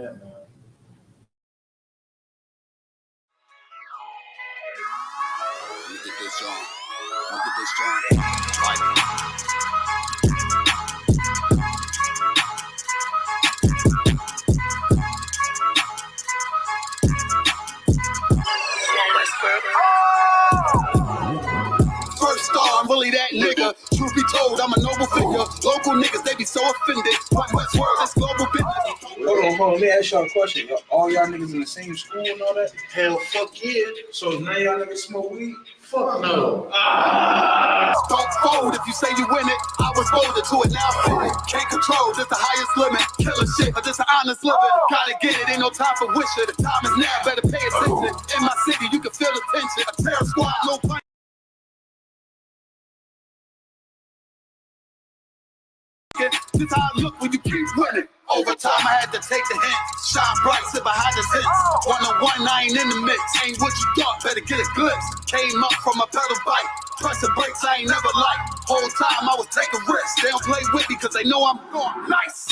that, man. Look at this, John. Look at this, John. Right. First star, I'm really that nigga. Truth be told, I'm a noble figure. Local niggas, they be so offended. West world, that's global business. Hold on. Let me ask y'all a question. All y'all niggas in the same school and all that? Hell, fuck yeah. So none of y'all niggas smoke weed? Fuck no. Don't fold if you say you win it. I was molded to it, now I feel it. Can't control, this the highest limit. Killer shit, but this an honest living. Gotta get it, ain't no time for wishing. The time is now, better pay attention. In my city, you can feel the tension. A terror squad, no punch. This how I look when you keep winning. Over time, I had to take the hint. Shine bright, sit behind the scenes. One-on-one, I ain't in the mix. Ain't what you thought, better get a glimpse. Came up from a pedal bike. Pressing brakes, I ain't never liked. Whole time, I was taking risks. They don't play with me because they know I'm going nice.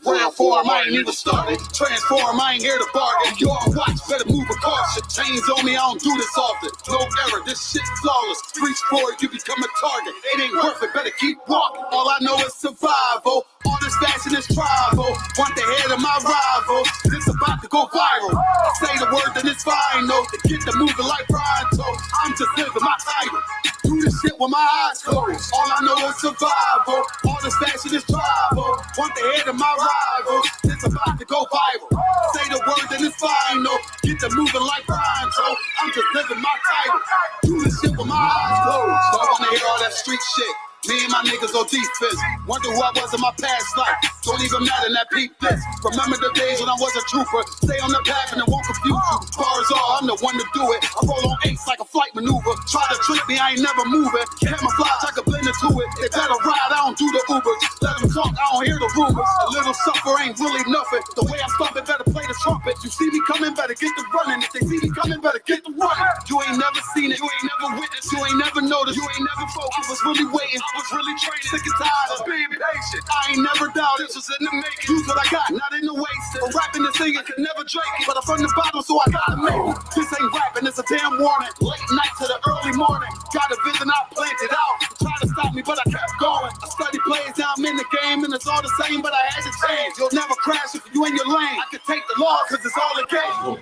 Round form, I ain't even started. Transform, I ain't here to bargain. You on watch, better move a caution. Chains on me, I don't do this often. No error, this shit flawless. Reach for it, you become a target. It ain't worth it, better keep walking. All I know is survival. All this fashion is tribal. Want the head of my rival. This about to go viral. I say the word, then it's final. To get the moving like Pronto. I'm just living my title. Do this shit with my eyes closed. All I know is survival. All this fashion is tribal. Want the head of my rival. It's about to go viral. Say the word, then it's final. Get the moving like Pronto. I'm just living my title. Do this shit with my eyes closed. Don't wanna hear all that street shit. Me and my niggas on defense. Wonder who I was in my past life. Don't even matter, that peep this. Remember the days when I was a trooper. Stay on the path and it won't confuse you. Bars all, I'm the one to do it. I roll on eights like a flight maneuver. Try to trick me, I ain't never moving. Camouflage, I can blend into it. They better ride, I don't do the Ubers. Let them talk, I don't hear the rumors. A little suffer ain't really nothing. The way I'm stomping, better play the trumpet. You see me coming, better get the running. If they see me coming, better get the running. You ain't never seen it, you ain't never witnessed, you ain't never noticed, you ain't never focused. I was really waiting. I was really training, sick and tired of being patient. I ain't never doubted, this was in the making. Use what I got, not in the waste. But rapping and singing could never drink it. But I'm from the bottom, so I gotta make it. This ain't rapping, it's a damn warning. Late night to the early morning. Got a vision, I planned it out. Trying to stop me, but I kept going. I study plays, now I'm in the game, and it's all the same, but I had to change. You'll never crash if you in your lane. I can take the law, cause it's all a game.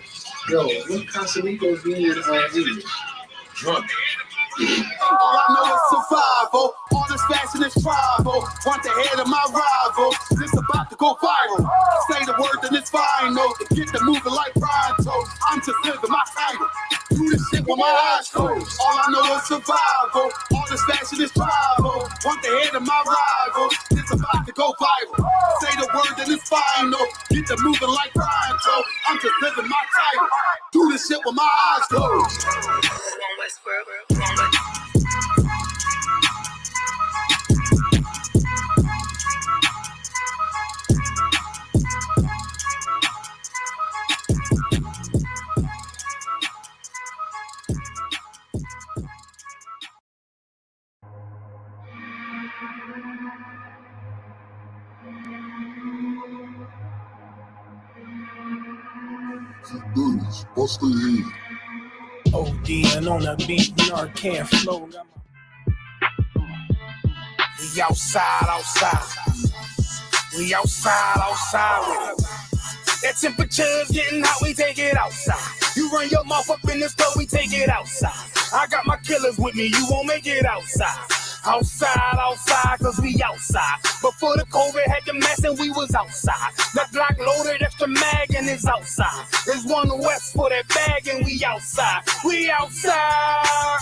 Yo, what Casamigos do with English? Drunk. All I know is survival. All this fashion is tribal. Want the head of my rival. This about to go viral. Say the word, then it's final. To get the moving like Pronto. I'm just living my title. Do this shit with my eyes closed. All I know is survival. All this fashion is tribal. Want the head of my rival. This about to go viral. Say the word, then it's final. Get the moving like Pronto. I'm just living my title. Do this shit with my eyes closed. What's the heat? ODing on a beat, Narcan flow. We outside. We outside with it. That temperature's getting hot, we take it outside. You run your mouth up in the store, we take it outside. I got my killers with me, you won't make it outside. Outside, cause we outside. Before the COVID had the mess and we was outside. The Glock loaded extra mag and it's outside. There's one west for that bag and we outside. We outside.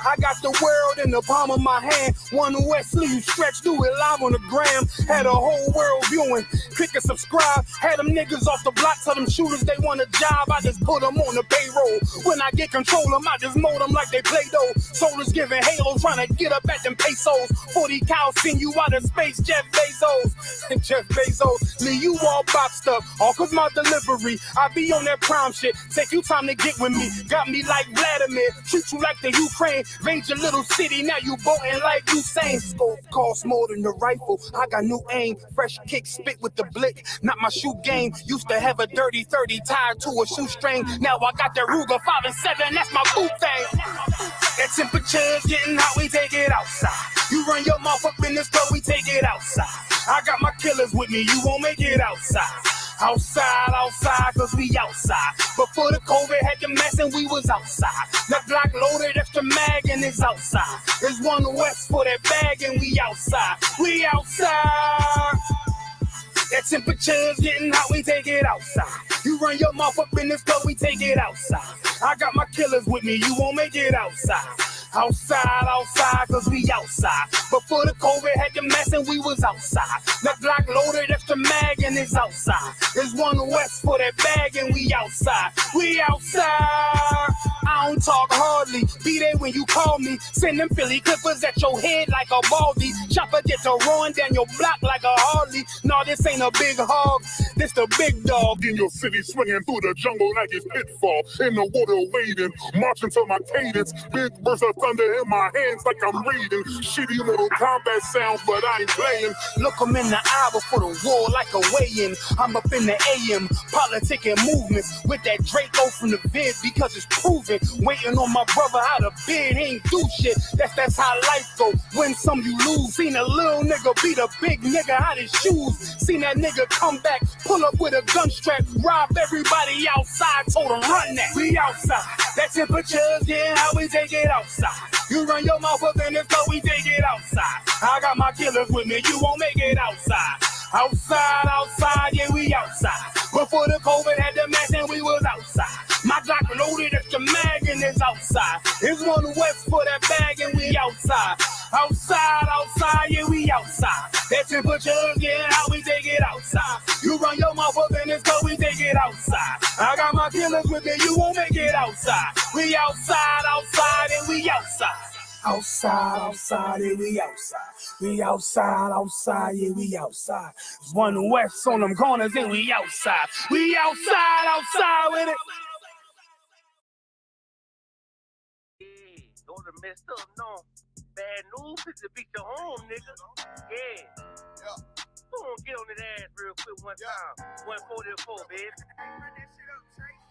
I got the world in the palm of my hand. One west sleeve stretch, do it live on the gram. Had a whole world viewing. Click and subscribe. Had them niggas off the block, tell them shooters they want a job. I just put them on the payroll. When I get control them, I just mold them like they Play-Doh. Soldiers giving halo, trying to get up at them pesos. 40 cows send you out of space, Jeff Bezos. And Jeff Bezos, leave you all boxed up. All cause my delivery, I be on that prime shit. Take you time to get with me. Got me like Vladimir, treat you like the Ukraine. Raise your little city, now you boating like Usain. Scope costs more than the rifle. I got new aim, fresh kick, spit with the blick. Not my shoe game. Used to have a dirty 30 tied to a shoestring. Now I got the Ruger 5 and 7. That's my boot thing. That temperature's getting hot, we take it outside. You run your mouth up in this club, we take it outside. I got my killers with me, you won't make it outside. Outside, cause we outside. Before the COVID had the mess and we was outside. The Glock loaded, extra mag and it's outside. There's one west for that bag and we outside. We outside. That temperature's getting hot, we take it outside. You run your mouth up in this club, we take it outside. I got my killers with me, you won't make it outside. Outside, cause we outside. Before the COVID had the mess and we was outside. The Glock loaded, extra mag and it's outside. There's one west for that bag and we outside. We outside. I don't talk hardly, be there when you call me. Send them Philly clippers at your head like a baldy. Chopper get to run down your block like a Harley. No, this ain't a big hog, this the big dog. In your city, swinging through the jungle like it's pitfall. In the water wading, marching to my cadence. Big burst of thunder in my hands like I'm reading. Shitty little combat sounds, but I ain't playing. Look 'em in the eye before the war like a weigh-in. I'm up in the AM, politicking movements with that Draco from the vid because it's proven. Waiting on my brother how to bid, he ain't do shit. That's how life go. Win some, you lose. Seen a little nigga beat a big nigga out his shoes. Seen that nigga come back, pull up with a gun strap, rob everybody outside, told him run that. We outside. That temperature's getting hot, we take it outside. You run your mouth up in this club, we take it outside. I got my killers with me, you won't make it outside. Outside, yeah, we outside. Before the COVID had the mess and we was outside. My Glock loaded, extra mag and it's outside. It's one west for that bag and we outside. Outside, yeah, we outside. That temperature's getting hot, we take it outside. You run your mouth up in this club, we take it outside. I got my killers with me, you won't make it outside. We outside, and we outside. Outside, yeah, we outside. We outside, yeah, we outside. There's one west on them corners and we outside. We outside with it. Those are messed up, no. Bad news is to beat your home, nigga. Yeah. Go on, get on that ass real quick one time. 144, baby.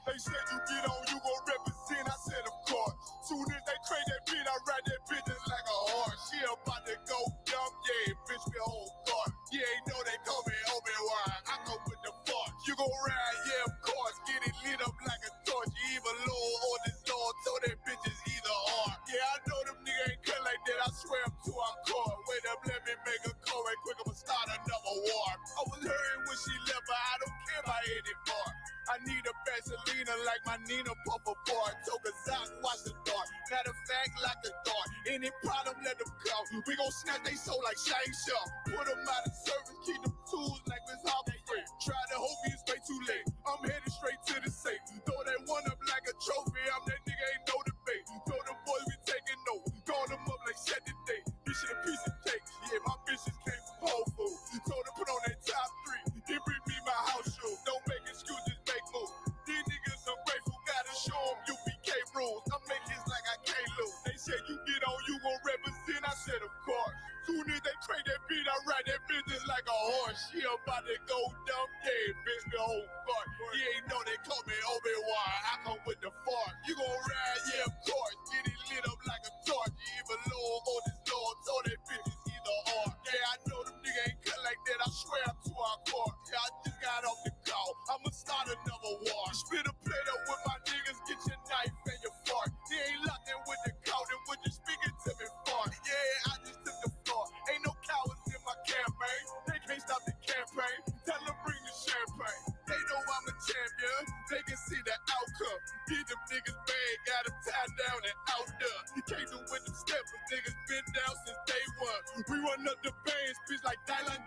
They said you get on, you gon' represent. I said, of course. Soon as they crave that beat, I ride that bitch just like a horse. She about to go dumb, yeah, bitch, me whole guard. You ain't know they call me Obi-Wan. I go with the force. You gon' ride, yeah, of course. Get it lit up like a torch. You either low or this Lord, so that bitch is either or. Yeah, I know them niggas ain't cut like that. I swear I'm too hardcore. Wait up, let me make a call right quick. I'ma start another war. I was hurting when she left, but I don't care about anymore. I need a Vaseline like my Nina pop apart. Took a Zach, watch the dart. Matter of fact, like a dart. Any problem, let them come. We gon' snatch they soul like Shang Shaw. Put them out of service, keep them tools like Miss Harper Free. Try to hope it's way too late. I'm headed straight to the safe. Throw that one up like a trophy. I'm that nigga, ain't no debate. Told them boys we taking notes. Call them up like set the date. This shit a piece of cake. Yeah, my bitches came from Whole Foods. Told them put on that top 3. Then bring me my house shoes. Don't make excuses, make moves. These niggas ungrateful, gotta show them UPK rules. I'm making this like I can't lose. They said you get on, you gon' represent. I said of course. Soon as they crank that beat, I ride that business like a horse. She about to go dumb, yeah, bitch, the whole part. You ain't know they call me Obi-Wan. I come with the fart. You gon' ride, yeah, of course. Get it lit up like a torch. You even low on this Lord, so that bitch is either or. Yeah, I know them niggas ain't cut like that. I swear I'm too hardcore. Yeah, I just got off the call. I'ma start another war. Spit a plate up with my niggas. Get your knife and your fart. They ain't locked in with the cow. Then when you speaking to me, fart. Yeah, I just took the floor. Ain't no cowards in my campaign. They can't stop the campaign. Tell them bring the champagne. They know I'm a champion. They can see the outcome. Get them niggas bad. Got them tied down and out there. You can't do with them steppers. Niggas been down since day one. We run up the bands, bitch, like Dylan.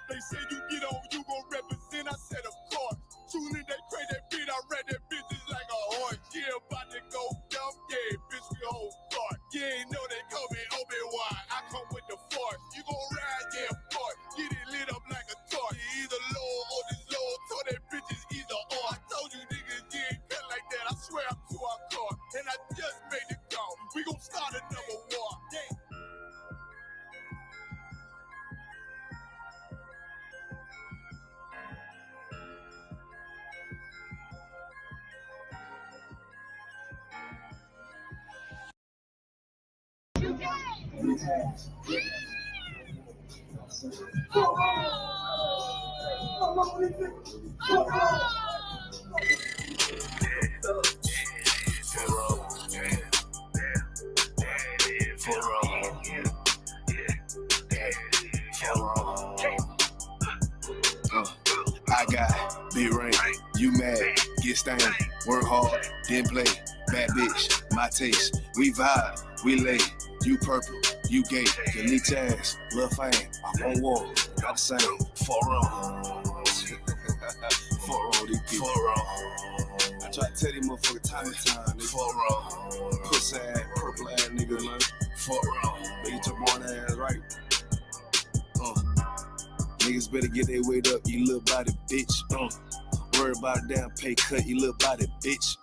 They say you get on, you gon' represent. I said, of course. Soon as they pray that beat, I read that bitch just like a horse. Yeah, about to go dumb, yeah, bitch, we whole guard. You ain't know they call me Obi-Wan. I come with the force. You gon' ride, yeah, of course. Get it lit up like a torch. You either low or this low, so that bitch is either or. I told you niggas, you ain't cut like that. I swear I'm too hardcore. And I just made it go. We gon' start I got big rain, you mad, get stained, work hard, then play, bad bitch, my taste, we vibe, we lay, you purple, you gay, you need chance, lil' fame, I won't walk, got the same, 4 on, 4 on, these people, 4 on, I try to tell these motherfuckers time to time, 4 on, pussy ass, purple ass nigga, man, 4 on, make your born ass right, niggas better get their weight up, you little body bitch. Worry about a damn pay cut, you little body bitch.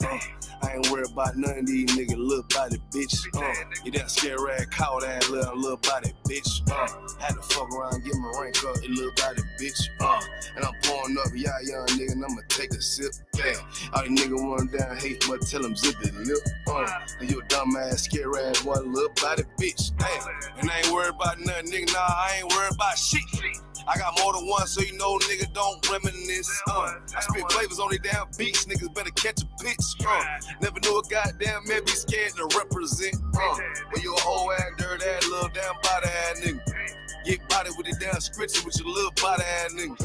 I ain't worried about none of these niggas, little body bitch. You that scare rag, cow ass little body bitch. Had to fuck around, get my rank up, you little body bitch. And I'm pouring up, y'all young nigga, and I'ma take a sip. All these niggas want down hate, but tell them zip it lip. And you a dumb ass, scare ass, one little body bitch. And I ain't worried about nothing, nigga, nah, I ain't worried about shit. I got more than one, so you know nigga don't reminisce. I spit flavors on these damn beats, niggas better catch a pitch. Never knew a goddamn man be scared to represent. When you a whole ass, dirt ass, little damn body ass nigga. Get body with the damn scripture with your little body ass nigga.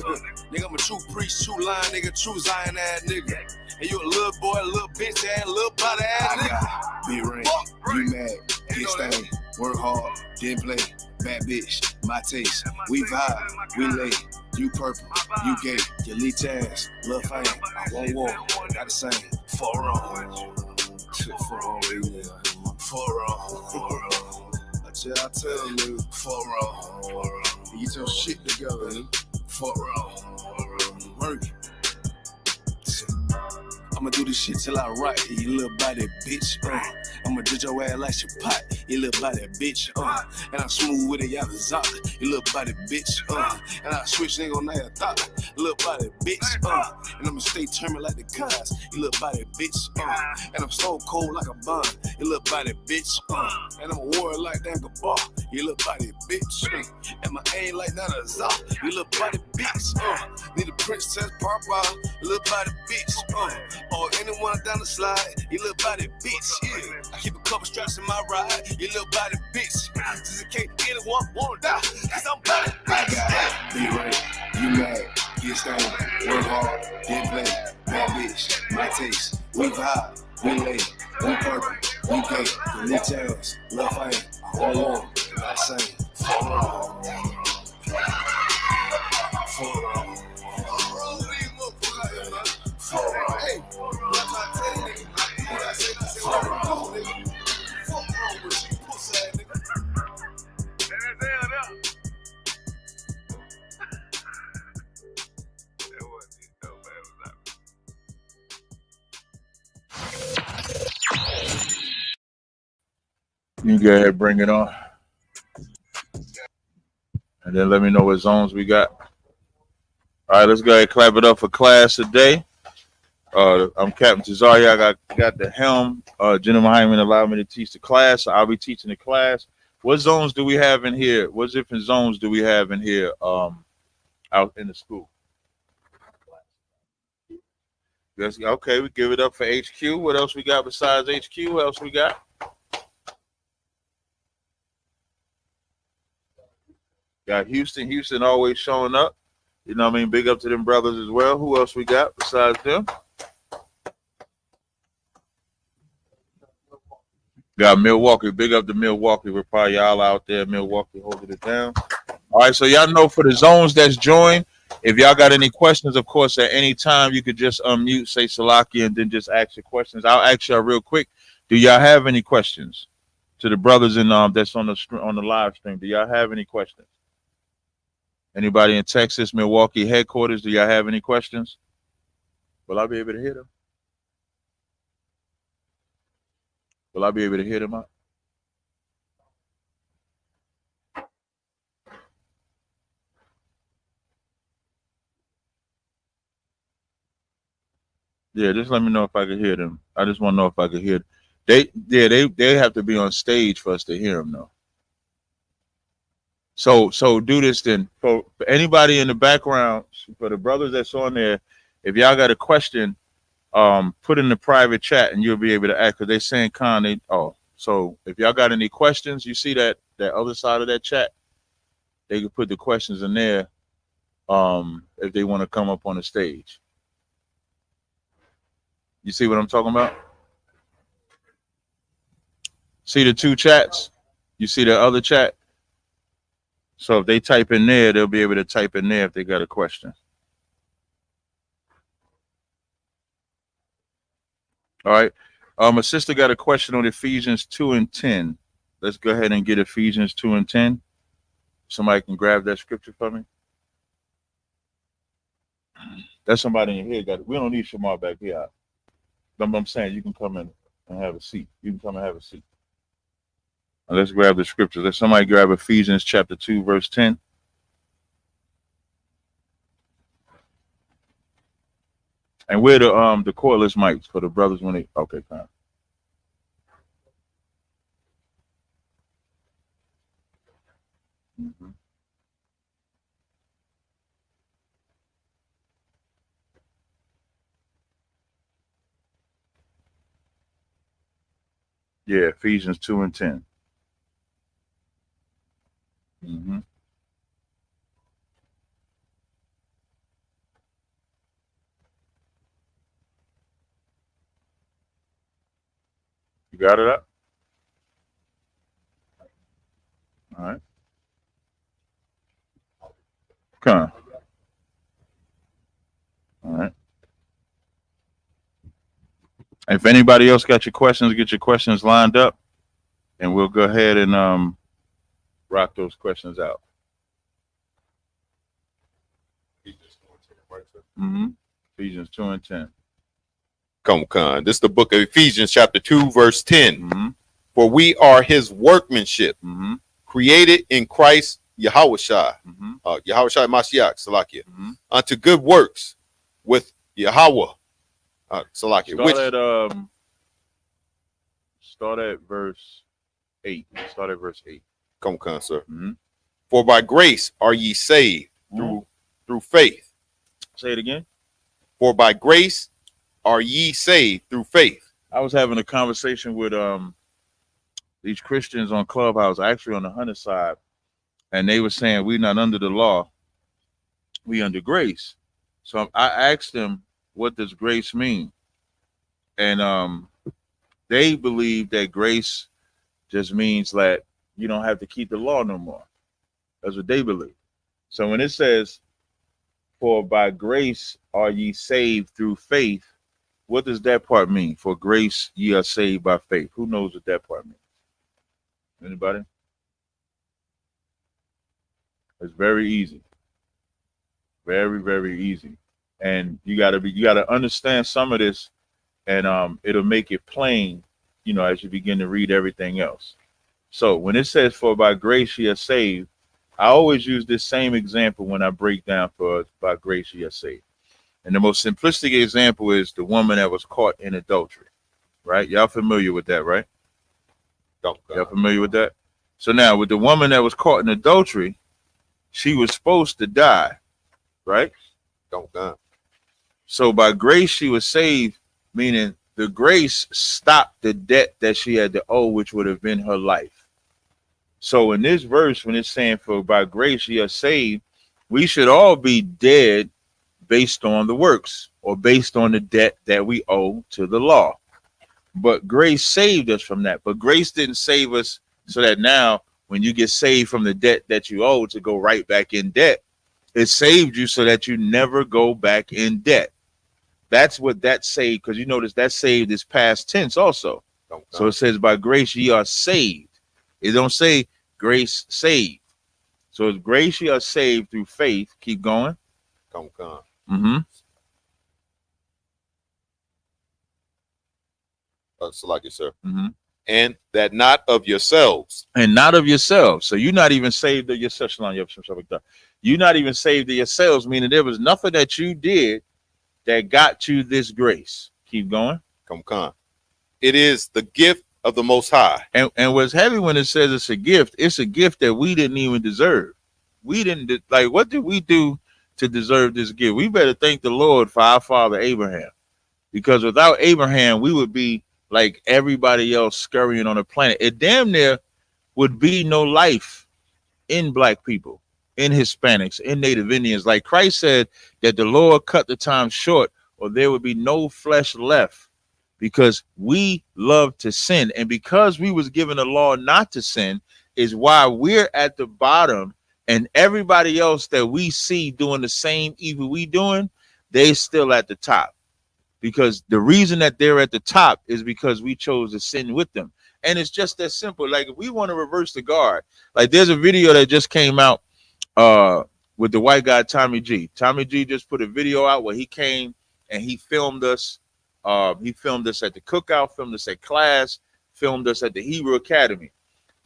Nigga, I'm a true priest, true line nigga, true Zion ass nigga. And you a little boy, a little bitch ass, little body ass nigga. I got big rain, you mad, get stained, work hard, then play. Bad bitch, my taste, we vibe, we lay, you purple, you gay, you leech ass, lil' fame, I won't walk, got the same, 4 on, 4 on, 4 on, I tell them, nigga, 4 on, get your shit together, nigga, 4 on, work. I'ma do this shit till I rock, you little body bitch. I'ma judge your ass like your pot, you little body bitch. And I'm smooth with it, y'all the zock, you little body bitch. And I switch nigga on that thought, little body bitch. And I'ma stay turning like the cars, you little body bitch. And I'm stone cold like a bond, you little body bitch. And I'm a warrior like that bar, you little body bitch. And my aim like that a zock, you little body bitch. Need a princess pop out, you little body bitch. Or anyone down the slide, you little body bitch, yeah. I keep a couple straps in my ride, you little body bitch. Just in case anyone wanna die, cause I'm body bitch. I got be right, you mad, get stained, work hard, then play, bad bitch, my taste, we vibe, we lay, we purple, we gay, you need chance, lil' fame, I won't walk, I say, 4 on, 4 on. Hey, you go ahead, bring it on. And then let me know what zones we got. All right, let's go ahead and clap it up for class today. I'm Captain Cesario. I got the helm. Gentleman Hyman allowed me to teach the class, so I'll be teaching the class. What zones do we have in here? What different zones do we have in here out in the school? Yes, okay, we give it up for HQ. What else we got besides HQ? What else we got? Got Houston. Houston always showing up. You know what I mean? Big up to them brothers as well. Who else we got besides them? Got Milwaukee. Big up to Milwaukee. We're probably y'all out there. Milwaukee holding it down. All right, so y'all know for the zones that's joined, if y'all got any questions, of course, at any time, you could just unmute, say Salaki, and then just ask your questions. I'll ask y'all real quick. Do y'all have any questions to the brothers in that's on the live stream? Do y'all have any questions? Anybody in Texas, Milwaukee headquarters, do y'all have any questions? Will I be able to hear them? Will I be able to hear them out? Yeah, just let me know if I can hear them. I just want to know if I can hear them. They have to be on stage for us to hear them, though. So do this then. For anybody in the background, for the brothers that's on there, if y'all got a question, put in the private chat and you'll be able to ask. Cause they saying so if y'all got any questions, you see that other side of that chat, they can put the questions in there. If they want to come up on the stage. You see what I'm talking about? See the two chats? You see the other chat? So if they type in there, they'll be able to type in there if they got a question. All right. A sister got a question on Ephesians 2 and 10. Let's go ahead and get Ephesians 2 and 10. Somebody can grab that scripture for me. That's somebody in here got it. We don't need Shamar back here. I'm saying you can come in and have a seat. You can come and have a seat. Now let's grab the scripture. Let somebody grab Ephesians chapter 2, verse 10. And where the cordless mics for the brothers when they fine. Mm-hmm. Yeah, Ephesians 2 and 10. Mm-hmm. You got it up? All right. Come. All right. If anybody else got your questions, get your questions lined up, and we'll go ahead and rock those questions out. Mm-hmm. Ephesians 2 and 10. Come on. This is the book of Ephesians chapter 2, verse 10. Mm-hmm. For we are his workmanship, Mm-hmm. created in Christ Yahushua, Mm-hmm. Yahushua Mashiach, Salakia, Mm-hmm. unto good works with Yahweh, Salakia. Start at verse 8. Start at verse 8. Come on, sir. Mm-hmm. For by grace are ye saved through faith. Say it again. For by grace are ye saved through faith. I was having a conversation with these Christians on Clubhouse, actually on the Hunter side, and they were saying we're not under the law, we under grace. So I asked them, what does grace mean? And they believe that grace just means that you don't have to keep the law no more. That's what they believe. So when it says, for by grace are ye saved through faith, what does that part mean? For grace ye are saved by faith. Who knows what that part means? Anybody? It's very easy. Very, very easy. And you gotta understand some of this, and it'll make it plain, as you begin to read everything else. So when it says, for by grace ye are saved, I always use this same example when I break down for by grace ye are saved. And the most simplistic example is the woman that was caught in adultery, right? Y'all familiar with that, right? Y'all familiar with that? So now with the woman that was caught in adultery, she was supposed to die, right? So by grace she was saved, meaning the grace stopped the debt that she had to owe, which would have been her life. So in this verse, when it's saying for by grace ye are saved, we should all be dead based on the works or based on the debt that we owe to the law. But grace saved us from that. But grace didn't save us so that now when you get saved from the debt that you owe to go right back in debt, it saved you so that you never go back in debt. That's what that saved, because you notice that saved is past tense also. So it says by grace ye are saved. It don't say grace saved. So it's grace ye are saved through faith. Keep going. Mm-hmm. Salakia, sir. Mm-hmm. And that not of yourselves. And not of yourselves. So you're not even saved of yourself. You're not even saved of yourselves, meaning there was nothing that you did that got you this grace. Keep going. It is the gift of the Most High. And what's heavy when it says it's a gift that we didn't even deserve. We didn't, like, what did we do to deserve this gift? We better thank the Lord for our father Abraham, because without Abraham, we would be like everybody else scurrying on the planet. It damn near would be no life in black people, in Hispanics, in Native Indians. Like Christ said that the Lord cut the time short, or there would be no flesh left, because we love to sin. And because we was given a law not to sin is why we're at the bottom, and everybody else that we see doing the same evil we doing, they still at the top. Because the reason that they're at the top is because we chose to sin with them. And it's just that simple. Like, if we want to reverse the guard, like there's a video that just came out with the white guy Tommy G. Tommy G just put a video out where he came and he filmed us. He filmed us at the cookout, filmed us at class, filmed us at the Hebrew Academy.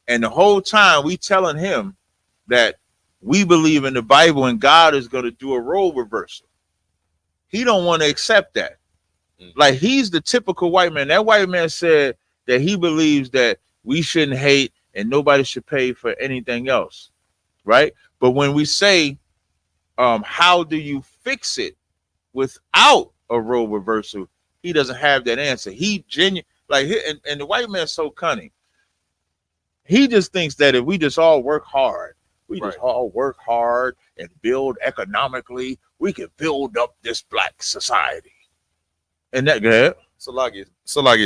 And the whole time we telling him that we believe in the Bible and God is going to do a role reversal. He don't want to accept that. Like, he's the typical white man. That white man said that he believes that we shouldn't hate and nobody should pay for anything else, right? But when we say, how do you fix it without a role reversal, he doesn't have that answer. He genuine, like, and the white man's so cunning. He just thinks that if we just all work hard, just all work hard and build economically, we can build up this black society. And that good. So like it,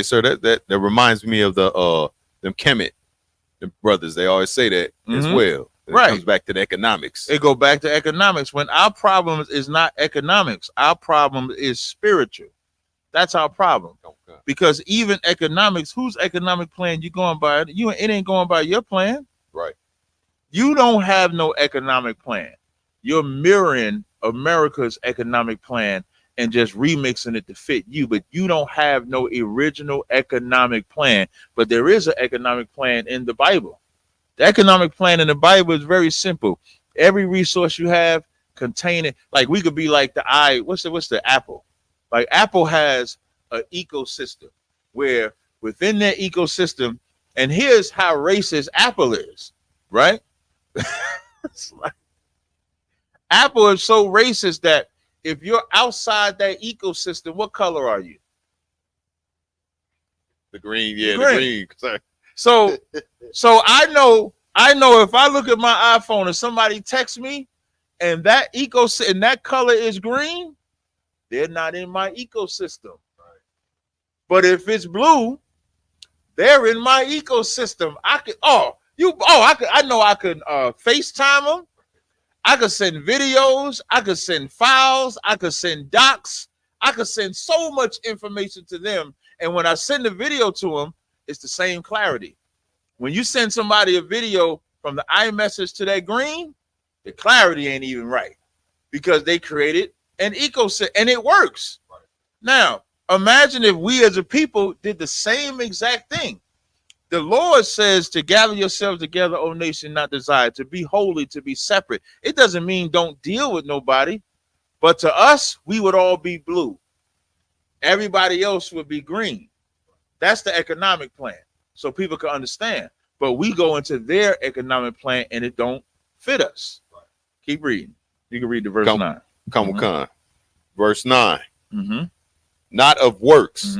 sir, that reminds me of the them Kemet, the brothers. They always say that as well. It comes back to the economics. It go back to economics. When our problem is not economics, our problem is spiritual. That's our problem. Okay. Because even economics, whose economic plan you going by? It ain't going by your plan. Right. You don't have no economic plan. You're mirroring America's economic plan and just remixing it to fit you, but you don't have no original economic plan. But there is an economic plan in the Bible. The economic plan in the Bible is very simple. Every resource you have, contain it. Like, we could be like what's the Apple? Like, Apple has an ecosystem where within their ecosystem, and here's how racist Apple is, right? It's like, Apple is so racist that if you're outside that ecosystem, what color are you? The green, yeah, the green. So I know if I look at my iPhone and somebody texts me and that ecosystem and that color is green, they're not in my ecosystem. Right. But if it's blue, they're in my ecosystem. I could FaceTime them. I could send videos, I could send files, I could send docs, I could send so much information to them. And when I send the video to them, it's the same clarity. When you send somebody a video from the iMessage to that green, the clarity ain't even right, because they created an ecosystem and it works. Right. Now, imagine if we as a people did the same exact thing. The Lord says to gather yourselves together, O nation not desired, to be holy, to be separate. It doesn't mean don't deal with nobody, but to us, we would all be blue. Everybody else would be green. That's the economic plan, so people can understand. But we go into their economic plan and it don't fit us. Right. Keep reading. You can read the verse 9. Verse 9. Not of works,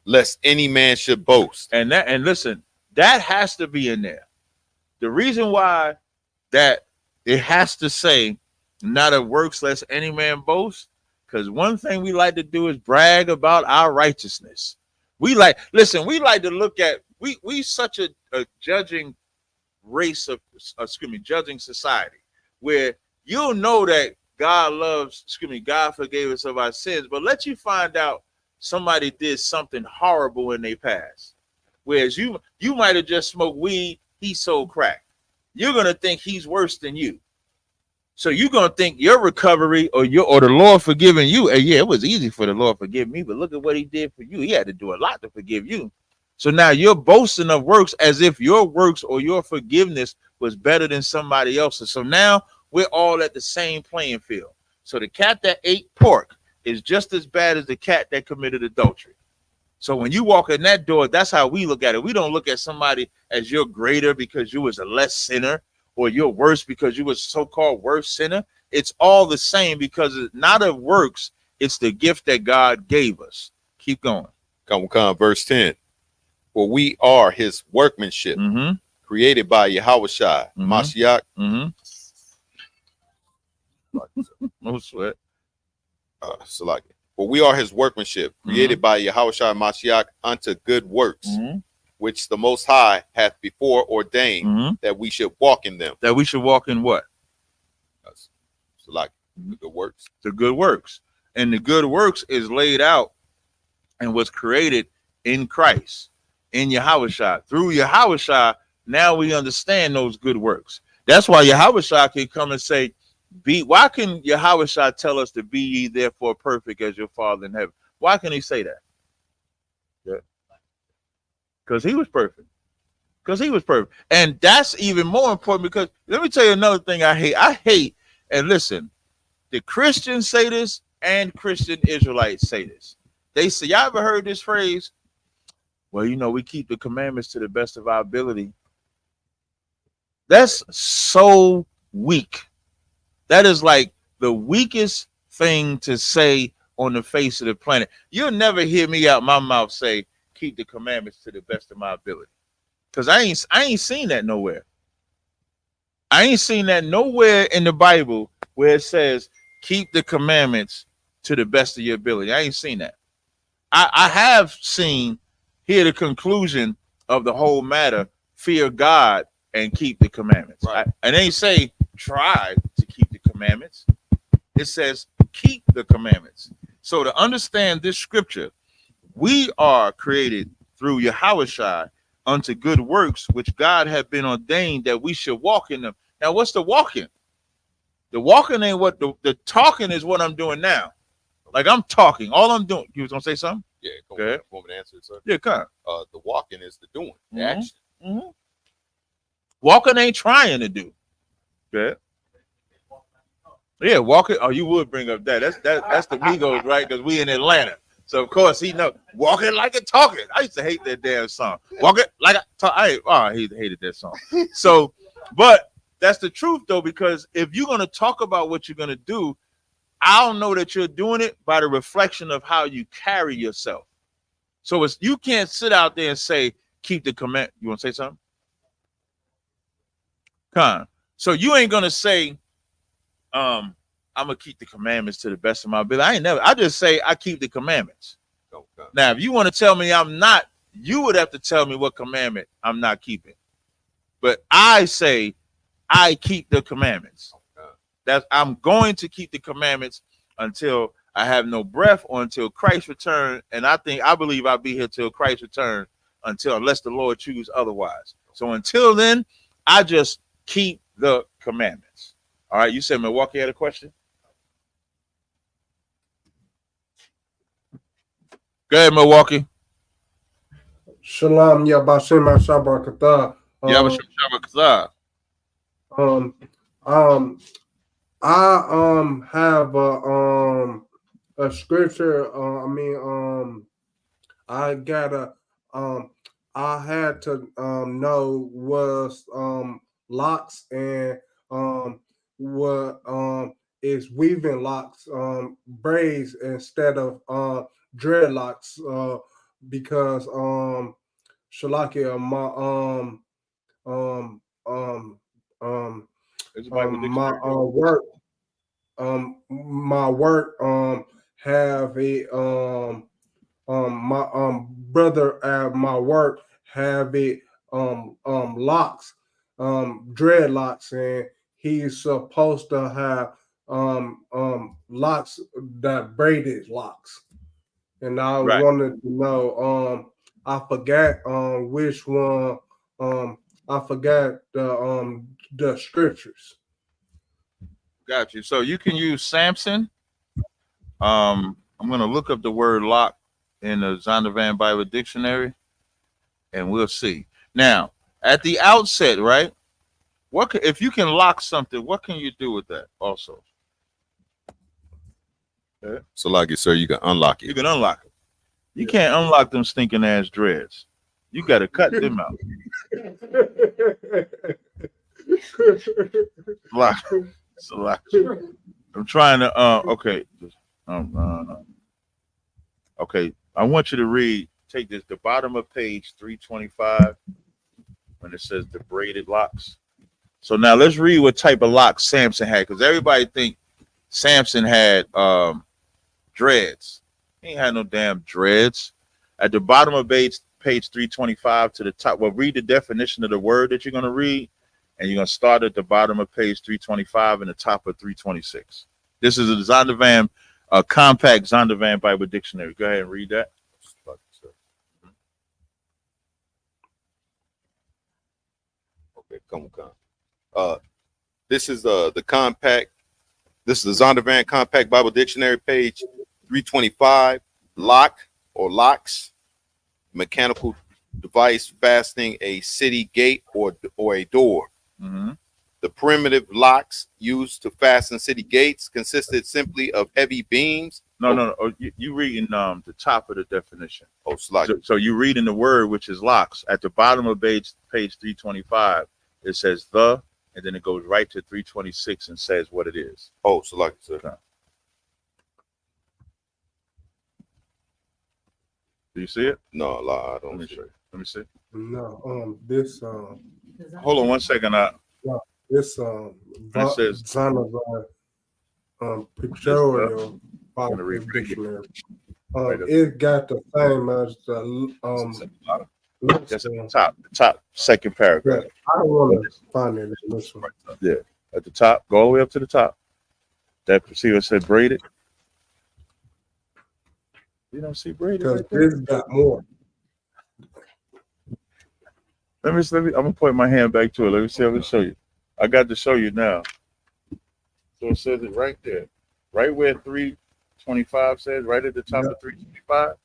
lest any man should boast. And listen, that has to be in there. The reason why that it has to say not of works lest any man boast, because one thing we like to do is brag about our righteousness. We like to look at we such a judging race of judging society, where you'll know that God forgave us of our sins, but let you find out somebody did something horrible in their past. Whereas you might have just smoked weed, he sold crack. You're gonna think he's worse than you. So you're gonna think your recovery or the Lord forgiving you. And yeah, it was easy for the Lord to forgive me, but look at what he did for you. He had to do a lot to forgive you. So now you're boasting of works as if your works or your forgiveness was better than somebody else's. So now we're all at the same playing field. So the cat that ate pork is just as bad as the cat that committed adultery. So when you walk in that door, that's how we look at it. We don't look at somebody as you're greater because you was a less sinner, or you're worse because you was so-called worse sinner. It's all the same because it's not of works. It's the gift that God gave us. Keep going. Come, verse 10. For we are his workmanship, created by Yahushua, Mashiach. No sweat. Salaki. For we are his workmanship, created by Yahushua Mashiach unto good works, which the Most High hath before ordained that we should walk in them. That we should walk in what? Salaki. The good works. The good works. And the good works is laid out and was created in Christ, in Yahushua. Through Yahushua, now we understand those good works. That's why Yahushua can come and say, why can Yahushua tell us to be ye therefore perfect as your Father in heaven? Why can he say that? Yeah. Because he was perfect. Because he was perfect. And that's even more important because let me tell you another thing I hate. I hate, and listen, the Christians say this and Christian Israelites say this. They say, y'all ever heard this phrase? Well, you know, we keep the commandments to the best of our ability. That's so weak. That is like the weakest thing to say on the face of the planet. You'll never hear me out my mouth say, keep the commandments to the best of my ability. Because I ain't seen that nowhere. I ain't seen that nowhere in the Bible where it says, keep the commandments to the best of your ability. I ain't seen that. I have seen here the conclusion of the whole matter, fear God and keep the commandments. Right. And they say, try to keep the commandments. It says, keep the commandments. So to understand this scripture, we are created through Yahushua unto good works, which God had been ordained that we should walk in them. Now, what's the walking? The walking ain't what the talking is what I'm doing now. Like I'm talking. All I'm doing. You was gonna say something? Yeah, go ahead. Want me to answer it, sir? Yeah, come. The walking is the doing, the action. Walking ain't trying to do. Yeah. Yeah, walking. Oh, you would bring up that. That's the Migos, right? Because we in Atlanta. So of course he know walking like a talking. I used to hate that damn song. Walking like a talk. I hated that song. So, but that's the truth though, because if you're gonna talk about what you're gonna do, I don't know that you're doing it by the reflection of how you carry yourself. So it's you can't sit out there and say keep the command. You want to say something? So you ain't gonna say, I'm gonna keep the commandments to the best of my ability. I just say I keep the commandments. Okay. Now, if you want to tell me I'm not, you would have to tell me what commandment I'm not keeping. But I say I keep the commandments. Okay. That I'm going to keep the commandments until I have no breath or until Christ return. And I believe I'll be here till Christ return unless the Lord choose otherwise. So until then, I just keep the commandments. All right, you said Milwaukee had a question? Go ahead, Milwaukee. Shalom, Yabashim Shabrakatah. I have a scripture. I had to know was locks and what is weaving locks, braids instead of dreadlocks, because Shalakia, my work have a my brother at my work have it locks, dreadlocks, and he's supposed to have locks that braided locks. And I wanted to know, I forgot which one, I forgot the scriptures. Got you. So you can use Samson. I'm gonna look up the word lock in the Zondervan Bible Dictionary, and we'll see. Now, at the outset, right? If you can lock something, what can you do with that also? Okay. So, like it, sir, you can unlock it. You can unlock it. You can't unlock them stinking ass dreads. You got to cut them out. I'm trying to. Okay. Okay. I want you to read. Take this. The bottom of page 325 when it says the braided locks. So now let's read what type of locks Samson had, because everybody think Samson had dreads. He ain't had no damn dreads. At the bottom of page 325 to the top, well, read the definition of the word that you're going to read, and you're going to start at the bottom of page 325 and the top of 326. This is a Zondervan, a compact Zondervan Bible Dictionary. Go ahead and read that. Okay, come on. This is the compact. This is the Zondervan Compact Bible Dictionary, page 325. Lock or locks, mechanical device fastening a city gate or a door. Mm-hmm. The primitive locks used to fasten city gates consisted simply of heavy beams. No. You reading the top of the definition. Oh, slide. So you reading the word, which is locks. At the bottom of page 325, it says the, and then it goes right to 326 and says what it is. Oh, select it, sir. Okay. Do you see it? No, I don't. Let me show you. Let me see. No, this Hold on one second. this It says Zondervan pictorial Bible Dictionary. It got the same as the that's the top second paragraph. I don't want to find it in this one. Yeah, at the top, go all the way up to the top. That see what said braided. You don't see braided. Because Right there? this got more. Let me. I'm gonna point my hand back to it. Let me see. I'm gonna show you. I got to show you now. So it says it right there, right where 325 says, right at the top of 325.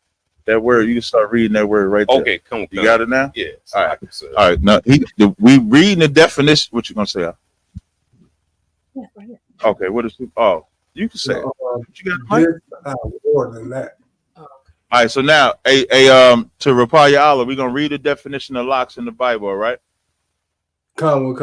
That word, you can start reading that word right there. Okay, come on. You got it now? Yeah. All right. All right. Now we reading the definition. What you gonna say? Yeah, right here. Okay. What is? Oh, you can say. It. You got More than that. All right, so now, to Rapaya Allah, we're gonna read the definition of locks in the Bible. All right. Come.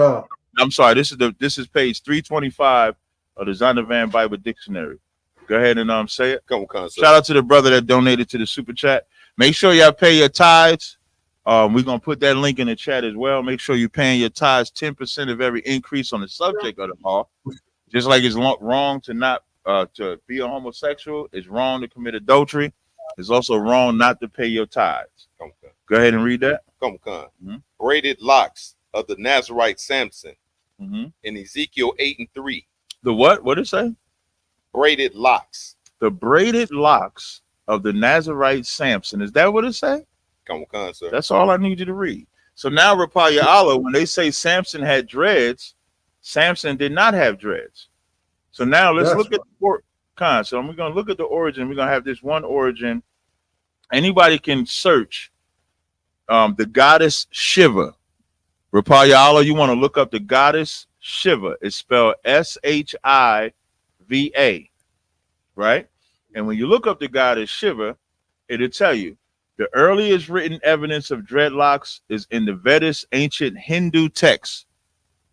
I'm sorry. This is page 325 of the Zondervan Bible Dictionary. Go ahead and say it. Come on, sir. Shout out to the brother that donated to the super chat. Make sure y'all pay your tithes. We're gonna put that link in the chat as well. Make sure you're paying your tithes. 10% of every increase on the subject of the law. Just like it's wrong to not to be a homosexual, it's wrong to commit adultery. It's also wrong not to pay your tithes. Okay. Go ahead and read that. Come on. Mm-hmm. Braided locks of the Nazarite Samson in Ezekiel 8:3. The what? What did it say? Braided locks. The braided locks of the Nazarite Samson. Is that what it say? Come on, sir. That's all I need you to read. So now, Rapaya Allah, when they say Samson had dreads, Samson did not have dreads. So now let's look at the so we're going to look at the origin. We're going to have this one origin. Anybody can search the goddess Shiva. Rapaya Allah, you want to look up the goddess Shiva. It's spelled Shiva, right? And when you look up the goddess Shiva, it'll tell you the earliest written evidence of dreadlocks is in the Vedas, ancient Hindu text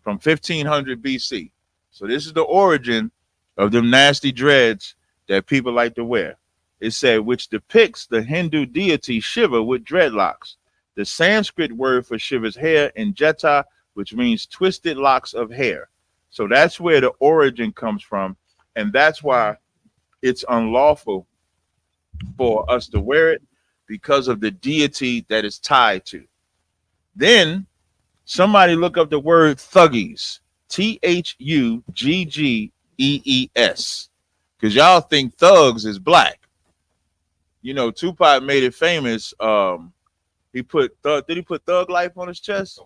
from 1500 BC. So this is the origin of them nasty dreads that people like to wear. It said, which depicts the Hindu deity Shiva with dreadlocks. The Sanskrit word for Shiva's hair in Jeta, which means twisted locks of hair. So that's where the origin comes from. And that's why it's unlawful for us to wear it, because of the deity that is tied to. Then somebody look up the word thuggies, Thuggees, because y'all think thugs is black. You know, Tupac made it famous. He put did he put thug life on his chest?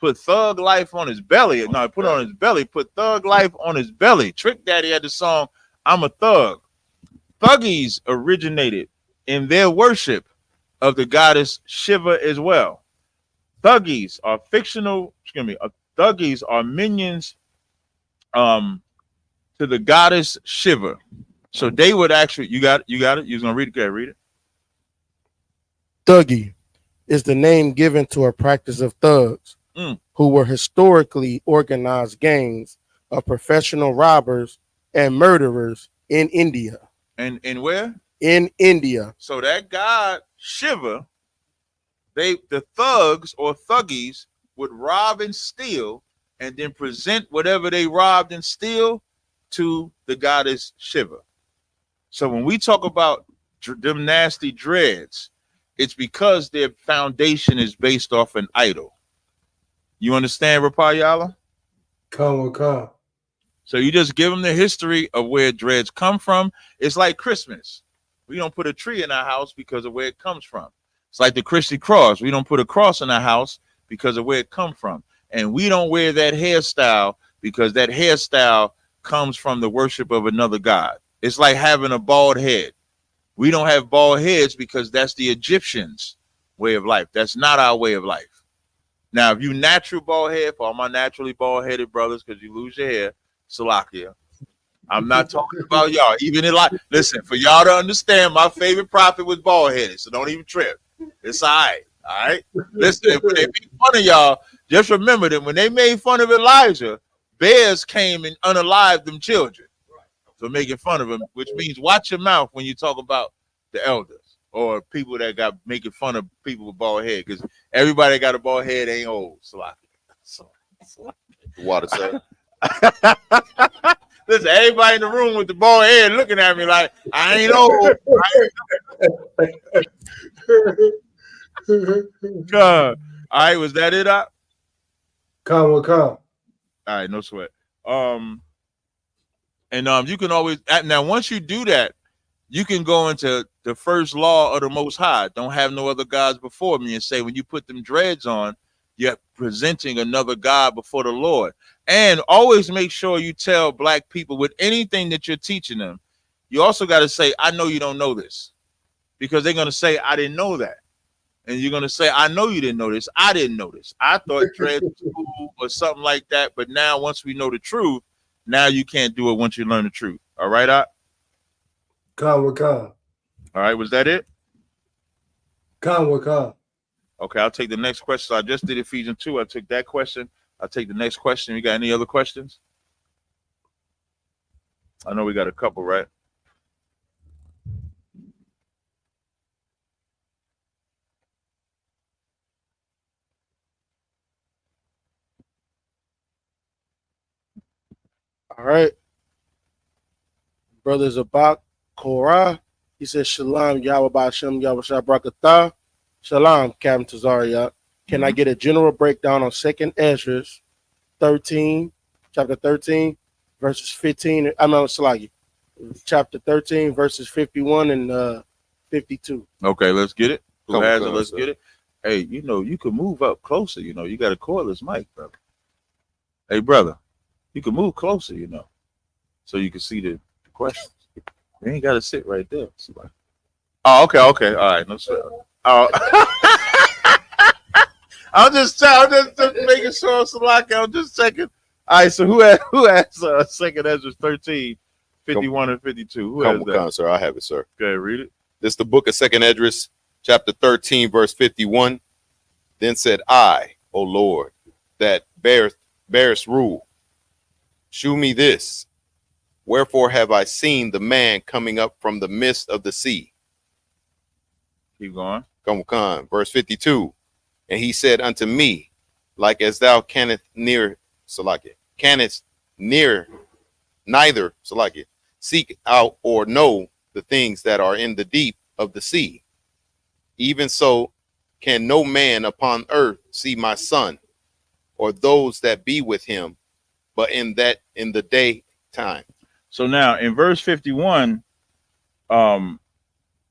Put thug life on his belly. No, he put it on his belly. Put thug life on his belly. Trick Daddy had the song I'm a Thug. Thuggies originated in their worship of the goddess Shiva as well. Thuggies are fictional, thuggies are minions to the goddess Shiva. So they would actually, you got it? You're gonna read it? Go ahead, read it. Thuggy is the name given to a practice of thugs who were historically organized gangs of professional robbers and murderers in India. And where? In India. So that god Shiva, the thugs or thuggies would rob and steal and then present whatever they robbed and steal to the goddess Shiva. So when we talk about them nasty dreads, it's because their foundation is based off an idol. You understand, Rapayala? Come. So you just give them the history of where dreads come from. It's like Christmas. We don't put a tree in our house because of where it comes from. It's like the Christian cross. We don't put a cross in our house because of where it comes from. And we don't wear that hairstyle because that hairstyle comes from the worship of another god. It's like having a bald head. We don't have bald heads because that's the Egyptians' way of life. That's not our way of life. Now, if you natural bald head, for all my naturally bald-headed brothers, because you lose your hair, Salakia. I'm not talking about y'all. Even in like, listen, for y'all to understand, my favorite prophet was bald-headed, so don't even trip. It's all right. All right. Listen, if they make fun of y'all, just remember that when they made fun of Elijah, bears came and unalived them children for making fun of him, which means watch your mouth when you talk about the elders or people that got making fun of people with bald head, because everybody that got a bald head ain't old. Water, sir. Listen, everybody in the room with the bald head looking at me like I ain't old. God. All right, was that it? Come. All right, no sweat. And you can always now once you do that, you can go into the first law of the Most High. Don't have no other gods before me, and say when you put them dreads on, you're presenting another god before the Lord. And always make sure you tell black people with anything that you're teaching them, you also got to say, I know you don't know this, because they're going to say, I didn't know that. And you're going to say, I know you didn't know this. I didn't know this. I thought dreads was cool or something like that. But now once we know the truth, now you can't do it once you learn the truth. All right, Come. All right, was that it? Come. Okay, I'll take the next question. So I just did Ephesians 2. I took that question. I'll take the next question. You got any other questions? I know we got a couple, right? All right. Brother Zabak Korah, he says, Shalom, Yahweh Ba'ashem, Yahweh Shabrakatah. Shalom, Captain Tazariak. Can I get a general breakdown on 2nd Esdras 13, chapter 13, verses 15? I'm not Salagi. Chapter 13, verses 51 and 52. Okay, let's get it. Who has it? on, Let's sir. get it. Hey, you know, you can move up closer. You know, you got a cordless mic, brother. Hey, brother, you can move closer, you know, so you can see the questions. You ain't got to sit right there. Oh, okay. All right, no sweat. Oh. I'm just making sure, Salaki. I'm just checking. All right, so who has 2nd Ezra 13, 51 and 52? Who has that? Come, sir. I have it, sir. Okay, read it. This is the book of 2nd Esdras, chapter 13, verse 51. Then said I, O Lord, that bearest rule, shew me this. Wherefore have I seen the man coming up from the midst of the sea? Keep going. Come, verse 52. And he said unto me, like as thou canst neither seek out or know the things that are in the deep of the sea. Even so can no man upon earth see my son, or those that be with him, but in the daytime. So now in verse 51,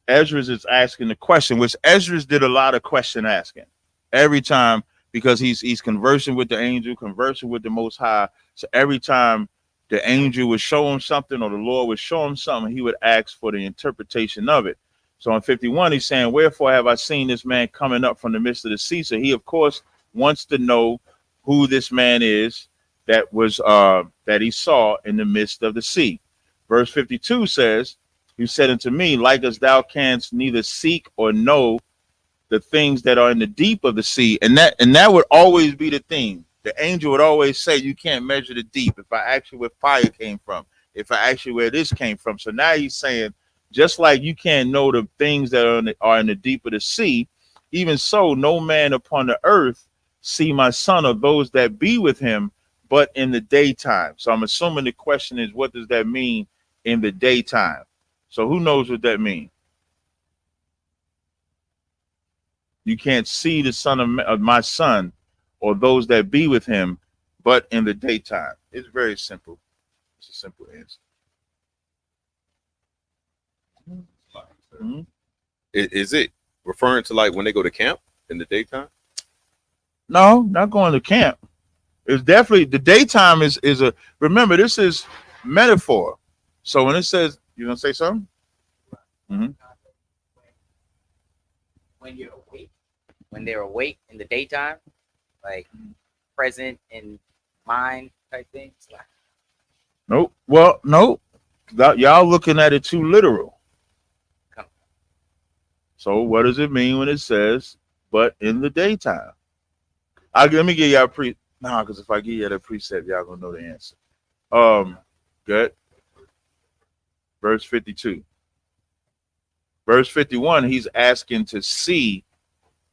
Esdras is asking the question, which Esdras did a lot of question asking every time, because he's conversing with the angel, conversing with the Most High. So every time the angel would show him something or the Lord would show him something, he would ask for the interpretation of it. So in 51, he's saying, wherefore have I seen this man coming up from the midst of the sea? So he, of course, wants to know who this man is that was that he saw in the midst of the sea. Verse 52 says, you said unto me, like as thou canst neither seek or know the things that are in the deep of the sea. And that would always be the thing. The angel would always say, you can't measure the deep. If I ask you where fire came from, if I ask you where this came from. So now he's saying, just like you can't know the things that are in the deep of the sea, even so, no man upon the earth see my son or those that be with him, but in the daytime. So I'm assuming the question is, what does that mean in the daytime? So who knows what that means? You can't see the son of my son or those that be with him, but in the daytime. It's very simple. It's a simple answer. Mm-hmm. Is it referring to like when they go to camp in the daytime? No, not going to camp. It's definitely the daytime is a, remember, this is metaphor. So when it says, you gonna say something? Mm-hmm. When you're awake, when they're awake in the daytime, like present in mind type things. Like, Nope. Well, nope. Y'all looking at it too literal. So what does it mean when it says, but in the daytime? Let me give y'all because if I give you that precept, y'all gonna know the answer. Good. Verse 52. Verse 51, he's asking to see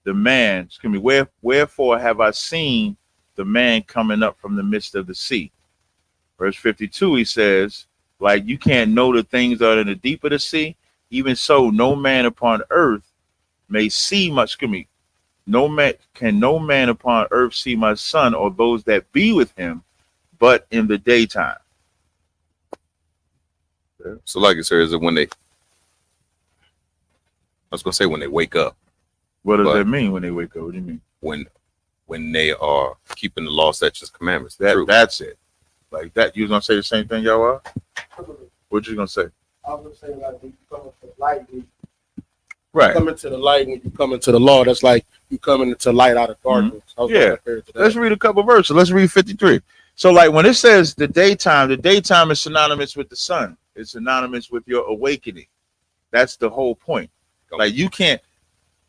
the man. Excuse me. Wherefore have I seen the man coming up from the midst of the sea? Verse 52, he says, like you can't know the things that are in the deep of the sea. Even so, no man upon earth may see much. Excuse me. No man upon earth see my son or those that be with him, but in the daytime. So like it says, when they, I was gonna say when they wake up. What does that mean when they wake up? What do you mean? When they are keeping the law, statutes, commandments. That's it. Like that. You was gonna say the same thing, y'all are? What you gonna say? I was saying like when you come into the light, right. Come into the light when you come into the law. That's like you coming into light out of darkness. Mm-hmm. Yeah. Let's read a couple verses. Let's read 53. So like when it says the daytime is synonymous with the sun. It's synonymous with your awakening. That's the whole point. Like you can't.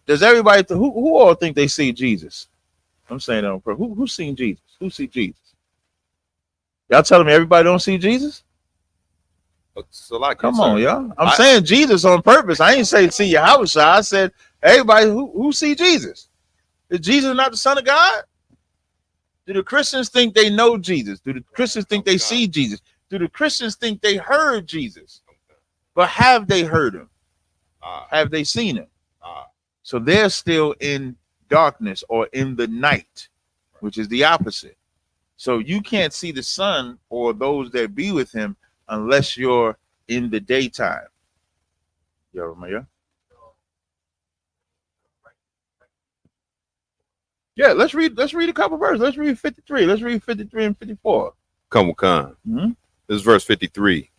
Does everybody who all think they see Jesus? I'm saying that on purpose. Who's seen Jesus? Who see Jesus? Y'all telling me everybody don't see Jesus? So like, come on, y'all. I'm saying Jesus on purpose. I ain't say see Yahweh. I said everybody who see Jesus. Is Jesus not the Son of God? Do the Christians think they know Jesus? Do the Christians think they see Jesus? Do the Christians think they heard Jesus? But have they heard him? Have they seen him? So they're still in darkness or in the night, which is the opposite. So you can't see the Son or those that be with him unless you're in the daytime. Yeah, let's read a couple verses. Let's read 53. Let's read 53 and 54. Come. Mm-hmm. This is verse 53.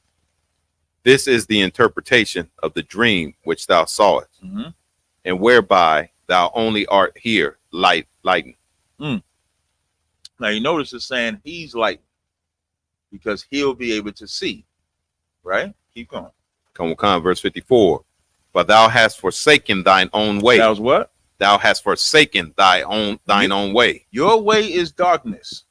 This is the interpretation of the dream which thou sawest, mm-hmm. and whereby thou only art here, lighten. Now you notice it's saying he's light because he'll be able to see. Right? Keep going. Come, verse 54. But thou hast forsaken thine own way. That was what? Thou hast forsaken thine own way. Your way is darkness.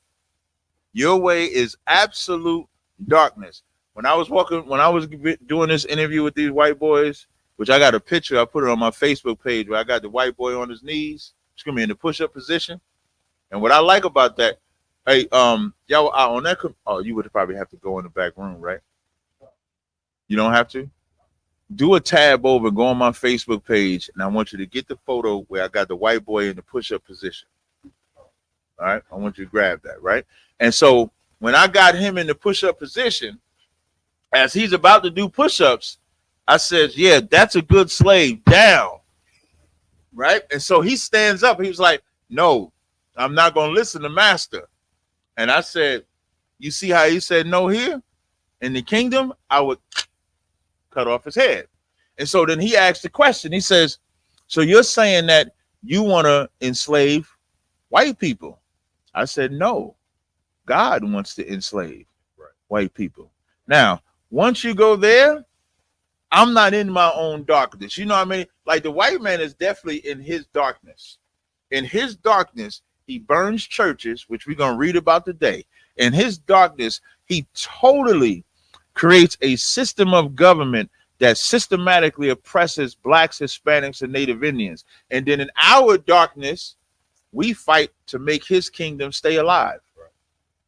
Your way is absolute darkness. When I was doing this interview with these white boys, which I got a picture, I put it on my Facebook page where I got the white boy on his knees, excuse me, in the push-up position. And what I like about that, hey, y'all on that, you would probably have to go in the back room, right? You don't have to? Do a tab over, go on my Facebook page, and I want you to get the photo where I got the white boy in the push-up position. All right? I want you to grab that, right? And so when I got him in the push-up position, as he's about to do push-ups, I said, yeah, that's a good slave, down. Right? And so he stands up. He was like, no, I'm not going to listen to master. And I said, you see how he said no here? In the kingdom, I would cut off his head. And so then he asked the question. He says, so you're saying that you want to enslave white people? I said, no, God wants to enslave white people. Now, once you go there, I'm not in my own darkness. You know what I mean? Like the white man is definitely in his darkness. In his darkness, he burns churches, which we're going to read about today. In his darkness, he totally creates a system of government that systematically oppresses blacks, Hispanics, and Native Indians. And then in our darkness, we fight to make his kingdom stay alive.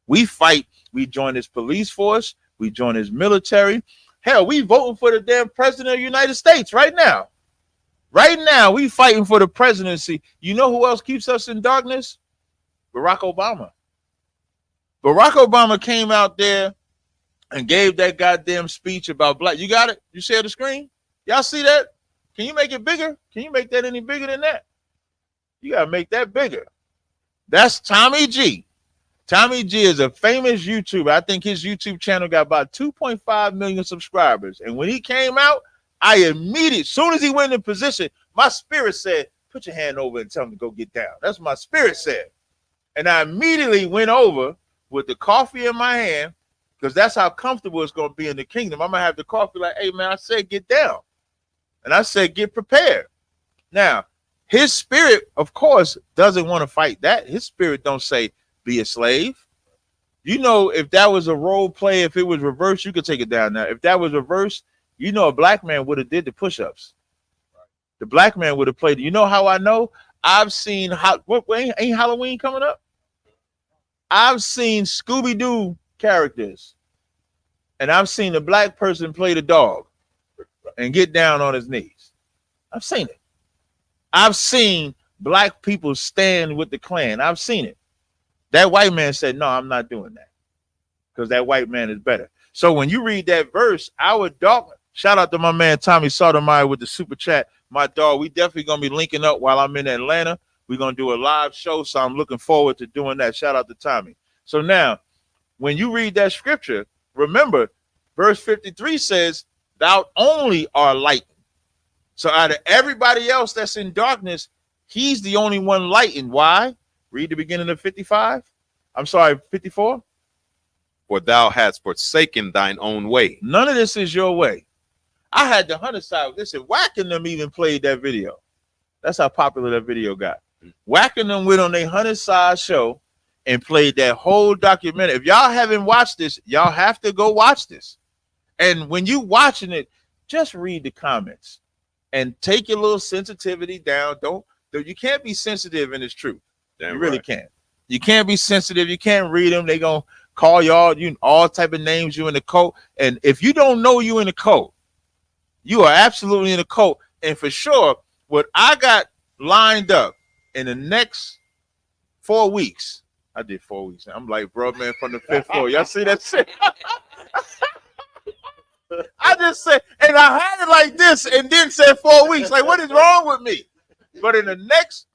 We fight. We join his police force. We join his military. Hell, we voting for the damn president of the United States right now. Right now, we fighting for the presidency. You know who else keeps us in darkness? Barack Obama. Barack Obama came out there and gave that goddamn speech about black. You got it? You share the screen? Y'all see that? Can you make it bigger? Can you make that any bigger than that? You got to make that bigger. That's Tommy G. Tommy G is a famous YouTuber. I think his YouTube channel got about 2.5 million subscribers. And when he came out, I immediately, as soon as he went in position, my spirit said, put your hand over and tell him to go get down. That's what my spirit said. And I immediately went over with the coffee in my hand, because that's how comfortable it's going to be in the kingdom. I'm going to have the coffee like, hey, man, I said get down. And I said get prepared. Now, his spirit, of course, doesn't want to fight that. His spirit don't say be a slave. You know, if that was a role play, if it was reversed, you could take it down now. If that was reversed, you know, a black man would have did the push-ups. The black man would have played. You know how I know? I've seen, ain't Halloween coming up? I've seen Scooby-Doo characters, and I've seen the black person play the dog and get down on his knees. I've seen it. I've seen black people stand with the Klan. I've seen it. That white man said, no, I'm not doing that, because that white man is better. So when you read that verse, our dog, shout out to my man Tommy Sotomayor with the super chat. My dog, we definitely going to be linking up while I'm in Atlanta. We're going to do a live show, so I'm looking forward to doing that. Shout out to Tommy. So now, when you read that scripture, remember, verse 53 says, thou only art lightened. So out of everybody else that's in darkness, he's the only one lightened. Why? Read the beginning of 55. I'm sorry, 54. For thou hast forsaken thine own way. None of this is your way. I had the hunter side. Listen, Whacking Them even played that video. That's how popular that video got. Whacking Them went on their Hunter Side show and played that whole documentary. If y'all haven't watched this, y'all have to go watch this. And when you watching it, just read the comments and take your little sensitivity down. You can't be sensitive in this truth. You really can't. You can't be sensitive. You can't read them. They gonna call y'all all type of names. You in the cult. And if you don't know you in the cult, you are absolutely in the cult. And for sure, what I got lined up in the next 4 weeks, I did 4 weeks. I'm like, bro, man, from the fifth floor. Y'all see that shit? I just said, and I had it like this and then said 4 weeks. Like, what is wrong with me? But in the next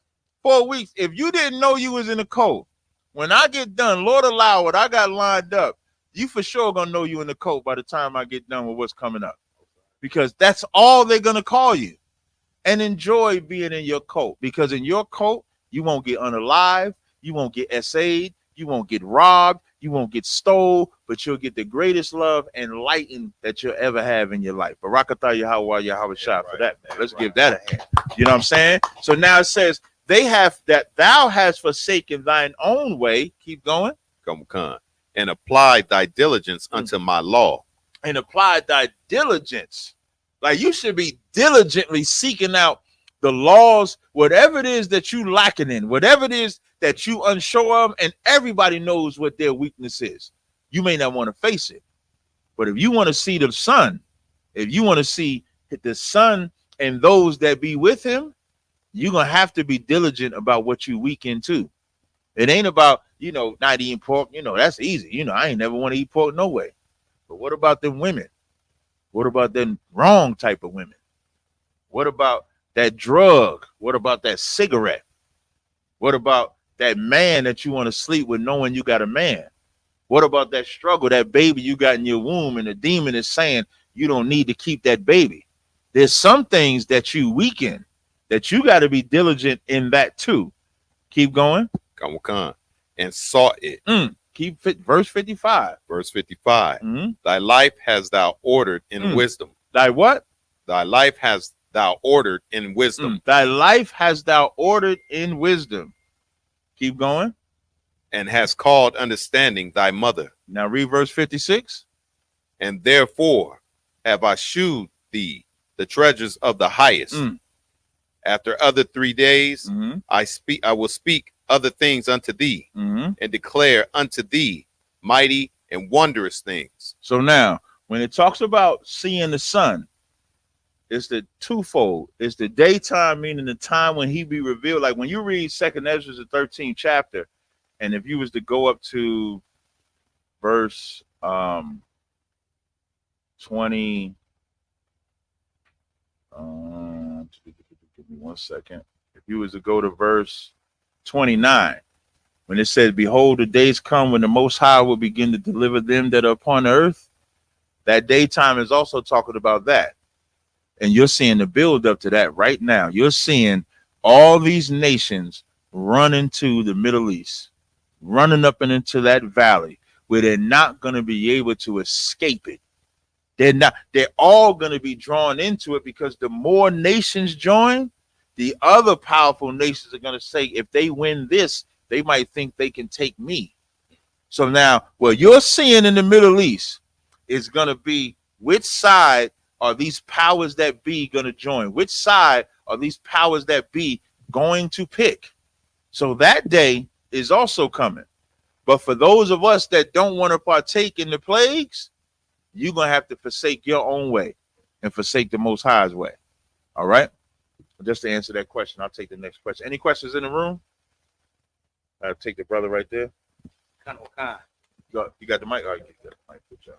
4 weeks, if you didn't know you was in the cult, when I get done, Lord allow what I got lined up, you for sure gonna know you in the cult by the time I get done with what's coming up. Because that's all they're gonna call you. And enjoy being in your cult, because in your cult, you won't get unalive, you won't get SA'd, you won't get robbed, you won't get stole, but you'll get the greatest love and lighting that you'll ever have in your life. Barakatah Yahweh Shah for that, man. Let's give that a hand. You know what I'm saying? So now it says, they have that thou hast forsaken thine own way. Keep going. Come on. And apply thy diligence unto my law. And apply thy diligence. Like you should be diligently seeking out the laws, whatever it is that you lacking in, whatever it is that you unsure of, and everybody knows what their weakness is. You may not want to face it, but if you want to see the Son, if you want to see the Son and those that be with him, you're going to have to be diligent about what you weak into. It ain't about, not eating pork. That's easy. I ain't never want to eat pork no way. But what about them women? What about them wrong type of women? What about that drug? What about that cigarette? What about that man that you want to sleep with knowing you got a man? What about that struggle, that baby you got in your womb, and the demon is saying you don't need to keep that baby? There's some things that you weaken that you got to be diligent in that too. Keep going. Come on. And sought it. Verse 55. Verse 55. Thy life hast thou ordered in wisdom. Thy what? Thy life hast thou ordered in wisdom. Thy life hast thou ordered in wisdom. Keep going. And hast called understanding thy mother. Now read verse 56. And therefore have I shewed thee the treasures of the highest. After other 3 days, I will speak other things unto thee, and declare unto thee mighty and wondrous things. So now, when it talks about seeing the sun, it's the twofold. It's the daytime, meaning the time when he be revealed. Like when you read 2nd Esdras, the 13th chapter, and if you was to go up to verse 20, give me 1 second. If you was to go to verse 29, when it says, behold, the days come when the Most High will begin to deliver them that are upon the earth, that daytime is also talking about that. And you're seeing the build up to that right now. You're seeing all these nations run into the Middle East, running up and into that valley where they're not going to be able to escape it. They're all going to be drawn into it, because the more nations join, the other powerful nations are going to say, if they win this, they might think they can take me. So now what you're seeing in the Middle East is going to be, which side are these powers that be going to join? Which side are these powers that be going to pick? So that day is also coming. But for those of us that don't want to partake in the plagues, you're going to have to forsake your own way and forsake the Most High's way. All right? Just to answer that question, I'll take the next question. Any questions in the room? I'll take the brother right there. You got the mic? Oh, you got the mic. Good job.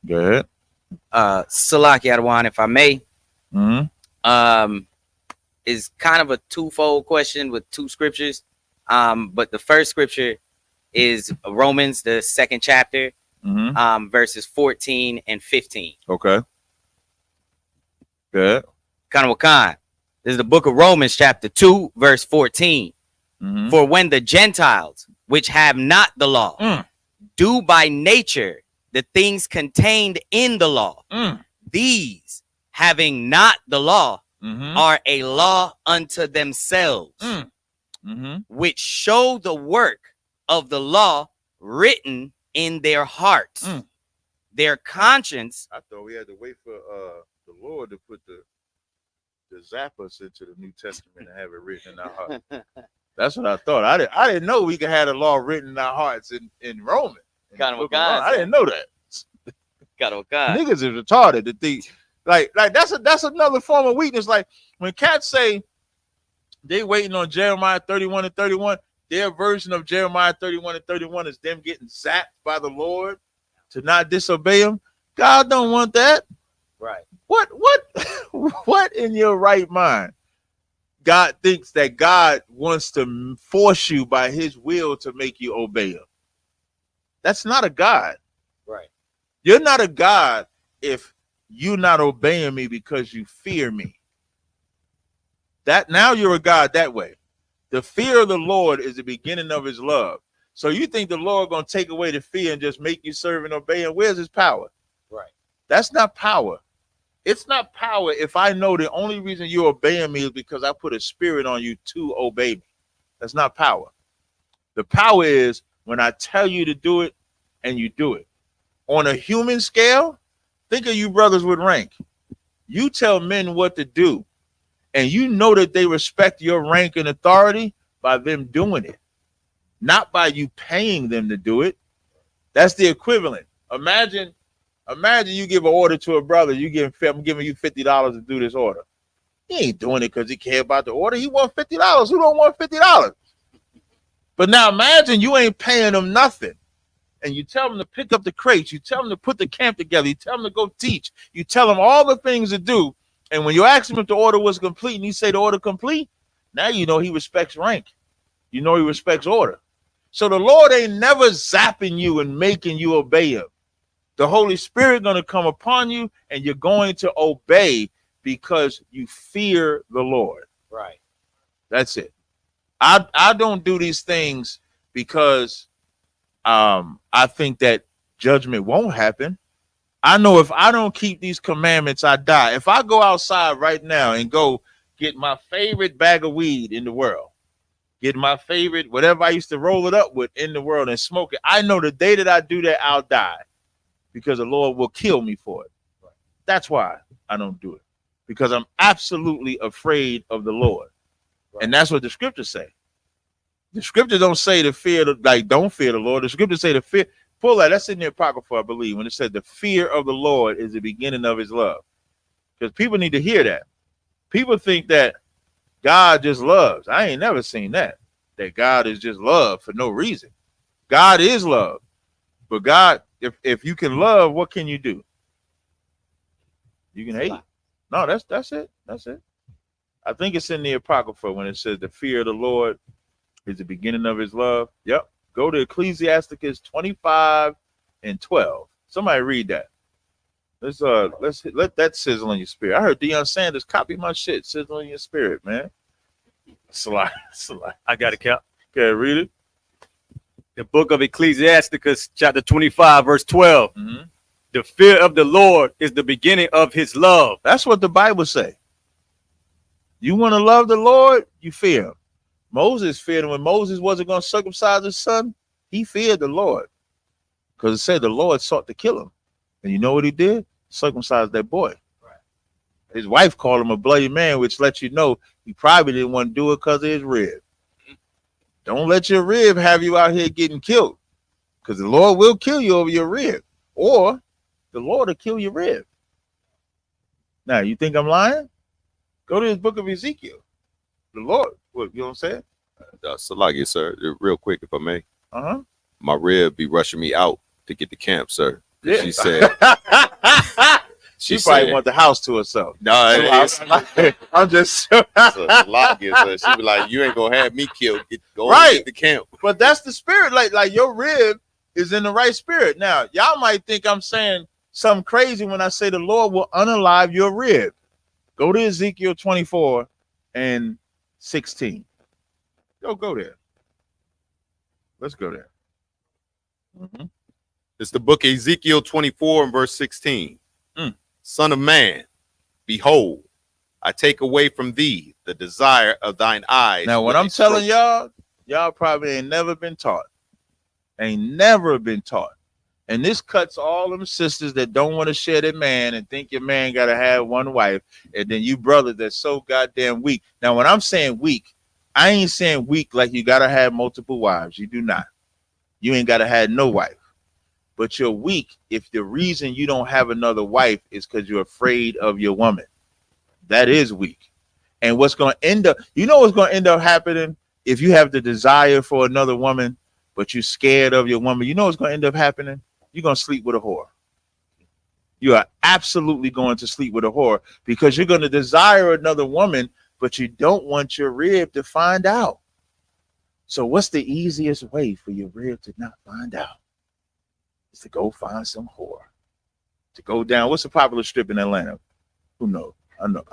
Go ahead. Salaki Adawan, if I may. Is kind of a twofold question with two scriptures. But the first scripture is Romans, the 2nd chapter, verses 14 and 15. Okay. Good. This is the book of Romans, chapter 2, verse 14. For when the Gentiles, which have not the law, do by nature the things contained in the law, these, having not the law, are a law unto themselves, which show the work of the law written in their hearts. Their conscience. I thought we had to wait for the Lord to put the zappers into the New Testament and have it written in our heart. That's what I thought. I didn't know we could have the law written in our hearts in Romans. I didn't know that. Niggas is retarded to think like that's another form of weakness. Like when cats say they waiting on Jeremiah 31 and 31, their version of Jeremiah 31 and 31 is them getting zapped by the Lord to not disobey him. God don't want that. Right. What in your right mind? God thinks that God wants to force you by his will to make you obey him. That's not a God. Right. You're not a God if you're not obeying me because you fear me. That now you're a God that way. The fear of the Lord is the beginning of his love. So you think the Lord gonna take away the fear and just make you serve and obey him? Where's his power? Right. That's not power. It's not power if I know the only reason you're obeying me is because I put a spirit on you to obey me. That's not power. The power is when I tell you to do it and you do it. On a human scale, think of you brothers with rank. You tell men what to do, and you know that they respect your rank and authority by them doing it, not by you paying them to do it. That's the equivalent. Imagine you give an order to a brother. I'm giving you $50 to do this order. He ain't doing it because he care about the order. He want $50. Who don't want $50? But now imagine you ain't paying them nothing. And you tell them to pick up the crates. You tell them to put the camp together. You tell them to go teach. You tell them all the things to do. And when you ask him if the order was complete and he say the order complete, now you know he respects rank. You know he respects order. So the Lord ain't never zapping you and making you obey him. The Holy Spirit going to come upon you and you're going to obey because you fear the Lord. Right. That's it. I don't do these things because I think that judgment won't happen. I know if I don't keep these commandments, I die. If I go outside right now and go get my favorite bag of weed in the world, get my favorite, whatever I used to roll it up with in the world and smoke it, I know the day that I do that, I'll die because the Lord will kill me for it. That's why I don't do it, because I'm absolutely afraid of the Lord. And that's what the scriptures say. The scriptures don't say to fear, like don't fear the Lord. The scriptures say to fear. Pull that. That's in the Apocrypha, I believe, when it said the fear of the Lord is the beginning of his love. Because people need to hear that. People think that God just loves. I ain't never seen that God is just love for no reason. God is love. But God, if you can love, what can you do? You can hate. No, that's it. That's it. I think it's in the Apocrypha when it says the fear of the Lord is the beginning of his love. Yep. Go to Ecclesiasticus 25:12. Somebody read that. Let's let that sizzle in your spirit. I heard Deion Sanders copy my shit. Sizzle in your spirit, man. Slide. I got it, Cap. Okay, read it. The book of Ecclesiasticus, chapter 25, verse 12. Mm-hmm. The fear of the Lord is the beginning of his love. That's what the Bible say. You want to love the Lord, you fear him. Moses feared him. When Moses wasn't going to circumcise his son, he feared the Lord. Because it said the Lord sought to kill him. And you know what he did? Circumcised that boy. Right. His wife called him a bloody man, which lets you know he probably didn't want to do it because of his rib. Don't let your rib have you out here getting killed. Because the Lord will kill you over your rib. Or the Lord will kill your rib. Now, you think I'm lying? Go to this book of Ezekiel. The Lord, what, you know what I'm saying? Salagi, sir, real quick, if I may. Uh-huh. My rib be rushing me out to get to camp, sir. Yeah. She said, she probably want the house to herself. No, I'm just Salagi, sir. She be like, you ain't gonna have me killed. Go right. Get the camp. But that's the spirit. Like your rib is in the right spirit. Now, y'all might think I'm saying something crazy when I say the Lord will unalive your rib. Go to Ezekiel 24:16. Go there. Let's go there. Mm-hmm. It's the book of Ezekiel 24 and verse 16. Son of man, behold, I take away from thee the desire of thine eyes. Now, what I'm telling y'all probably ain't never been taught. Ain't never been taught. And this cuts all them sisters that don't want to share their man and think your man got to have one wife. And then you brothers that's so goddamn weak. Now, when I'm saying weak, I ain't saying weak like you got to have multiple wives. You do not. You ain't got to have no wife. But you're weak if the reason you don't have another wife is because you're afraid of your woman. That is weak. And what's going to end up, you know what's going to end up happening if you have the desire for another woman, but you're scared of your woman? You know what's going to end up happening? You're going to sleep with a whore. You are absolutely going to sleep with a whore because you're going to desire another woman, but you don't want your rib to find out. So what's the easiest way for your rib to not find out? Is to go find some whore. To go down. What's a popular strip in Atlanta? Who knows? I know.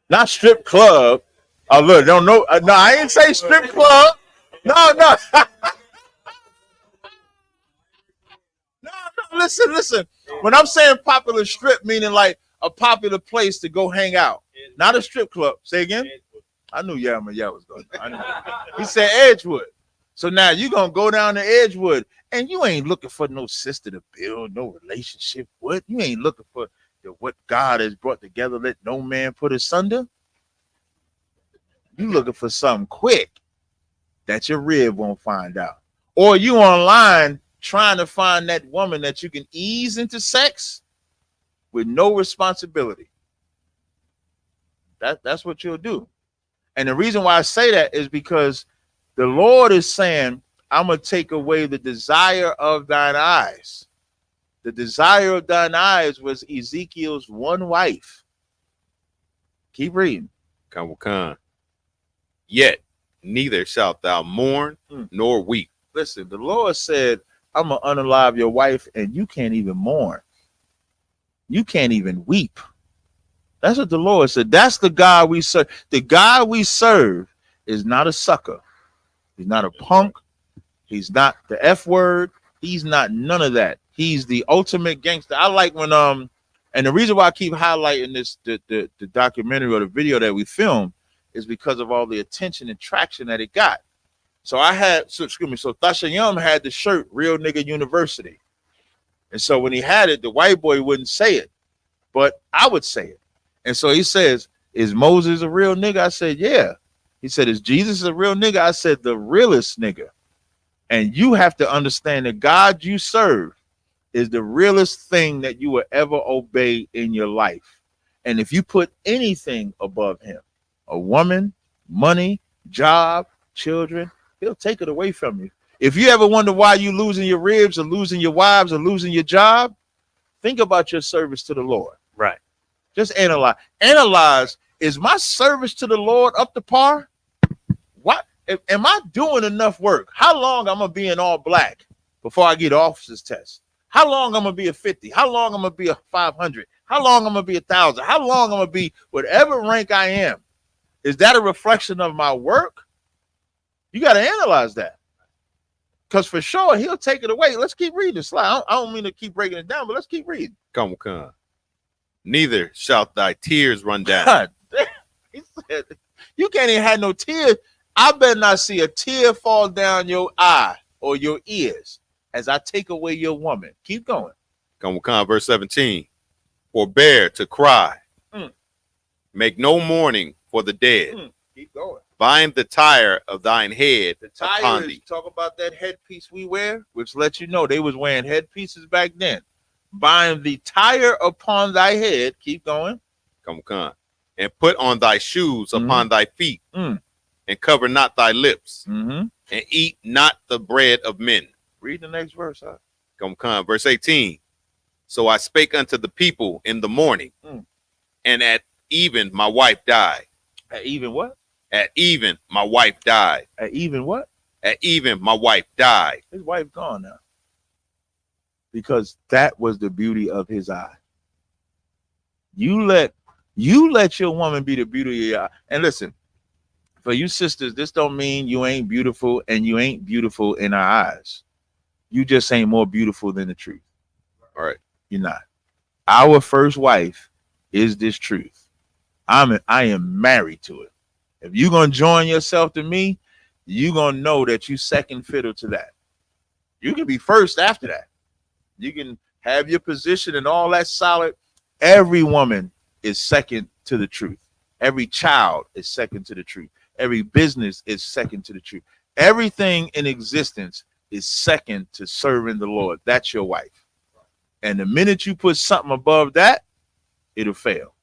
Not strip club. Oh, look, don't know. No, I ain't say strip club. No. No, listen. When I'm saying popular strip, meaning like a popular place to go hang out, not a strip club. Say again. I knew Yama was going. He said Edgewood. So now you're gonna go down to Edgewood, and you ain't looking for no sister to build no relationship with. You ain't looking for what God has brought together. Let no man put asunder. You looking for something quick that your rib won't find out, or you online trying to find that woman that you can ease into sex with no responsibility. That's what you'll do. And the reason why I say that is because the Lord is saying, I'm going to take away the desire of thine eyes. The desire of thine eyes was Ezekiel's one wife. Keep reading. Come. Yet neither shalt thou mourn nor weep. Listen, the Lord said, I'm going to unalive your wife, and you can't even mourn. You can't even weep. That's what the Lord said. That's the God we serve. The God we serve is not a sucker. He's not a punk. He's not the F word. He's not none of that. He's the ultimate gangster. I like when and the reason why I keep highlighting this the documentary or the video that we filmed is because of all the attention and traction that it got. So Thasha Yum had the shirt Real Nigga University. And so when he had it, the white boy wouldn't say it, but I would say it. And so he says, is Moses a real nigga? I said, yeah. He said, is Jesus a real nigga? I said, the realest nigga. And you have to understand that God you serve is the realest thing that you will ever obey in your life. And if you put anything above him, a woman, money, job, children, he'll take it away from you. If you ever wonder why you losing your ribs or losing your wives or losing your job, think about your service to the Lord. Right. Just analyze. Analyze, is my service to the Lord up to par? What am I doing enough work? How long I'm gonna be in all black before I get officer's test? How long I'm gonna be a 50? How long I'm gonna be a 500? How long I'm gonna be 1,000? How long I'm gonna be whatever rank I am? Is that a reflection of my work? You got to analyze that. Because for sure, he'll take it away. Let's keep reading the slide. I don't mean to keep breaking it down, but let's keep reading. Come. Neither shall thy tears run down. God, he said, you can't even have no tears. I better not see a tear fall down your eye or your ears as I take away your woman. Keep going. Come, verse 17. Forbear to cry. Make no mourning for the dead. Keep going. Bind the tire of thine head Tire upon is, thee. talk about that headpiece we wear, which lets you know they was wearing headpieces back then. Bind the tire upon thy head. Keep going. Come. And put on thy shoes upon thy feet, and cover not thy lips, and eat not the bread of men. Read the next verse. Huh? Come. Verse 18. So I spake unto the people in the morning, and at even my wife died. At even what? At even my wife died. At even what? At even my wife died. His wife gone now. Because that was the beauty of his eye. You let your woman be the beauty of your eye. And listen, for you sisters, this don't mean you ain't beautiful and you ain't beautiful in our eyes. You just ain't more beautiful than the truth. All right. You're not. Our first wife is this truth. I am married to it. If you're going to join yourself to me, you're going to know that you second fiddle to that. You can be first after that. You can have your position and all that solid. Every woman is second to the truth. Every child is second to the truth. Every business is second to the truth. Everything in existence is second to serving the Lord. That's your wife. And the minute you put something above that, it'll fail.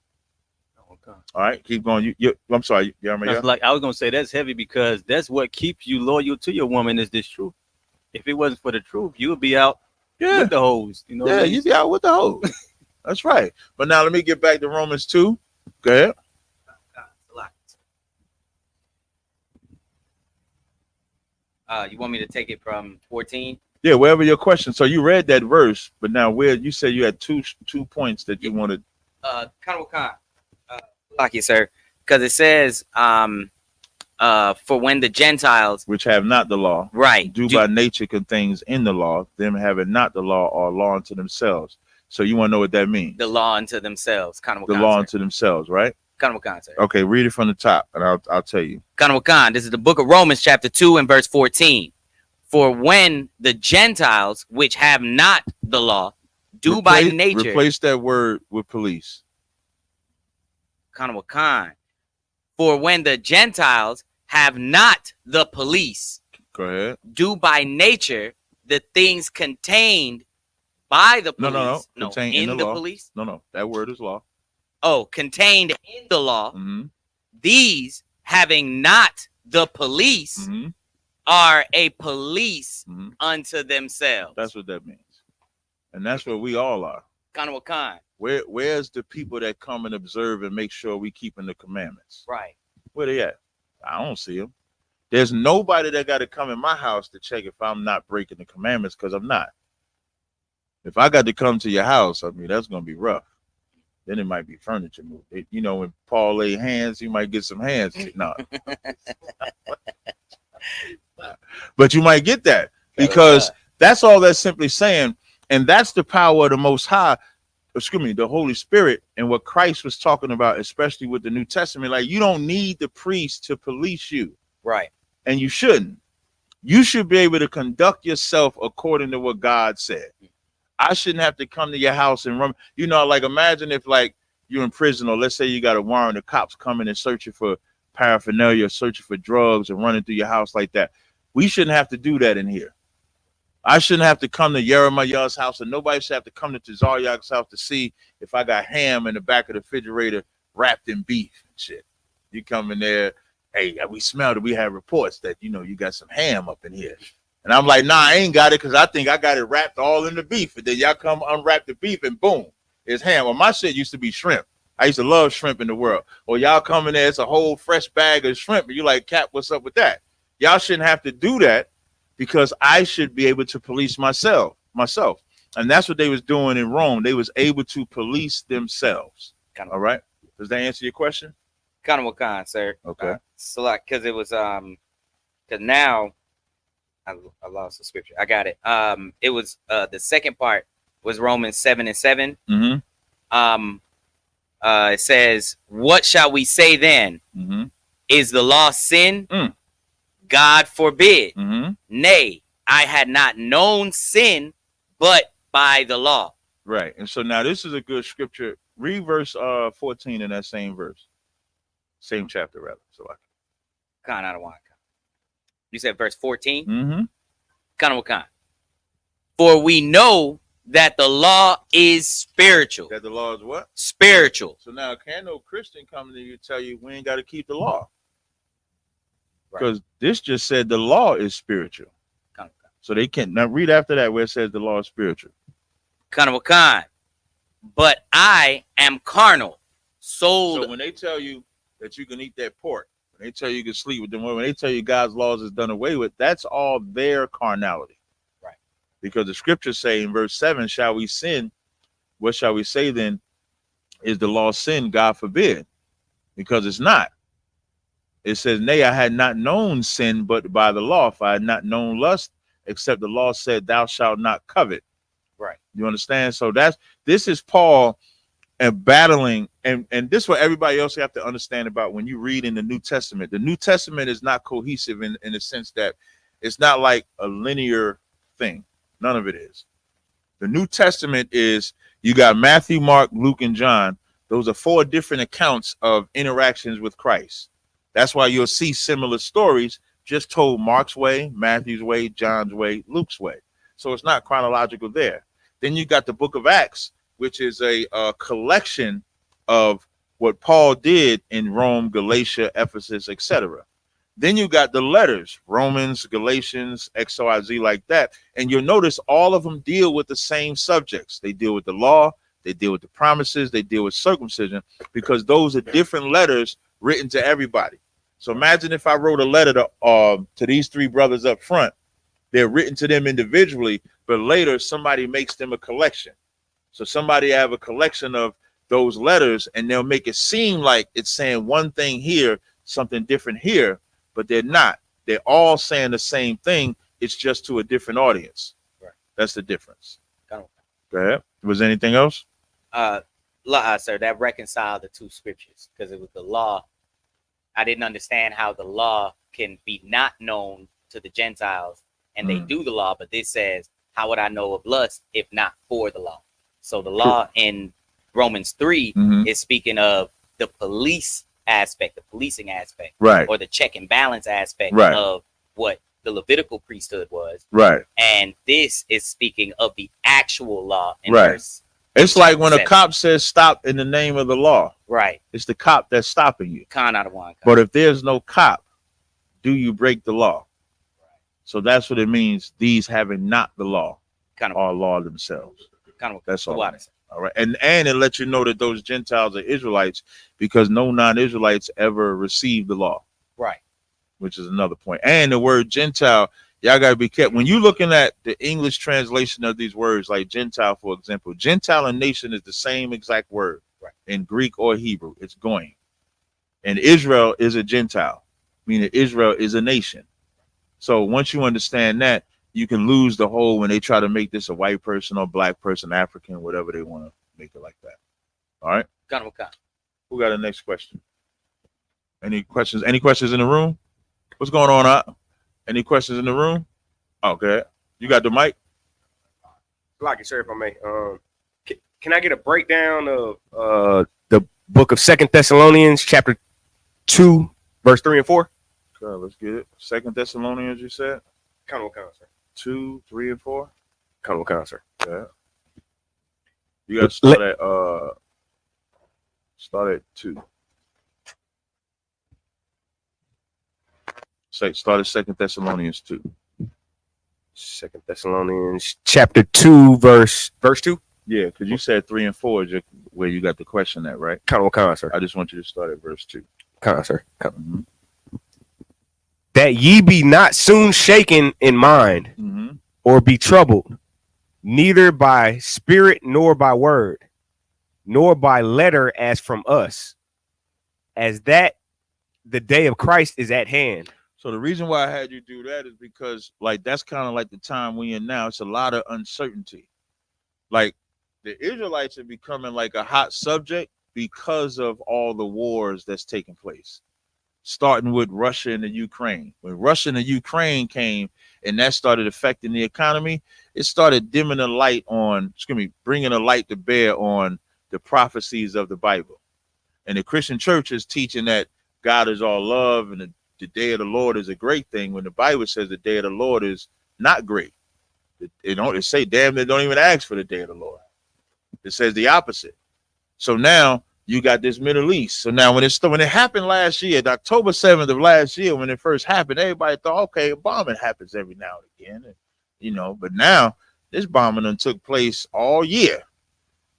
All right, keep going. I'm sorry. Like I was gonna say, that's heavy because that's what keeps you loyal to your woman is this truth. If it wasn't for the truth, you would be out with the hoes. You know, you'd be out with the hoes. That's right. But now let me get back to Romans 2. Go ahead. You want me to take it from 14? Yeah, wherever your question. So you read that verse, but now where you said you had two points that you wanted. Like you, sir, because it says, for when the Gentiles, which have not the law, right, do by nature things in the law, them having not the law or law unto themselves. So you want to know what that means? The law unto themselves, the law unto themselves, right? Okay, read it from the top, and I'll tell you. This is the book of Romans, chapter 2, and verse 14. For when the Gentiles, which have not the law, do by nature, replace that word with police. For when the Gentiles have not the police, go ahead, do by nature the things contained by the police. No. Contained in the law. Police. No. That word is law. Oh, contained in the law. These having not the police are a police unto themselves. That's what that means, and that's what we all are. Where's the people that come and observe and make sure we keeping the commandments? Right. Where they at? I don't see them. There's nobody that got to come in my house to check if I'm not breaking the commandments, because I'm not. If I got to come to your house, I mean, that's going to be rough. Then it might be furniture moved. When Paul lay hands, you might get some hands. No. But you might get that, because that's all that's simply saying. And that's the power of the Most High, excuse me, the Holy Spirit, and what Christ was talking about, especially with the New Testament. Like, you don't need the priest to police you. Right. And you shouldn't. You should be able to conduct yourself according to what God said. I shouldn't have to come to your house and run. You know, like, imagine if, like, you're in prison, or let's say you got a warrant, the cops coming and searching for paraphernalia, searching for drugs, and running through your house like that. We shouldn't have to do that in here. I shouldn't have to come to Jeremiah's house, and nobody should have to come to Tazariak's house to see if I got ham in the back of the refrigerator wrapped in beef and shit. You come in there, hey, we smelled it. We have reports that, you know, you got some ham up in here. And I'm like, nah, I ain't got it, because I think I got it wrapped all in the beef. And then y'all come unwrap the beef, and boom, it's ham. Well, my shit used to be shrimp. I used to love shrimp in the world. Or y'all come in there, it's a whole fresh bag of shrimp, and you're like, Cap, what's up with that? Y'all shouldn't have to do that, because I should be able to police myself. And that's what they was doing in Rome. They was able to police themselves. All right. Does that answer your question? Kind of what kind, sir. Okay. So like, because it was because now I lost the scripture. I got it. It was the second part was Romans 7:7. Mm-hmm. It says, what shall we say then? Mm-hmm. Is the law sin? God forbid. Mm-hmm. Nay, I had not known sin but by the law. Right. And so now this is a good scripture. Read verse 14 in that same verse. Same chapter, rather. So Kind out of one. You said verse 14? Mm-hmm. Kind of what kind? For we know that the law is spiritual. That the law is what? Spiritual. So now can no Christian come to you and tell you we ain't got to keep the law? Because this just said the law is spiritual. So they can't. Now read after that where it says the law is spiritual. Kind of a kind. But I am carnal. Sold. So when they tell you that you can eat that pork, when they tell you can sleep with them, when they tell you God's laws is done away with, that's all their carnality. Right. Because the scriptures say in verse 7, shall we sin? What shall we say then? Is the law sin? God forbid. Because it's not. It says, nay, I had not known sin but by the law. If I had not known lust, except the law said, thou shalt not covet. Right. You understand? So this is Paul and battling, and this is what everybody else have to understand about when you read in the New Testament. The New Testament is not cohesive in the sense that it's not like a linear thing. None of it is. The New Testament is, you got Matthew, Mark, Luke, and John. Those are 4 different accounts of interactions with Christ. That's why you'll see similar stories just told Mark's way, Matthew's way, John's way, Luke's way. So it's not chronological there. Then you got the book of Acts, which is a collection of what Paul did in Rome, Galatia, Ephesus, etc. Then you got the letters, Romans, Galatians, XYZ, like that. And you'll notice all of them deal with the same subjects. They deal with the law, they deal with the promises, they deal with circumcision, because those are different letters written to everybody. So imagine if I wrote a letter to these 3 brothers up front. They're written to them individually, but later somebody makes them a collection. So somebody have a collection of those letters, and they'll make it seem like it's saying one thing here, something different here, but they're not. They're all saying the same thing. It's just to a different audience. Right. That's the difference. Go ahead. Was there anything else? Sir, that reconciled the 2 scriptures, because it was the law. I didn't understand how the law can be not known to the Gentiles, and they do the law, but this says, how would I know of lust if not for the law? So the law in Romans 3 is speaking of the police aspect, the policing aspect, right, or the check and balance aspect, right, of what the Levitical priesthood was, right. And this is speaking of the actual law in right. verse. It's like when a cop says stop in the name of the law. Right. It's the cop that's stopping you. Con out of one. But if there's no cop, do you break the law? Right. So that's what it means. These having not the law, kind of are law themselves. Kind of that's all. All right. And it lets you know that those Gentiles are Israelites, because no non-Israelites ever received the law. Right. Which is another point. And the word Gentile, y'all got to be careful. When you're looking at the English translation of these words, like Gentile, for example, Gentile and nation is the same exact word, right, in Greek or Hebrew. It's going. And Israel is a Gentile, meaning Israel is a nation. So once you understand that, you can lose the whole when they try to make this a white person or black person, African, whatever they want to make it like that. All right. Who got the next question? Any questions? Any questions in the room? What's going on? Any questions in the room? Okay. You got the mic? Like it, sir, if I may. Can I get a breakdown of the book of 2 Thessalonians, chapter 2, verse 3 and 4? Okay, let's get it. 2 Thessalonians, you said? Count on, sir. 2, 3, and 4? Count on, sir. Yeah. You got to start at 2. Start at 2 Thessalonians 2. 2 Thessalonians chapter 2, verse 2. Yeah, because you said 3 and 4 is where you got the question at, right? Count on, sir. I just want you to start at verse 2. Count on, sir. That ye be not soon shaken in mind, or be troubled, neither by spirit nor by word, nor by letter as from us, as that the day of Christ is at hand. So the reason why I had you do that is because, like, that's kind of like the time we in now. It's a lot of uncertainty. Like, the Israelites are becoming like a hot subject because of all the wars that's taking place, starting with Russia and the Ukraine. When Russia and the Ukraine came and that started affecting the economy, it started dimming the light on, bringing a light to bear on the prophecies of the Bible. And the Christian church is teaching that God is all love and the day of the Lord is a great thing, when the Bible says the day of the Lord is not great. It say, damn, they don't even ask for the day of the Lord. It says the opposite. So now you got this Middle East. So now when it happened last year, October 7th of last year, when it first happened, everybody thought, okay, bombing happens every now and again, but now this bombing done took place all year.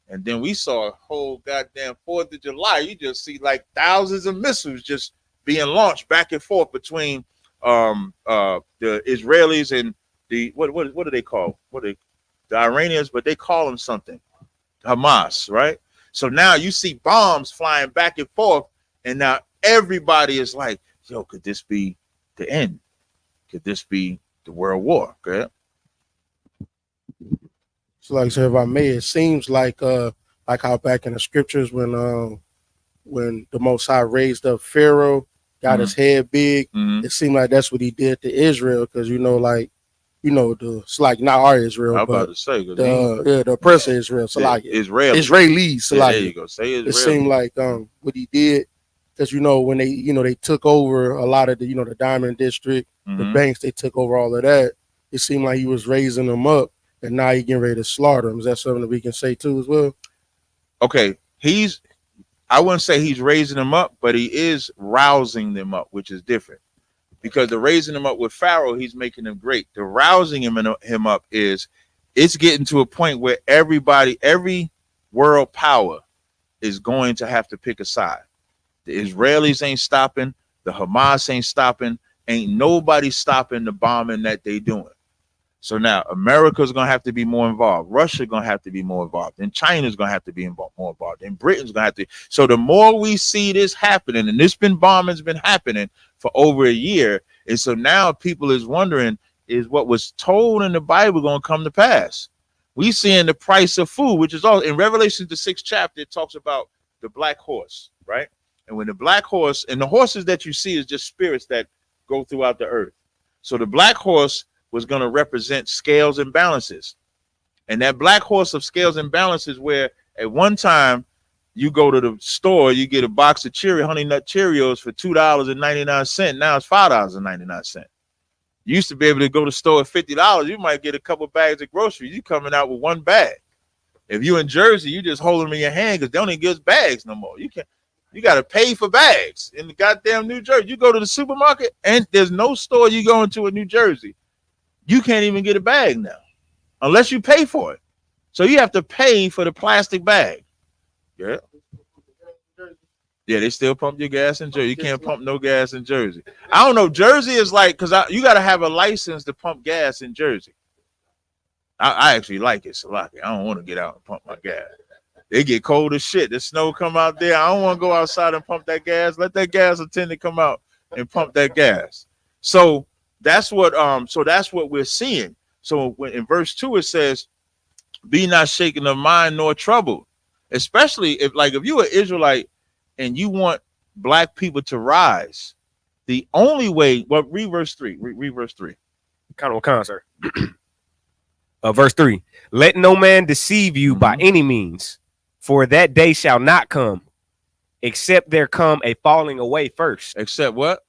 And then we saw a whole goddamn 4th of July. You just see like thousands of missiles just being launched back and forth between the Israelis and the what do they call? The Iranians, but they call them something. Hamas, right? So now you see bombs flying back and forth, and now everybody is like, yo, could this be the end? Could this be the world war? Okay. So like I said, if I may, it seems like how back in the scriptures when the Most High raised up Pharaoh, got his head big, it seemed like that's what he did to Israel, because it's like not our Israel, I'm but about to say the oppressor Israel. So like Israelis. So like there you go. Say Israel. It seemed like what he did, because when they took over a lot of the the Diamond District, the banks, they took over all of that. It seemed like he was raising them up, and now he getting ready to slaughter them. Is that something that we can say too as well? Okay, I wouldn't say he's raising them up, but he is rousing them up, which is different. Because the raising him up with Pharaoh, he's making them great. The rousing him up is, it's getting to a point where every world power is going to have to pick a side. The Israelis ain't stopping. The Hamas ain't stopping. Ain't nobody stopping the bombing that they doing. So now America's going to have to be more involved. Russia's going to have to be more involved. And China's going to have to be more involved. And Britain's going to have to. So the more we see this happening, and bombing's been happening for over a year. And so now people is wondering, is what was told in the Bible going to come to pass? We seeing the price of food, which is all in Revelation, the 6th chapter, it talks about the black horse, right? And when the black horse, and the horses that you see is just spirits that go throughout the earth. So the black horse was going to represent scales and balances. And that black horse of scales and balances, where at one time you go to the store, you get a box of Honey Nut Cheerios for $2.99. Now it's $5.99. You used to be able to go to the store at $50. You might get a couple bags of groceries. You coming out with one bag. If you in Jersey, you just hold them in your hand, because they don't even give us bags no more. You got to pay for bags in the goddamn New Jersey. You go to the supermarket, and there's no store you go into in New Jersey. You can't even get a bag now unless you pay for it. So you have to pay for the plastic bag. Yeah. Yeah, they still pump your gas in Jersey. You can't pump no gas in Jersey. I don't know. Jersey is like, because you got to have a license to pump gas in Jersey. I actually like it, so like, I don't want to get out and pump my gas. It get cold as shit. The snow come out there. I don't want to go outside and pump that gas. Let that gas attendant come out and pump that gas. So that's what we're seeing. So when in verse 2 it says, "Be not shaken of mind nor troubled," especially if you're an Israelite and you want black people to rise. The only way, well, read verse 3. Read verse 3. Kind of concert. Verse 3. Let no man deceive you by any means, for that day shall not come, except there come a falling away first. Except what?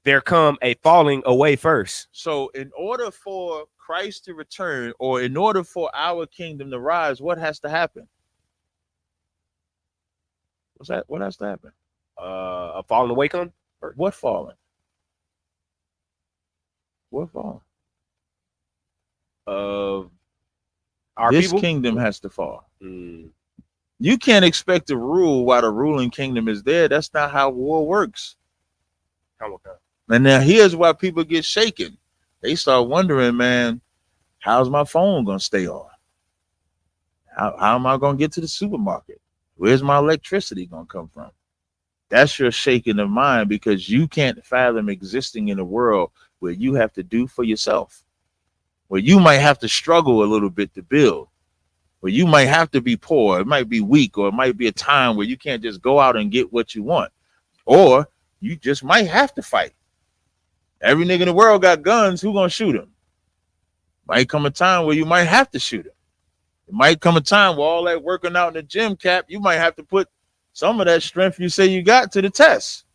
There come a falling away first. So in order for Christ to return, or in order for our kingdom to rise, what has to happen? What's that? What has to happen? A falling away come? What falling? What falling? This people? Kingdom has to fall. You can't expect to rule while the ruling kingdom is there. That's not how war works. And now here's why people get shaken. They start wondering, man, how's my phone gonna stay on? How am I gonna get to the supermarket? Where's my electricity gonna come from? That's your shaking of mind, because you can't fathom existing in a world where you have to do for yourself, where you might have to struggle a little bit to build, where you might have to be poor, it might be weak, or it might be a time where you can't just go out and get what you want, or you just might have to fight. Every nigga in the world got guns. Who gonna shoot him? Might come a time where you might have to shoot him. It might come a time where all that working out in the gym, Cap, you might have to put some of that strength you say you got to the test.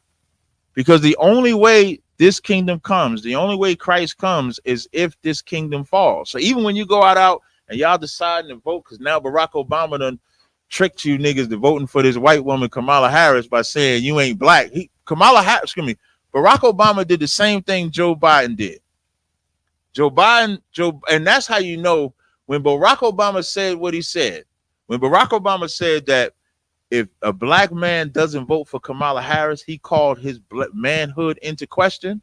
Because the only way this kingdom comes, the only way Christ comes, is if this kingdom falls. So even when you go out and y'all deciding to vote, because now Barack Obama done tricked you niggas to voting for this white woman, Kamala Harris, by saying you ain't black. Barack Obama did the same thing Joe Biden did. And that's how you know when Barack Obama said what he said. When Barack Obama said that if a black man doesn't vote for Kamala Harris, he called his manhood into question.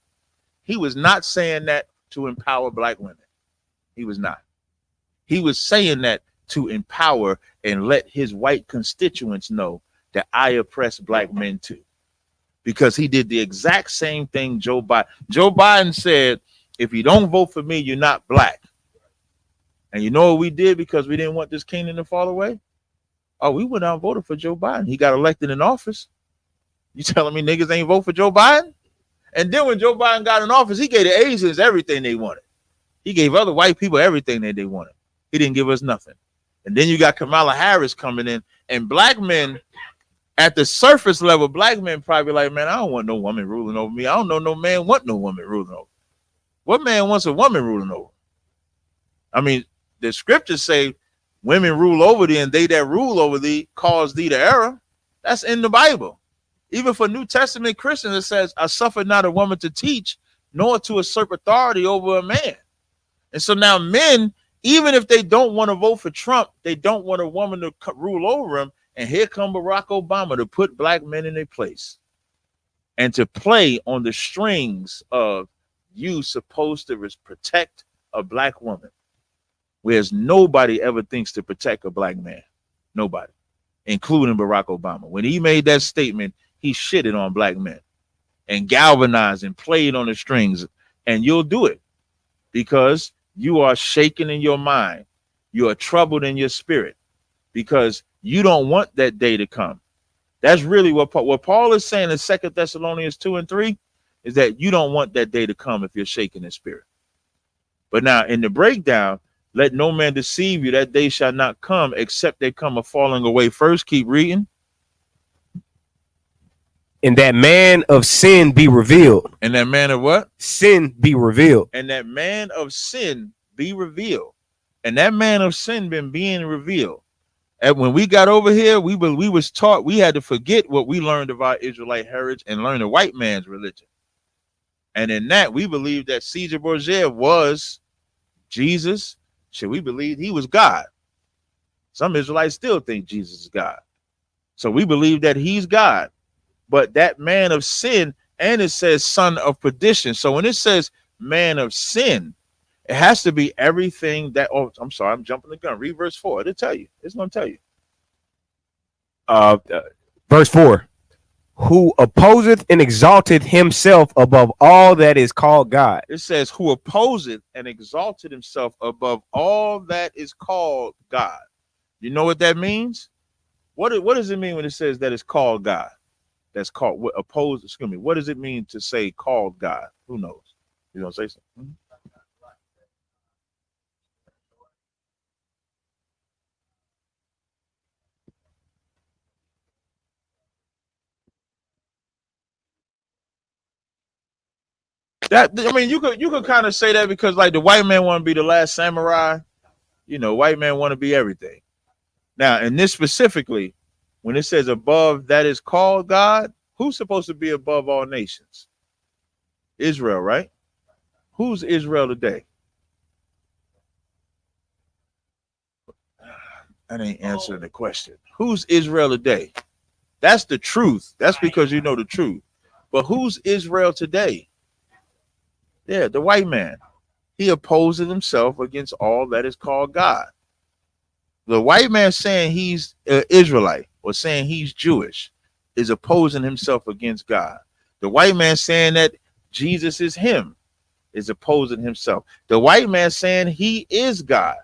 He was not saying that to empower black women. He was not. He was saying that to empower and let his white constituents know that I oppress black men too. Because he did the exact same thing Joe Biden said, if you don't vote for me, you're not black. And you know what we did because we didn't want this kingdom to fall away? Oh, we went out and voted for Joe Biden. He got elected in office. You telling me niggas ain't vote for Joe Biden? And then when Joe Biden got in office, he gave the Asians everything they wanted. He gave other white people everything that they wanted. He didn't give us nothing. And then you got Kamala Harris coming in, and black men, at the surface level, black men probably like, man, I don't want no woman ruling over me. I don't know no man want no woman ruling over. What man wants a woman ruling over? I mean, the scriptures say women rule over thee, and they that rule over thee cause thee to error. That's in the Bible. Even for New Testament Christians, it says, I suffer not a woman to teach, nor to usurp authority over a man. And so now men, even if they don't want to vote for Trump, they don't want a woman to rule over them. And here come Barack Obama to put black men in their place and to play on the strings of you supposed to protect a black woman, whereas nobody ever thinks to protect a black man. Nobody, including Barack Obama. When he made that statement, he shitted on black men and galvanized and played on the strings. And you'll do it because you are shaken in your mind. You are troubled in your spirit because you don't want that day to come. That's really what Paul is saying in 2 Thessalonians 2:3 is that you don't want that day to come if you're shaken in spirit. But now in the breakdown, let no man deceive you, that day shall not come except they come a falling away first. Keep reading. And that man of sin be revealed. And that man of what? Sin be revealed. And that man of sin be revealed. And that man of sin been being revealed. And when we got over here, we was taught we had to forget what we learned of our Israelite heritage and learn the white man's religion. And in that, we believe that Caesar Borgia was Jesus. Should we believe he was God? Some Israelites still think Jesus is God. So we believe that he's God. But that man of sin, and it says son of perdition. So when it says man of sin, it has to be everything that, oh, I'm sorry, I'm jumping the gun. Read verse 4. It'll tell you. It's going to tell you. Verse 4. who opposeth and exalteth himself above all that is called God. It says, who opposeth and exalted himself above all that is called God. You know what that means? What does it mean when it says that it's called God? That's called what opposed, excuse me. What does it mean to say called God? Who knows? You gonna say something? That, I mean, you could kind of say that because like the white man want to be the last samurai, you know, white man want to be everything. Now, in this specifically, when it says above that is called God, who's supposed to be above all nations? Israel, right? Who's Israel today? That ain't answering the question. Who's Israel today? That's the truth. That's because you know the truth. But who's Israel today? Yeah, the white man. He opposes himself against all that is called God. The white man saying he's Israelite or saying he's Jewish is opposing himself against God. The white man saying that Jesus is him is opposing himself. The white man saying he is God.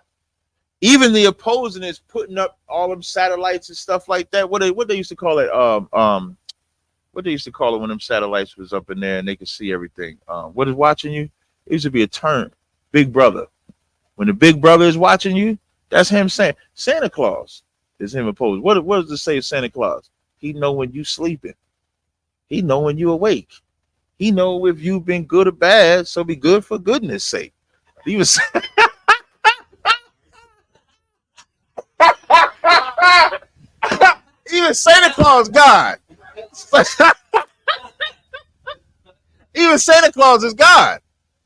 Even the opposing is putting up all them satellites and stuff like that. What they used to call it? What they used to call it when them satellites was up in there and they could see everything. What is watching you? It used to be a term, Big Brother. When the Big Brother is watching you, that's him saying Santa Claus is him opposed. What does it say of Santa Claus? He know when you sleeping. He know when you awake. He know if you've been good or bad, so be good for goodness sake. He was even Santa Claus God. Even Santa Claus is God.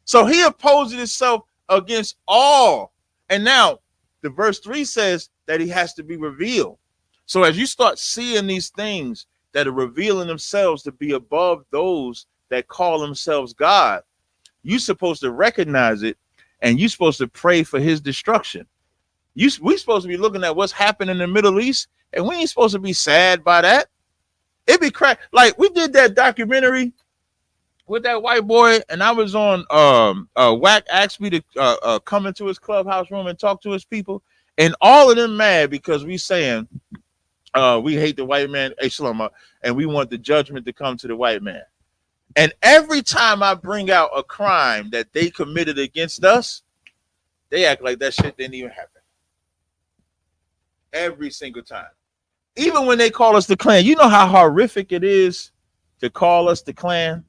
So he opposes himself against all. And now the verse 3 says that he has to be revealed. So as you start seeing these things that are revealing themselves to be above those that call themselves God, you're supposed to recognize it and you're supposed to pray for his destruction. We're supposed to be looking at what's happening in the Middle East, and we ain't supposed to be sad by that. It be crack. Like we did that documentary with that white boy, and I was on Wack asked me to come into his clubhouse room and talk to his people, and all of them mad because we saying we hate the white man, and we want the judgment to come to the white man. And every time I bring out a crime that they committed against us, they act like that shit didn't even happen. Every single time. Even when they call us the Klan, you know how horrific it is to call us the Klan?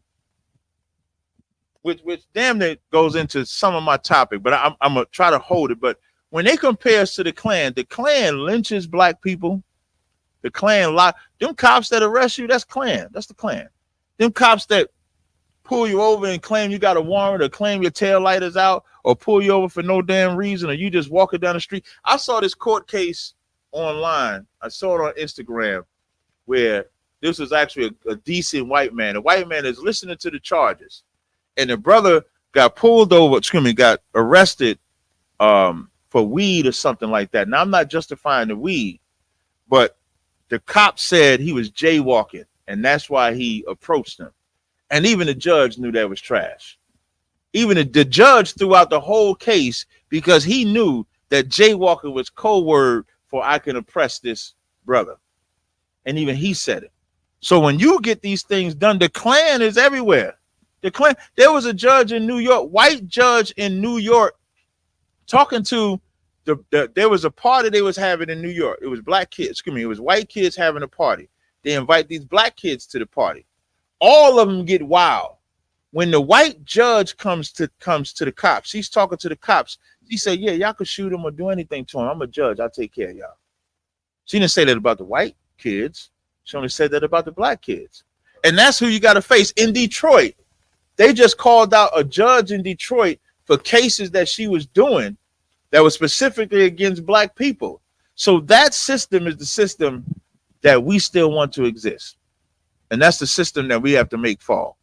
Which damn near goes into some of my topic, but I'm going to try to hold it. But when they compare us to the Klan lynches black people. The Klan them cops that arrest you, that's Klan. That's the Klan. Them cops that pull you over and claim you got a warrant or claim your tail light is out or pull you over for no damn reason or you just walking down the street. I saw this court case online. I saw it on Instagram where this was actually a decent white man. The white man is listening to the charges. And the brother got pulled over, got arrested for weed or something like that. Now, I'm not justifying the weed, but the cop said he was jaywalking, and that's why he approached him. And even the judge knew that was trash. Even the judge threw out the whole case because he knew that jaywalking was code word for I can oppress this brother. And even he said it. So when you get these things done, the Klan is everywhere. The Klan, there was a judge in New York, white judge in New York, talking to there was a party they was having in New York. It was black kids, it was white kids having a party. They invite these black kids to the party. All of them get wild. When the white judge comes to the cops, he's talking to the cops. He said, yeah, y'all could shoot him or do anything to him. I'm a judge. I'll take care of y'all. She didn't say that about the white kids. She only said that about the black kids. And that's who you got to face. In Detroit, they just called out a judge in Detroit for cases that she was doing that was specifically against black people. So that system is the system that we still want to exist. And that's the system that we have to make fall.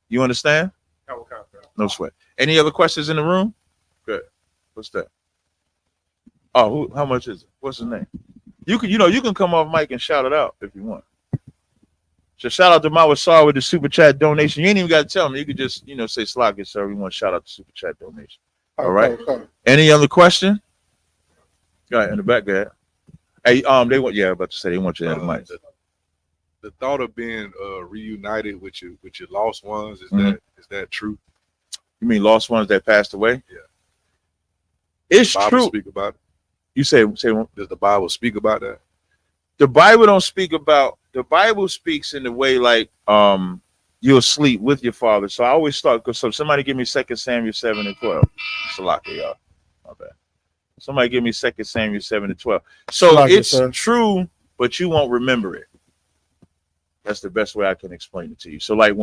You understand? No sweat. Any other questions in the room? Good. What's that? Oh, how much is it? What's his name? You can come off mic and shout it out if you want. So shout out to Mawasar with the super chat donation. You ain't even got to tell me. You could just, say Slock it, sir. We want to shout out the super chat donation. All right. Okay. Any other question? Go ahead, in the back there. Hey, they want, about to say they want you to have the mic. The thought of being reunited with your lost ones, is that true? You mean lost ones that passed away? Yeah. It's Bible true. Speak about it. You say does the Bible speak about that? The Bible don't speak about. The Bible speaks in the way like you'll sleep with your father. So I always start. So somebody give me 2 Samuel 7:12. Salaka, y'all. My bad. Somebody give me 2 Samuel 7:12. So Salaka, it's sir. true, but you won't remember it. That's the best way I can explain it to you. So like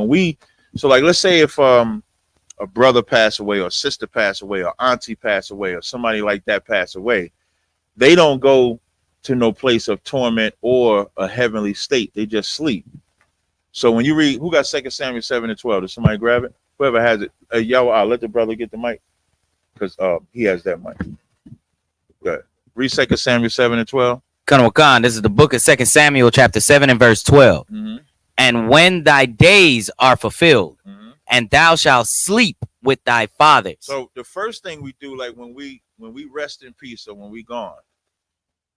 let's say if a brother passed away or sister passed away or auntie passed away or somebody like that passed away, they don't go to no place of torment or a heavenly state. They just sleep. So when you read, who got 2 Samuel 7:12? Does somebody grab it? Whoever has it. Y'all, I'll let the brother get the mic because he has that mic. Go ahead. Read 2 Samuel 7:12. Khan, this is the book of 2 Samuel chapter 7 and verse 12. Mm-hmm. And when thy days are fulfilled, and thou shalt sleep with thy fathers. So the first thing we do, like when we rest in peace or when we gone,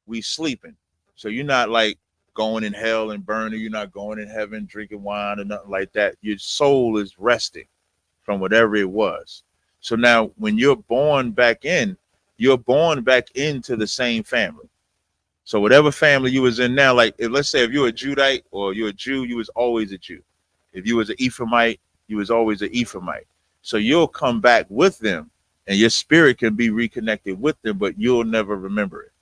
we sleeping. So you're not like going in hell and burning. You're not going in heaven drinking wine or nothing like that. Your soul is resting from whatever it was. So now when you're born back into the same family. So whatever family you was in now, like let's say if you're a Judite or you're a Jew, you was always a Jew. If you was an Ephraimite, you was always an Ephraimite. So you'll come back with them and your spirit can be reconnected with them, but you'll never remember it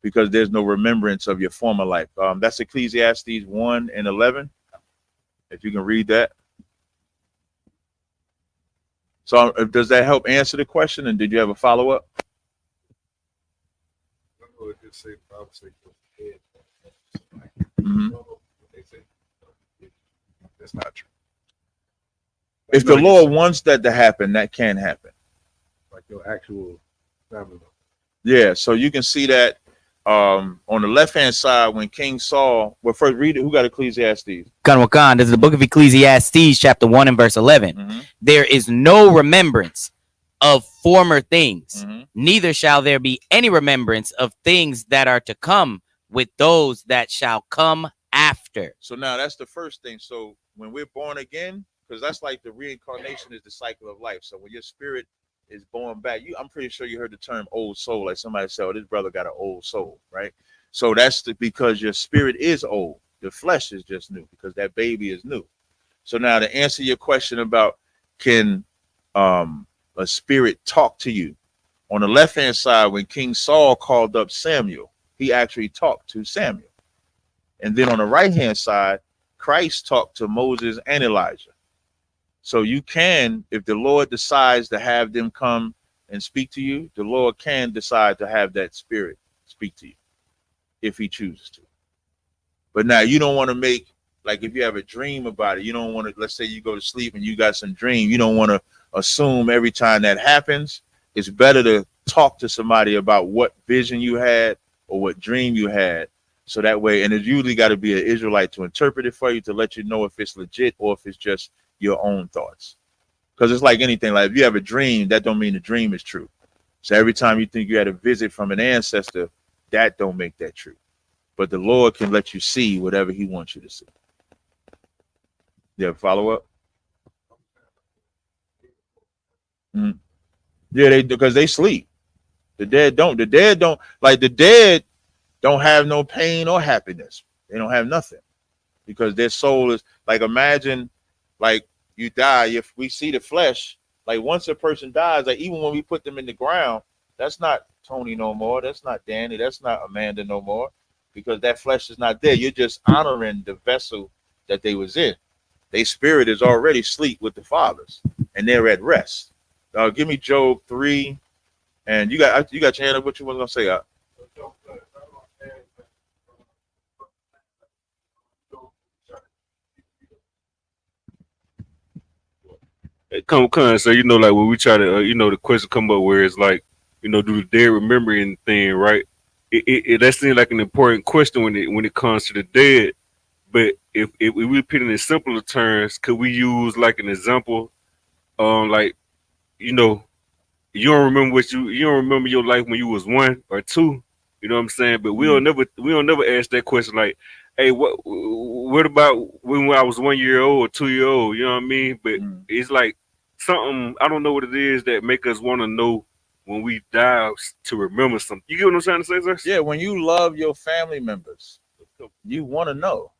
because there's no remembrance of your former life. That's Ecclesiastes 1:11. If you can read that. So does that help answer the question? And did you have a follow-up? That's not true. If the Lord wants that to happen, that can happen. Like your actual family. Yeah, so you can see that on the left-hand side when King Saul, well, first read it. Who got Ecclesiastes? Khan, this is the book of Ecclesiastes chapter 1 and verse 11. There is no remembrance of former things, neither shall there be any remembrance of things that are to come with those that shall come after. So now that's the first thing. So when we're born again, because that's like the reincarnation is the cycle of life. So when your spirit is born back, I'm pretty sure you heard the term old soul. Like somebody said, oh, this brother got an old soul, right? So that's because your spirit is old. The flesh is just new because that baby is new. So now to answer your question about can a spirit talk to you, on the left-hand side, when King Saul called up Samuel, he actually talked to Samuel. And then on the right-hand side, Christ talked to Moses and Elijah. So you can, if the Lord decides to have them come and speak to you, the Lord can decide to have that spirit speak to you if he chooses to. But now you don't want to make, like if you have a dream about it, you don't want to, let's say you go to sleep and you got some dream, you don't want to assume every time that happens. It's better to talk to somebody about what vision you had or what dream you had. So that way, and it's usually got to be an Israelite to interpret it for you to let you know if it's legit or if it's just your own thoughts. Because it's like anything, like if you have a dream, that don't mean the dream is true. So every time you think you had a visit from an ancestor, that don't make that true. But the Lord can let you see whatever he wants you to see. You have a follow-up? Yeah, because they sleep. The dead don't. The dead don't, like the dead don't have no pain or happiness. They don't have nothing because their soul is like, imagine like you die. If we see the flesh, like once a person dies, like even when we put them in the ground, that's not Tony no more. That's not Danny. That's not Amanda no more because that flesh is not there. You're just honoring the vessel that they was in. Their spirit is already asleep with the fathers and they're at rest. Give me Job 3. And you got your hand up. What you was gonna say? Come, so like when we try to, the question come up where it's like, do the dead remembering thing, right? It that seems like an important question when it comes to the dead. But if we put it in simpler terms, could we use like an example? Like, you know, you don't remember your life when you was 1 or 2. You know what I'm saying? But we don't never ask that question like, hey, what about when I was 1 year old or 2 year old? You know what I mean? But it's like something, I don't know what it is that make us want to know when we die to remember something. You get what I'm trying to say, sir? Yeah, when you love your family members, you want to know.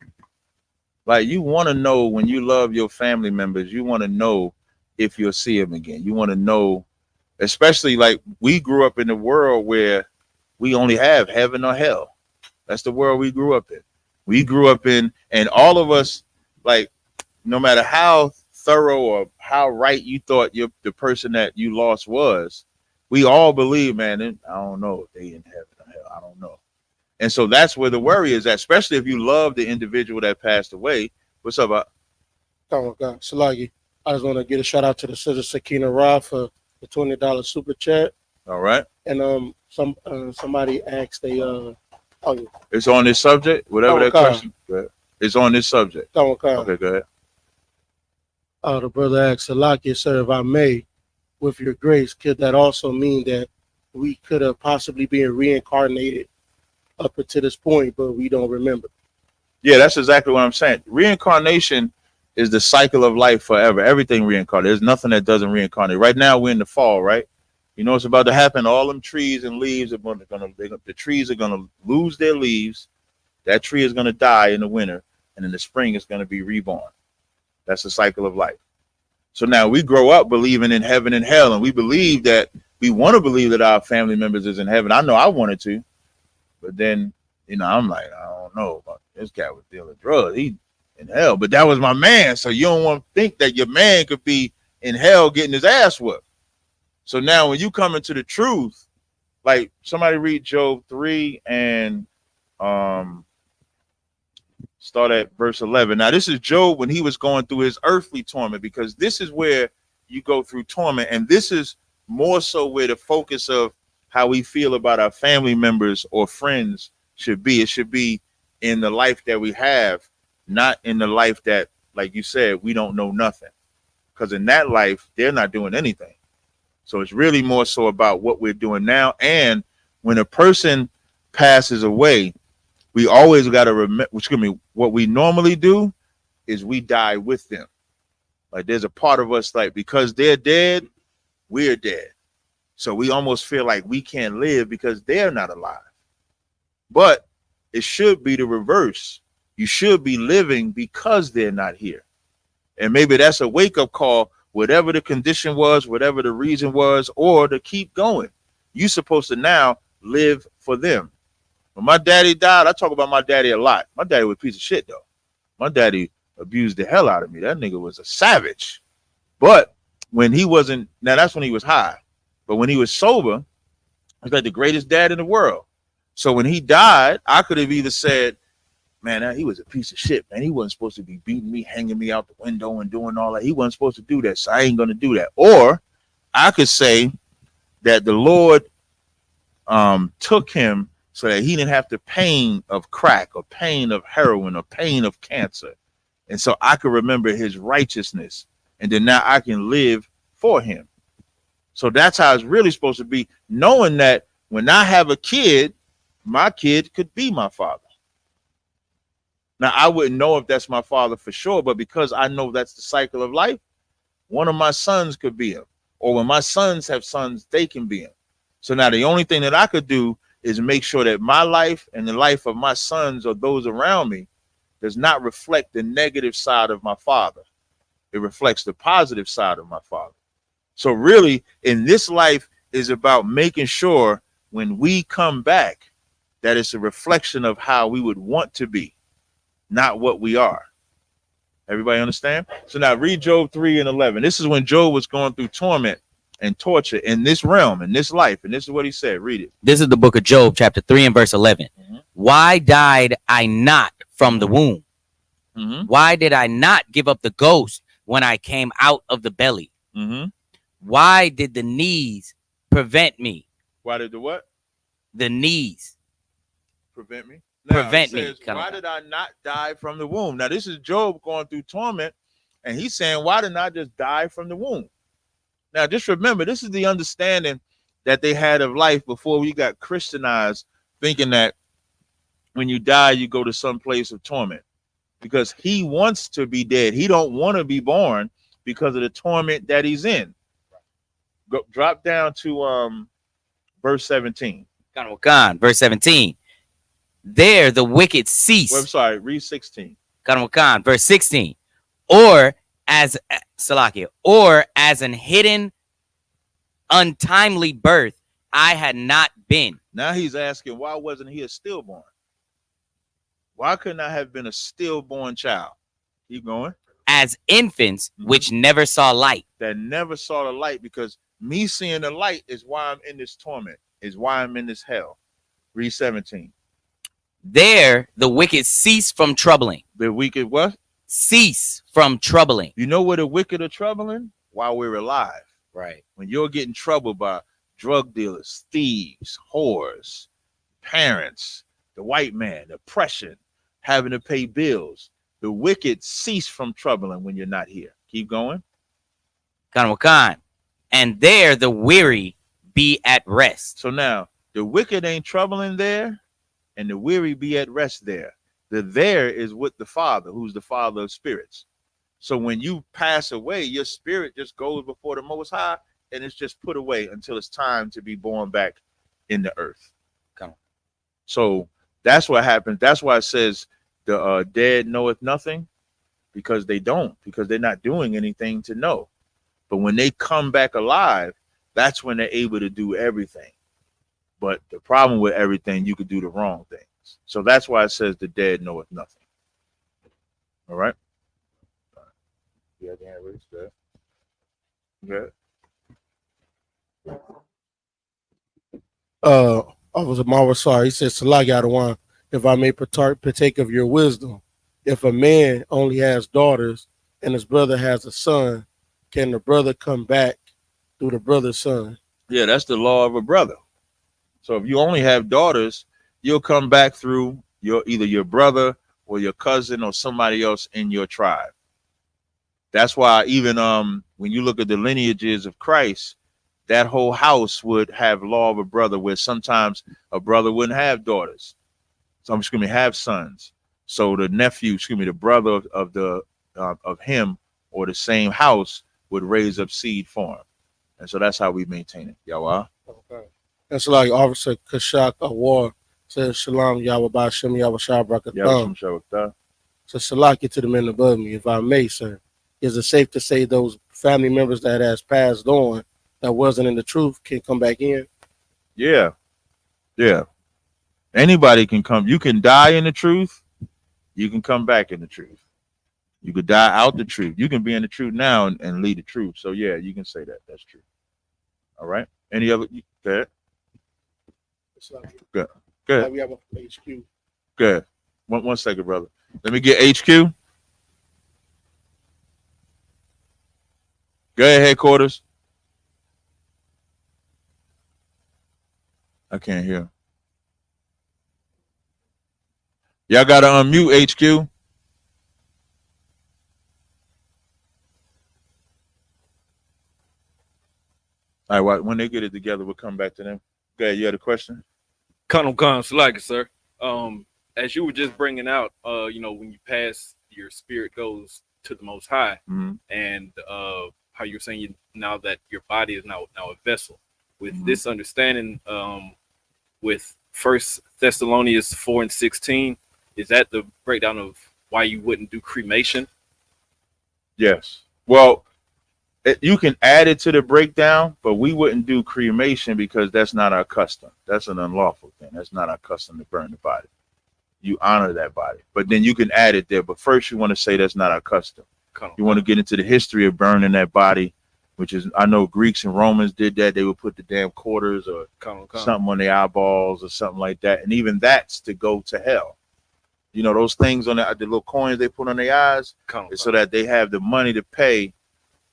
Like, you want to know when you love your family members, you want to know if you'll see them again. You want to know, especially like we grew up in a world where we only have heaven or hell. That's the world we grew up in. We grew up in, and all of us, like, no matter how thorough or how right you thought the person that you lost was, we all believe, man, I don't know if they in heaven or hell. I don't know. And so that's where the worry is at, especially if you love the individual that passed away. What's up? Oh, God. Salagi. I just want to get a shout out to the sister Sakina Ra for the $20 super chat. All right. And somebody asked it's on this subject, whatever that question. It's on this subject. Okay, go ahead. The brother asked Salaki, sir, if I may, with your grace, could that also mean that we could have possibly been reincarnated up until this point, but we don't remember? Yeah, that's exactly what I'm saying. Reincarnation is the cycle of life forever. Everything reincarnated. There's nothing that doesn't reincarnate. Right now, we're in the fall, right? You know what's about to happen? All them trees and leaves the trees are gonna lose their leaves. That tree is gonna die in the winter, and in the spring it's gonna be reborn. That's the cycle of life. So now we grow up believing in heaven and hell, and we believe that we want to believe that our family members is in heaven. I know I wanted to, but then I'm like, I don't know about this guy was dealing drugs. He in hell, but that was my man. So you don't want to think that your man could be in hell getting his ass whooped. So now when you come into the truth, like somebody read Job 3 and start at verse 11. Now this is Job when he was going through his earthly torment, because this is where you go through torment, and this is more so where the focus of how we feel about our family members or friends should be. It should be in the life that we have, not in the life that, like you said, we don't know nothing. Because in that life, they're not doing anything. So it's really more so about what we're doing now. And when a person passes away, we always got to remember, what we normally do is we die with them. Like there's a part of us, like, because they're dead, we're dead. So we almost feel like we can't live because they're not alive. But it should be the reverse. You should be living because they're not here. And maybe that's a wake-up call, whatever the condition was, whatever the reason was, or to keep going. You're supposed to now live for them. When my daddy died, I talk about my daddy a lot. My daddy was a piece of shit, though. My daddy abused the hell out of me. That nigga was a savage. But when he wasn't, now that's when he was high. But when he was sober, he was like the greatest dad in the world. So when he died, I could have either said, man, he was a piece of shit, man. He wasn't supposed to be beating me, hanging me out the window and doing all that. He wasn't supposed to do that, so I ain't going to do that. Or I could say that the Lord took him so that he didn't have the pain of crack or pain of heroin or pain of cancer. And so I could remember his righteousness, and then now I can live for him. So that's how it's really supposed to be, knowing that when I have a kid, my kid could be my father. Now, I wouldn't know if that's my father for sure, but because I know that's the cycle of life, one of my sons could be him. Or when my sons have sons, they can be him. So now the only thing that I could do is make sure that my life and the life of my sons or those around me does not reflect the negative side of my father. It reflects the positive side of my father. So really, in this life is about making sure when we come back, that it's a reflection of how we would want to be, not what we are. Everybody understand? So now read Job 3 and 11. This is when Job was going through torment and torture in this realm, in this life. And this is what he said. Read it. This is the book of Job, chapter 3 and verse 11. Why died I not from the womb? Why did I not give up the ghost when I came out of the belly? Why did the knees prevent me? Why did the what? The knees. Prevent me? prevent it me. says, why did I not die from the womb? Now, this is Job going through torment, and he's saying, why didn't I just die from the womb? Now, just remember, this is the understanding that they had of life before we got Christianized, thinking that when you die, you go to some place of torment. Because he wants to be dead. He don't want to be born because of the torment that he's in. Drop down to verse 17. Verse 17. There the wicked cease. Well, I'm sorry, read 16. Verse 16. Or as Salakia, or as an hidden untimely birth, I had not been. Now he's asking, why wasn't he a stillborn? Why couldn't I have been a stillborn child? Keep going. As infants, which never saw light. That never saw the light, because me seeing the light is why I'm in this torment, is why I'm in this hell. Read 17. There the wicked cease from troubling. The wicked what? Cease from troubling. You know where the wicked are troubling? While we're alive. Right. When you're getting troubled by drug dealers, thieves, whores, parents, the white man, oppression, having to pay bills. The wicked cease from troubling when you're not here. Keep going. And there the weary be at rest. So now the wicked ain't troubling there, and the weary be at rest there. The there is with the Father, who's the Father of spirits. So when you pass away, your spirit just goes before the Most High, and it's just put away until it's time to be born back in the earth. So that's what happens. That's why it says the dead knoweth nothing, because they don't, because they're not doing anything to know. But when they come back alive, that's when they're able to do everything. But the problem with everything, you could do the wrong things. So that's why it says the dead knoweth nothing. All right. Yeah, good. Officer Marwa sorry, he says, Salakia one, if I may partake of your wisdom, if a man only has daughters and his brother has a son, can the brother come back through the brother's son? Yeah, that's the law of a brother. So if you only have daughters, you'll come back through either your brother or your cousin or somebody else in your tribe. That's why even when you look at the lineages of Christ, that whole house would have law of a brother, where sometimes a brother wouldn't have daughters. So have sons. So the nephew, the brother of him or the same house would raise up seed for him. And so that's how we maintain it. Yahweh. Okay. That's like Officer Kashak Awar says, Shalom, Yahweh Ba'ashem, Yahweh Shah Brakatham. So Salakia to the men above me, if I may, sir. Is it safe to say those family members that has passed on that wasn't in the truth can come back in? Yeah. Anybody can come. You can die in the truth. You can come back in the truth. You could die out the truth. You can be in the truth now and lead the truth. So yeah, you can say that. That's true. All right. Any other? Go ahead. Good. We have a HQ. Good. One second, brother. Let me get HQ. Go ahead, headquarters. I can't hear. Y'all got to unmute HQ. All right, when they get it together, we'll come back to them. Go ahead, you had a question? Colonel Salakia, sir. As you were just bringing out, when you pass, your spirit goes to the Most High, and how you're saying now that your body is now a vessel. With this understanding, with 1 Thessalonians 4:16, is that the breakdown of why you wouldn't do cremation? Yes. Well, you can add it to the breakdown, but we wouldn't do cremation because that's not our custom. That's an unlawful thing. That's not our custom to burn the body. You honor that body, but then you can add it there. But first, you want to say that's not our custom. You want to get into the history of burning that body, which is, I know Greeks and Romans did that. They would put the damn quarters or something on their eyeballs or something like that. And even that's to go to hell. You know, those things on the little coins they put on their eyes, so that they have the money to pay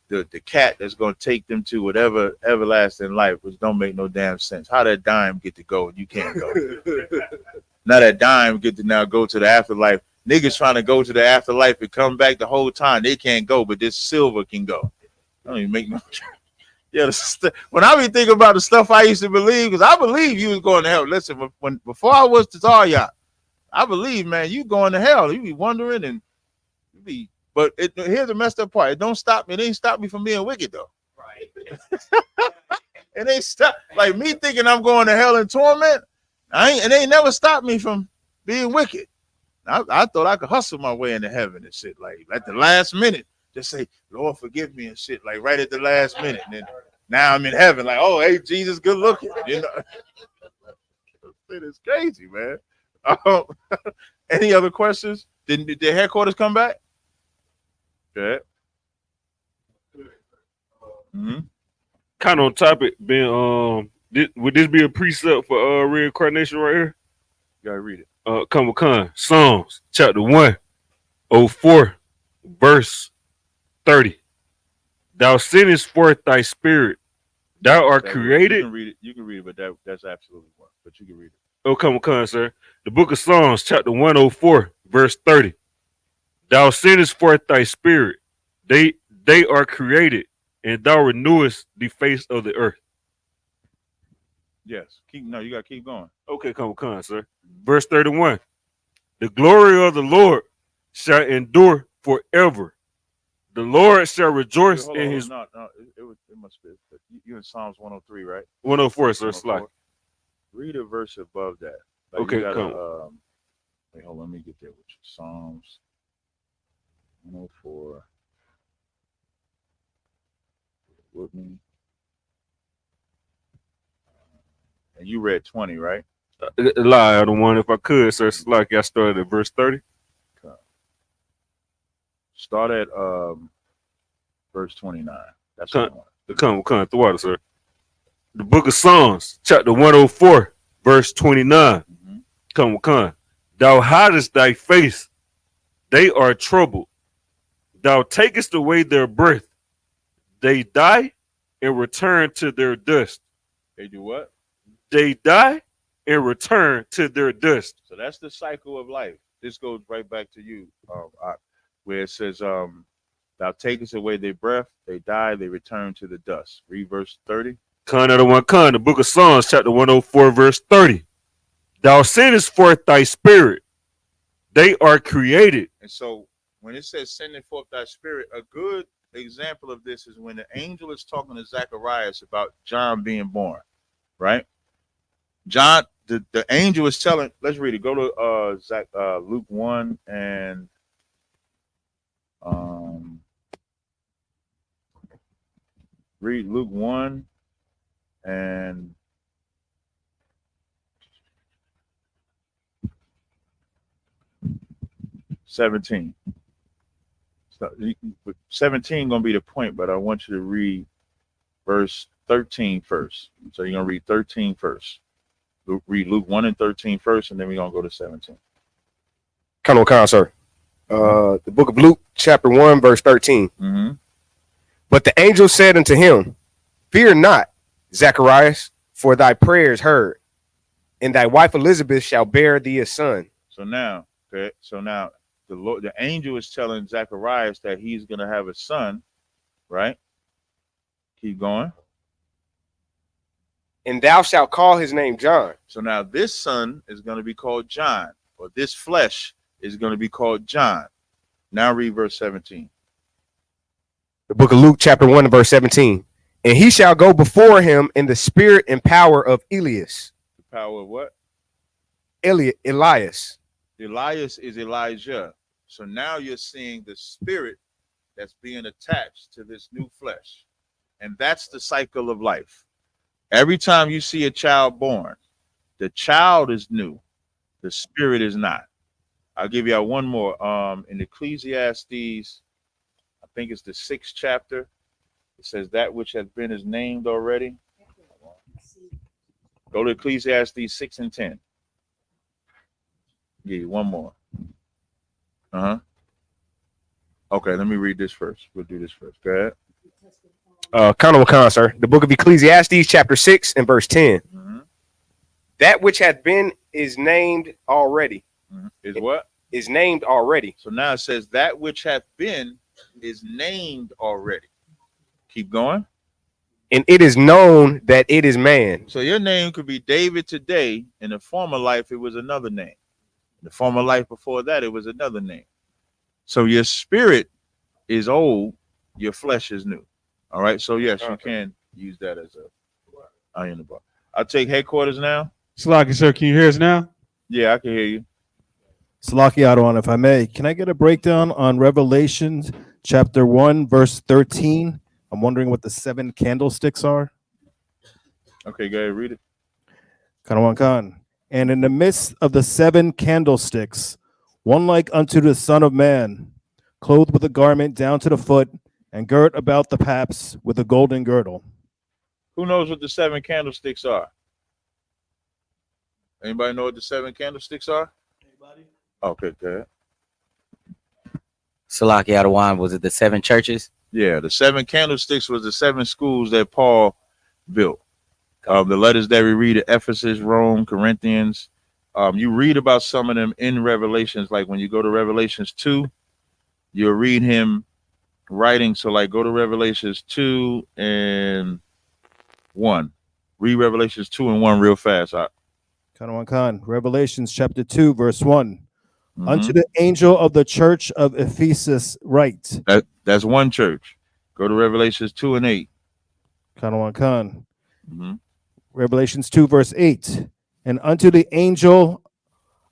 the cat that's going to take them to whatever everlasting life, which don't make no damn sense. How that dime get to go and you can't go? Now that dime get to now go to the afterlife. Niggas trying to go to the afterlife and come back the whole time. They can't go, but this silver can go. I don't even make no. Yeah, when I be thinking about the stuff I used to believe, because I believe you was going to hell. Listen, before I was to tell y'all, I believe, man, you going to hell. You be wondering and you be. But here's the messed up part. It don't stop me. It ain't stop me from being wicked though. Right. It ain't stop like me thinking I'm going to hell in torment. It ain't never stopped me from being wicked. I thought I could hustle my way into heaven and shit. Like at the last minute, just say, Lord, forgive me and shit. Like right at the last minute. And then now I'm in heaven. Like, oh, hey, Jesus, good looking. You know, it is crazy, man. Any other questions? Did the headquarters come back? Okay. Mm-hmm. Kind of on topic, Ben. Would this be a precept for reincarnation right here? You gotta read it. Come on, Psalms chapter 104, verse 30. Thou sendest forth thy spirit. Thou art created. You can read it. You can read it, but that's absolutely one. But you can read it. Oh, come on, sir. The book of Psalms, chapter 104, verse 30. Thou sendest forth thy spirit. They are created, and thou renewest the face of the earth. Yes. You gotta keep going. Okay, come on, sir. Verse 31. The glory of the Lord shall endure forever. The Lord shall rejoice in his. No, it must be. You in Psalms 103, right? 104, sir. Slack. Read a verse above that. Like okay, gotta, come. Wait, hold on. Let me get there with you. Psalms 104. With me. And you read 20, right? Lie, I don't want if I could, sir. Slack. I started at verse 30. Okay. Start at verse 29. That's come the water, sir. The book of Psalms, chapter 104, verse 29. Mm-hmm. Come. Thou hidest thy face, they are troubled. Thou takest away their breath, they die and return to their dust. They do what? They die and return to their dust. So that's the cycle of life. This goes right back to you, where it says, thou takest away their breath, they die, they return to the dust. Read verse 30. The book of Psalms, chapter 104, verse 30. Thou sendest forth thy spirit, they are created. And so when it says sending forth thy spirit, a good example of this is when the angel is talking to Zacharias about John being born, right? John, the angel is telling, let's read it. Go to Luke 1 and read Luke 1 and 17. So 17 gonna be the point, but I want you to read verse 13 first. So you're gonna read 13 first. Read Luke 1 and 13 first, and then we're gonna go to 17. Come on, sir. The book of Luke, chapter 1, verse 13. Mm-hmm. But the angel said unto him, fear not, Zacharias, for thy prayer is heard, and thy wife Elizabeth shall bear thee a son. So now the angel is telling Zacharias that he's gonna have a son, right? Keep going. And thou shalt call his name John. So now this son is going to be called John, or this flesh is going to be called John. Now read verse 17. The book of Luke, chapter 1, verse 17. And he shall go before him in the spirit and power of Elias. The power of what? Elias. Elias is Elijah. So now you're seeing the spirit that's being attached to this new flesh. And that's the cycle of life. Every time you see a child born, the child is new, the spirit is not. I'll give you one more. In Ecclesiastes, I think it's the 6th chapter. It says that which has been is named already. Go to Ecclesiastes 6 and 10. Give you one more. Okay, let me read this first. We'll do this first. Go ahead. Sir. The book of Ecclesiastes, chapter 6 and verse 10. Mm-hmm. That which hath been is named already. Is what? Is named already. So now it says that which hath been is named already. Keep going. And it is known that it is man. So your name could be David today. In the former life, it was another name. In the former life before that, it was another name. So your spirit is old, your flesh is new. All right. So yes, you can use that as a iron in the bar. I'll take headquarters now. Salaki, sir, can you hear us now? Yeah, I can hear you. Salaki Adawan, if I may, can I get a breakdown on Revelations chapter 1, verse 13? I'm wondering what the 7 candlesticks are. Okay, go ahead, read it. Kanawan Khan. And in the midst of the 7 candlesticks, one like unto the Son of Man, clothed with a garment down to the foot, and girt about the paps with a golden girdle. Who knows what the 7 candlesticks are? Anybody know what the 7 candlesticks are? Anybody? Okay, go ahead. Salaki Adawan, was it the 7 churches? Yeah, the 7 candlesticks was the 7 schools that Paul built. The letters that we read at Ephesus, Rome, Corinthians. You read about some of them in Revelations. Like when you go to Revelations 2, you'll read him writing. So like go to Revelations 2 and 1. Read Revelations 2 and 1 real fast. Kanawan Khan. Revelations chapter 2, verse 1. Unto the angel of the church of Ephesus write. That's one church. Go to Revelations 2 and 8. Kanawan Khan. Revelations 2, verse 8. And unto the angel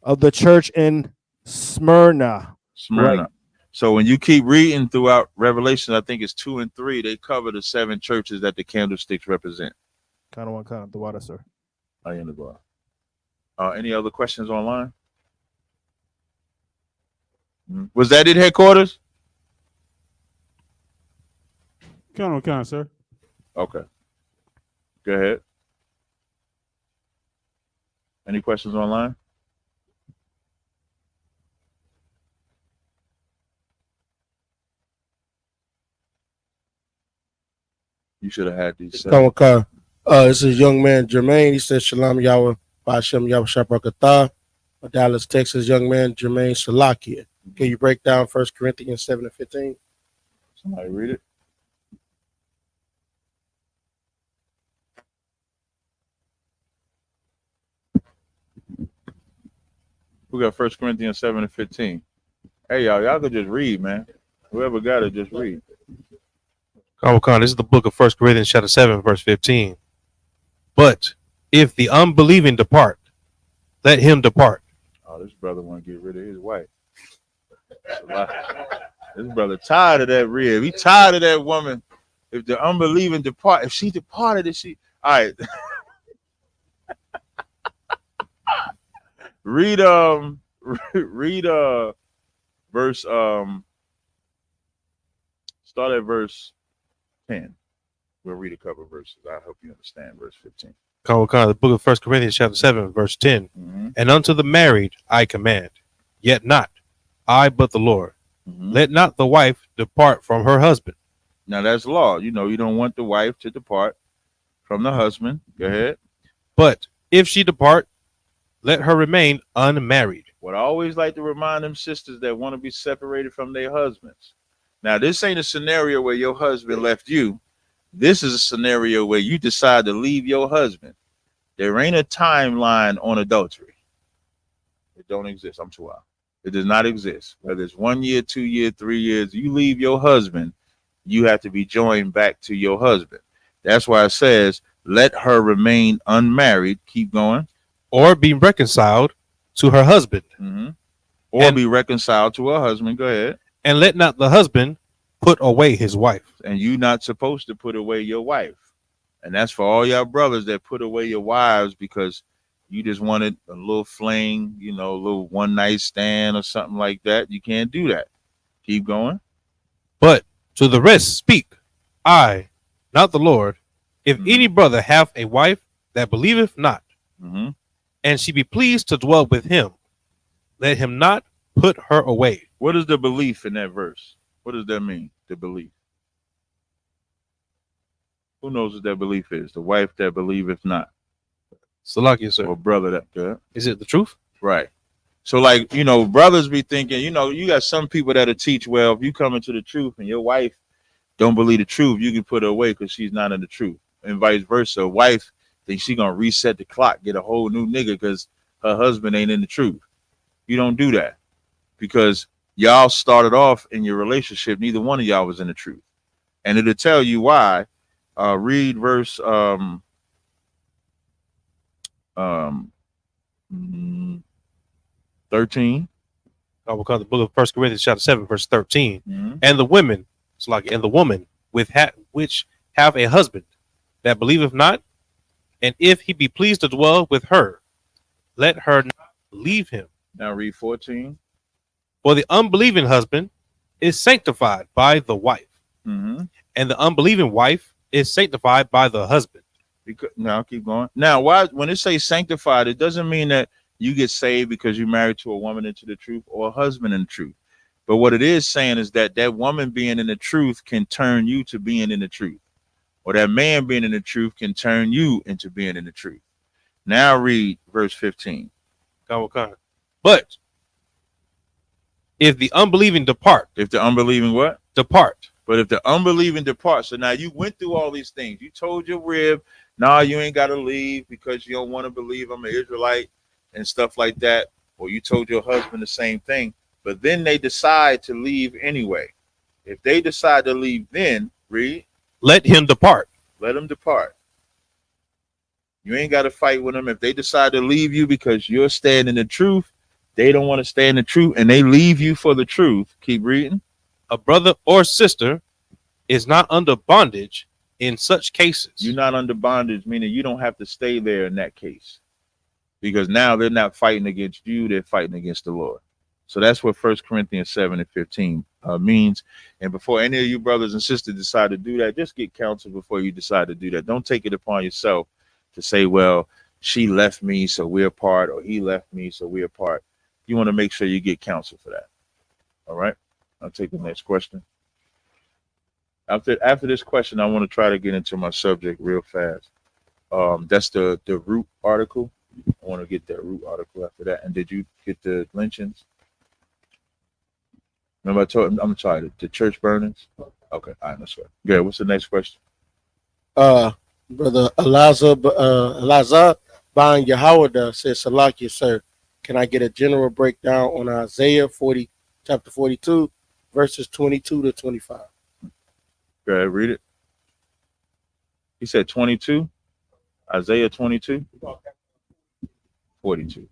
of the church in Smyrna. Smyrna. So when you keep reading throughout Revelation, I think it's 2 and 3, they cover the 7 churches that the candlesticks represent. Kanawan Khan, the water, sir. Any other questions online? Was that it, headquarters? Kanawan, sir. Okay. Go ahead. Any questions online? You should have had these. This is young man Jermaine. He says Shalom Yahweh, Ba'ashem Yahweh Shabrakatah. Dallas, Texas, young man Jermaine Salakia. Can you break down 1 Corinthians 7 and 15? Somebody read it. We got 1 Corinthians 7 and 15. Hey, y'all could just read, man. Whoever got it, just read. This is the book of 1 Corinthians chapter 7, verse 15. But if the unbelieving depart, let him depart. Oh, this brother want to get rid of his wife. This brother tired of that rib. He tired of that woman. If the unbelieving depart, if she departed, all right. read verse start at verse 10. We'll read a couple of verses. I hope you understand verse 15. The book of 1 Corinthians chapter 7, verse 10. And unto the married I command, yet not I but the Lord. Let not the wife depart from her husband. Now that's law. You know, you don't want the wife to depart from the husband. Go ahead. But if she depart, let her remain unmarried. What I always like to remind them sisters that want to be separated from their husbands. Now, this ain't a scenario where your husband left you. This is a scenario where you decide to leave your husband. There ain't a timeline on adultery. It don't exist. I'm too out. It does not exist. Whether it's 1 year, 2 years, 3 years, you leave your husband, you have to be joined back to your husband. That's why it says, let her remain unmarried. Keep going. Or be reconciled to her husband. Or be reconciled to her husband. Go ahead. And let not the husband put away his wife. And you're not supposed to put away your wife. And that's for all y'all brothers that put away your wives because you just wanted a little fling, you know, a little one night stand or something like that. You can't do that. Keep going. But to the rest speak, I, not the Lord, if any brother have a wife that believeth not, and she be pleased to dwell with him, let him not put her away. What is the belief in that verse? What does that mean, the belief? Who knows what that belief is? The wife that believeth not. Salakia, sir. Or brother that good. Is it the truth? Right. So like, brothers be thinking, you got some people that'll teach, well, if you come into the truth and your wife don't believe the truth, you can put her away because she's not in the truth. And vice versa. A wife thinks she gonna reset the clock, get a whole new nigga because her husband ain't in the truth. You don't do that because y'all started off in your relationship. Neither one of y'all was in the truth. And it'll tell you why. Read verse 13. I will call the book of 1 Corinthians chapter 7, verse 13. And the women, Salakia, and the woman which have a husband that believeth not, and if he be pleased to dwell with her, let her not leave him. Now read 14. For the unbelieving husband is sanctified by the wife, and the unbelieving wife is sanctified by the husband. Now keep going. Now, why when it says sanctified, it doesn't mean that you get saved because you're married to a woman into the truth or a husband in the truth. But what it is saying is that that woman being in the truth can turn you to being in the truth, or that man being in the truth can turn you into being in the truth. Now read verse 15. But if the unbelieving depart, if the unbelieving what? Depart. But if the unbelieving depart, so now you went through all these things. You told your rib, nah, you ain't got to leave because you don't want to believe I'm an Israelite and stuff like that. Or you told your husband the same thing, but then they decide to leave anyway. If they decide to leave, then read. Let him depart. Let him depart. You ain't got to fight with them. If they decide to leave you because you're staying in the truth, they don't want to stay in the truth, and they leave you for the truth. Keep reading. A brother or sister is not under bondage in such cases. You're not under bondage, meaning you don't have to stay there in that case. Because now they're not fighting against you, they're fighting against the Lord. So that's what 1 Corinthians 7 and 15 means. And before any of you brothers and sisters decide to do that, just get counsel before you decide to do that. Don't take it upon yourself to say, well, she left me, so we're apart, or he left me, so we're apart. You want to make sure you get counsel for that. All right. I'll take the next question. After this question, I want to try to get into my subject real fast. That's the root article. I want to get that root article after that. And did you get the lynchings? Remember I told I'm sorry, the church burnings? Okay, all right, let's go. Good. What's the next question? Brother Elazar Ban Yahawada says, Salakia, sir, can I get a general breakdown on Isaiah 40, chapter 42, verses 22 to 25? Go ahead, read it. He said 22, Isaiah 22, 42.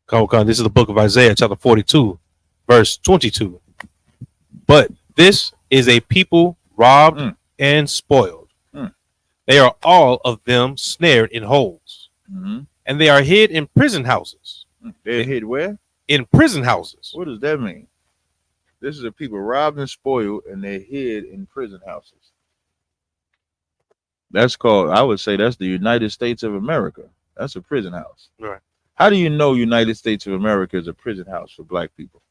This is the book of Isaiah, chapter 42, verse 22. But this is a people robbed and spoiled. They are all of them snared in holes, and they are hid in prison houses. They're hid where? In prison houses. What does that mean? This is a people robbed and spoiled, and they're hid in prison houses. That's called, I would say that's the United States of America. That's a prison house. Right. How do you know United States of America is a prison house for black people?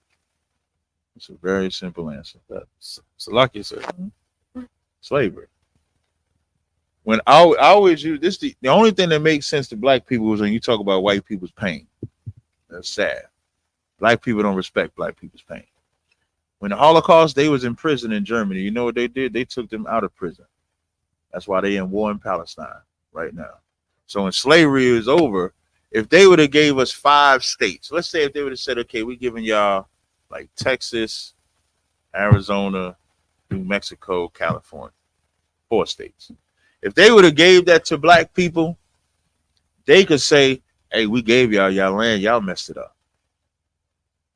It's a very simple answer. That's lucky, sir. Slavery. When I always use this, the only thing that makes sense to black people is when you talk about white people's pain. That's sad. Black people don't respect black people's pain. When the Holocaust, they was in prison in Germany. You know what they did? They took them out of prison. That's why they in war in Palestine right now. So when slavery is over, if they would have gave us 5 states, let's say if they would have said, okay, we're giving y'all like Texas, Arizona, New Mexico, California, 4 states. If they would have gave that to black people, they could say, hey, we gave y'all land, y'all messed it up.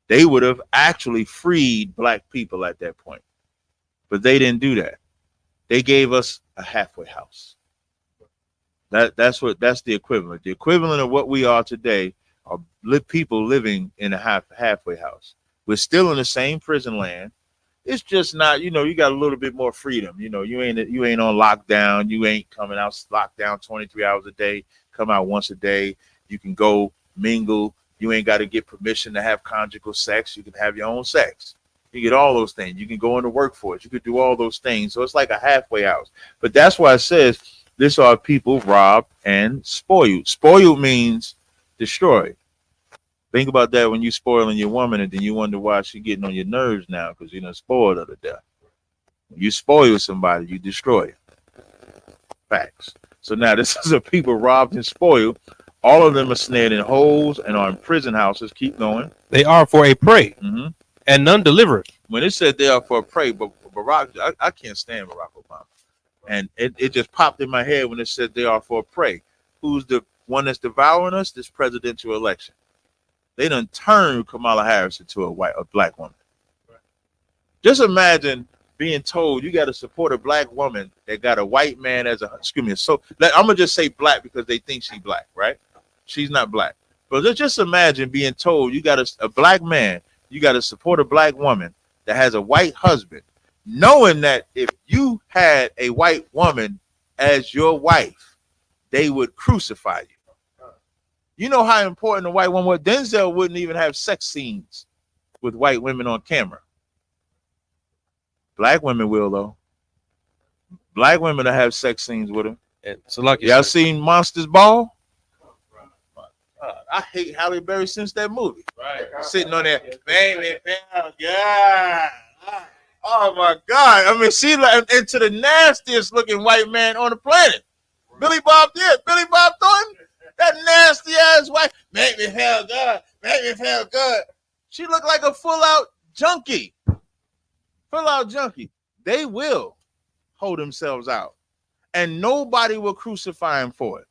They would have actually freed black people at that point. But they didn't do that. They gave us a halfway house. That's the equivalent. The equivalent of what we are today are people living in a halfway house. We're still in the same prison land. It's just not, you got a little bit more freedom. You ain't on lockdown. You ain't coming out locked down 23 hours a day. Come out once a day. You can go mingle. You ain't got to get permission to have conjugal sex. You can have your own sex. You get all those things. You can go in the workforce. You could do all those things. So it's like a halfway house. But that's why it says this are people robbed and spoiled. Spoiled means destroyed. Think about that when you spoiling your woman, and then you wonder why she getting on your nerves now because you done spoiled her to death. When you spoil somebody, you destroy it. Facts. So now this is a people robbed and spoiled. All of them are snared in holes and are in prison houses. Keep going. They are for a prey, and none delivered. When it said they are for a prey, but Barack, I can't stand Barack Obama. And it just popped in my head when it said they are for a prey. Who's the one that's devouring us? This presidential election. They done turned Kamala Harris into a black woman. Just imagine being told you got to support a black woman that got a white man as a, excuse me. So I'm gonna just say black because they think she's black, right? She's not black. But just imagine being told you got a black man, you got to support a black woman that has a white husband, knowing that if you had a white woman as your wife, they would crucify you. You know how important a white woman was? Denzel wouldn't even have sex scenes with white women on camera. Black women will, though. Black women will have sex scenes with him. So like y'all seen Monsters Ball? I hate Halle Berry since that movie. Right. Sitting on there, baby, yeah. Oh my God! I mean, she like into the nastiest looking white man on the planet. Billy Bob Thornton, that nasty ass white, make me feel good, make me feel good. She looked like a full out junkie. They will hold themselves out, and nobody will crucify him for it.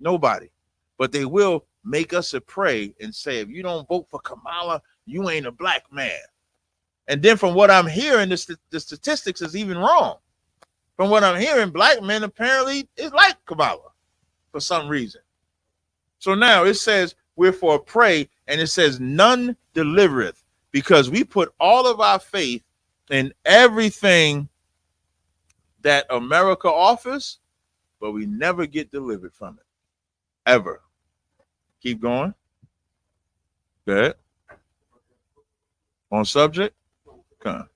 Nobody, but they will make us a prey and say, if you don't vote for Kamala, you ain't a black man. And then from what I'm hearing, the statistics is even wrong. From what I'm hearing, black men apparently is like Kamala for some reason. So now it says we're for a prey, and it says none delivereth, because we put all of our faith in everything that America offers, but we never get delivered from it. Ever. Keep going. Good. On subject? Come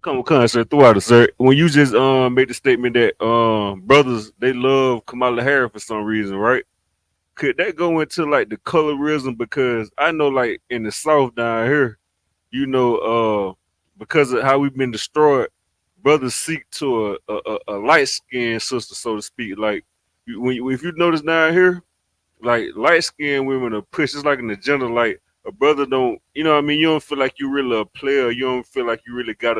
Come, sir, throughout it, sir. When you just made the statement that brothers, they love Kamala Harris for some reason, right? Could that go into like the colorism? Because I know like in the South down here, you know, because of how we've been destroyed, brothers seek to a light-skinned sister, so to speak. Like if you notice down here, like light-skinned women are pushed. It's like an agenda. Like a brother don't, you know what I mean? You don't feel like you really a player. You don't feel like you really got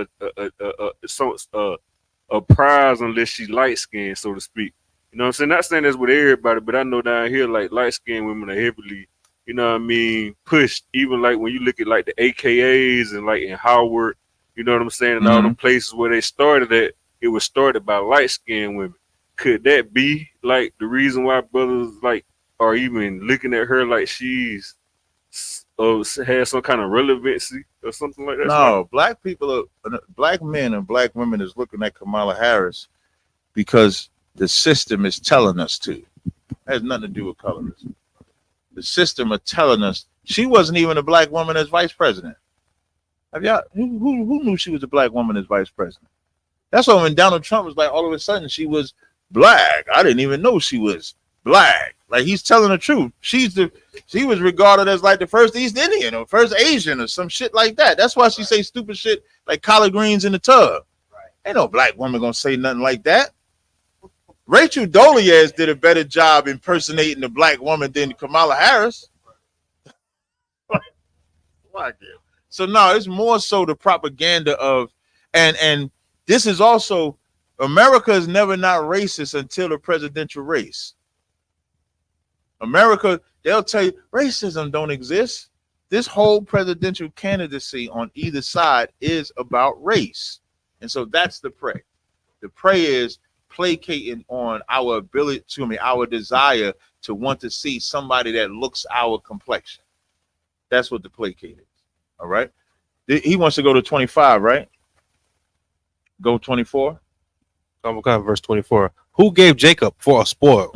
a prize unless she's light-skinned, so to speak. You know what I'm saying? Not saying that's with everybody, but I know down here, like light-skinned women are heavily, you know what I mean, pushed. Even like when you look at like the AKAs and like in Howard, you know what I'm saying, and all the places where they started at, it was started by light-skinned women. Could that be like the reason why brothers like are even looking at her like she's has some kind of relevancy or something like that? No, black people are, black men and black women is looking at Kamala Harris because the system is telling us to. It has nothing to do with colorism. The system are telling us she wasn't even a black woman as vice president. Have y'all who knew she was a black woman as vice president? That's why when Donald Trump was like all of a sudden she was black. I didn't even know she was black. Like he's telling the truth. She was regarded as like the first East Indian or first Asian or some shit like that. That's why she say stupid shit like collard greens in the tub. Ain't no black woman gonna say nothing like that. Rachel Dolezal did a better job impersonating the black woman than Kamala Harris. So no, it's more so the propaganda of, and this is also, America is never not racist until the presidential race. America, they'll tell you racism don't exist. This whole presidential candidacy on either side is about race. And so that's the prey. The prey is placating on our ability our desire to want to see somebody that looks our complexion. That's what the placate is. All right. He wants to go to 25, right? Go 24. Verse 24. Who gave Jacob for a spoil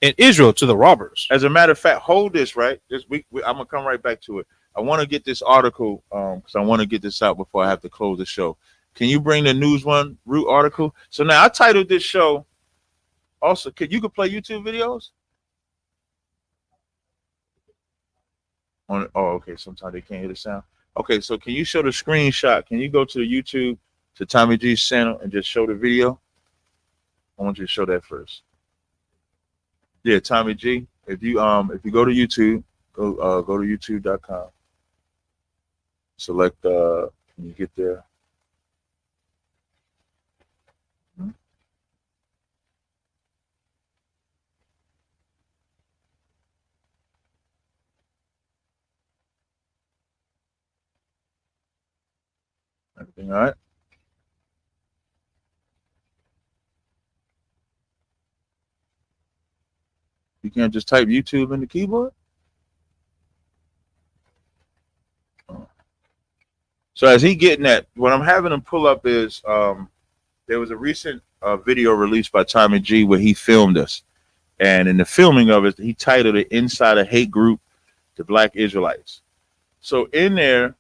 and Israel to the robbers. As a matter of fact, hold this, right? I'm gonna come right back to it. I want to get this article because I want to get this out before I have to close the show. Can you bring the News One Root article? So now I titled this show. Also, you could play YouTube videos. Okay. Sometimes they can't hear the sound. Okay, so can you show the screenshot? Can you go to the YouTube to Tommy G's channel and just show the video? I want you to show that first. Yeah, Tommy G. If you go to YouTube, go to youtube.com. Select when you get there. Everything all right? You can't just type YouTube in the keyboard? So as he getting that, what I'm having him pull up is there was a recent video released by Tommy G where he filmed us. And in the filming of it, he titled it Inside a Hate Group to Black Israelites. So in there,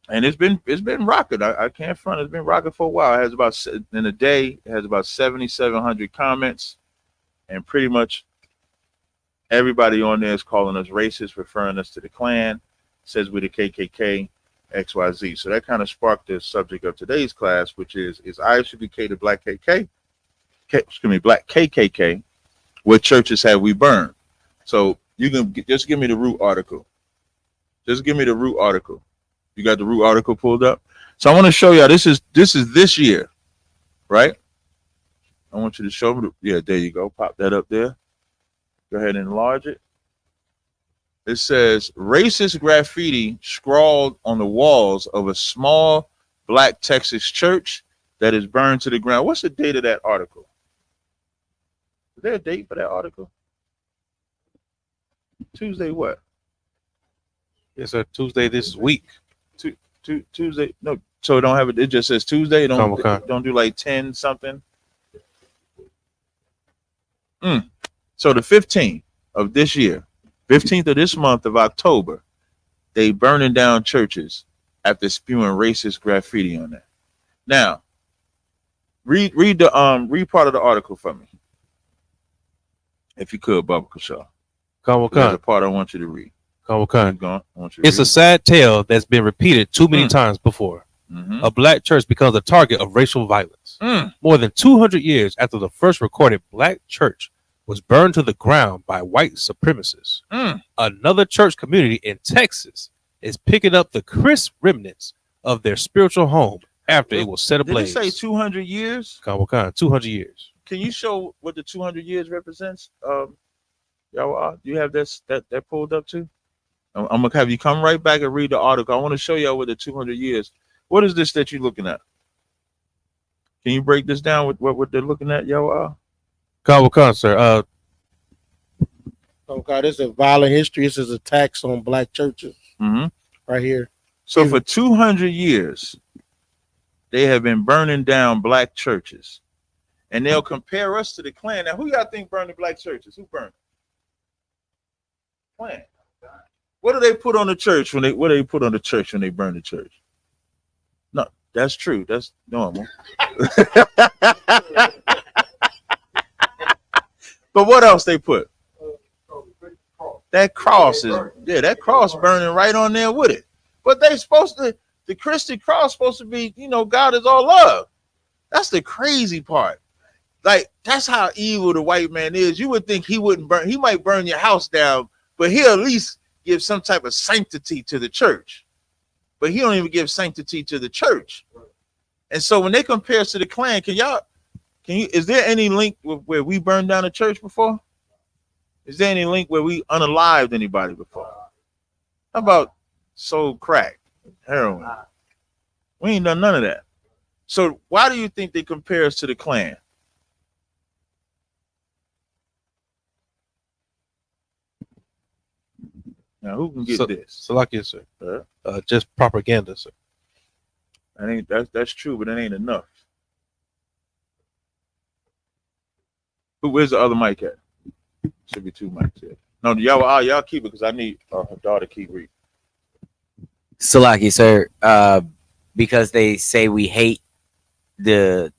and it's been rocking. I can't front. It's been rocking for a while. It has about, in a day, it has about 7,700 comments, and pretty much everybody on there is calling us racist, referring us to the Klan, says we're the KKK, XYZ. So that kind of sparked the subject of today's class, which is Isupk the Black Black KKK? What churches have we burned? So you can just give me the Root article. Just give me the Root article. You got the Root article pulled up. So I want to show y'all. This is this year, right? I want you to show me. Yeah, there you go. Pop that up there. Go ahead and enlarge it. It says racist graffiti scrawled on the walls of a small black Texas church that is burned to the ground. What's the date of that article? Is there a date for that article? Tuesday what? It's a Tuesday this week. Tuesday. No, so it don't have it. It just says Tuesday. Don't do like 10 something. So the 15th of this year, 15th of this month of October, they burning down churches after spewing racist graffiti on that. Now, read part of the article for me, if you could, Baba Kashaw. There's a part I want you to read. It's a sad tale that's been repeated too many times before. A black church becomes a target of racial violence. More than 200 years after the first recorded black church was burned to the ground by white supremacists, another church community in Texas is picking up the crisp remnants of their spiritual home after it was set ablaze. Did it say 200 years? 200 years. Can you show what the 200 years represents? Y'all, do you have that pulled up too? I'm gonna have you come right back and read the article. I want to show y'all what the 200 years. What is this that you're looking at? Can you break this down with what they're looking at, y'all? Sir. Oh God, this is a violent history. This is attacks on black churches. Right here. So for 200 years, they have been burning down black churches, and they'll compare us to the Klan. Now, who y'all think burned the black churches? Who burned? Klan. What do they put on the church when they burn the church? No, that's true. That's normal. But what else they put? That cross is that cross burning right on there with it. But they supposed to, the Christian cross supposed to be, God is all love. That's the crazy part. Like, that's how evil the white man is. You would think he wouldn't burn, he might burn your house down, but he'll at least give some type of sanctity to the church. But he don't even give sanctity to the church. And so when they compare us to the Klan, is there any link where we burned down a church before? Is there any link where we unalived anybody before? How about sold crack, heroin? We ain't done none of that. So why do you think they compare us to the Klan? Now who can get this? Salakia, sir. Just propaganda, sir. That's true, but it ain't enough. Where's the other mic at? Should be 2 mics here. No, y'all keep it because I need her daughter to keep reading. Salaki, sir, because they say we hate the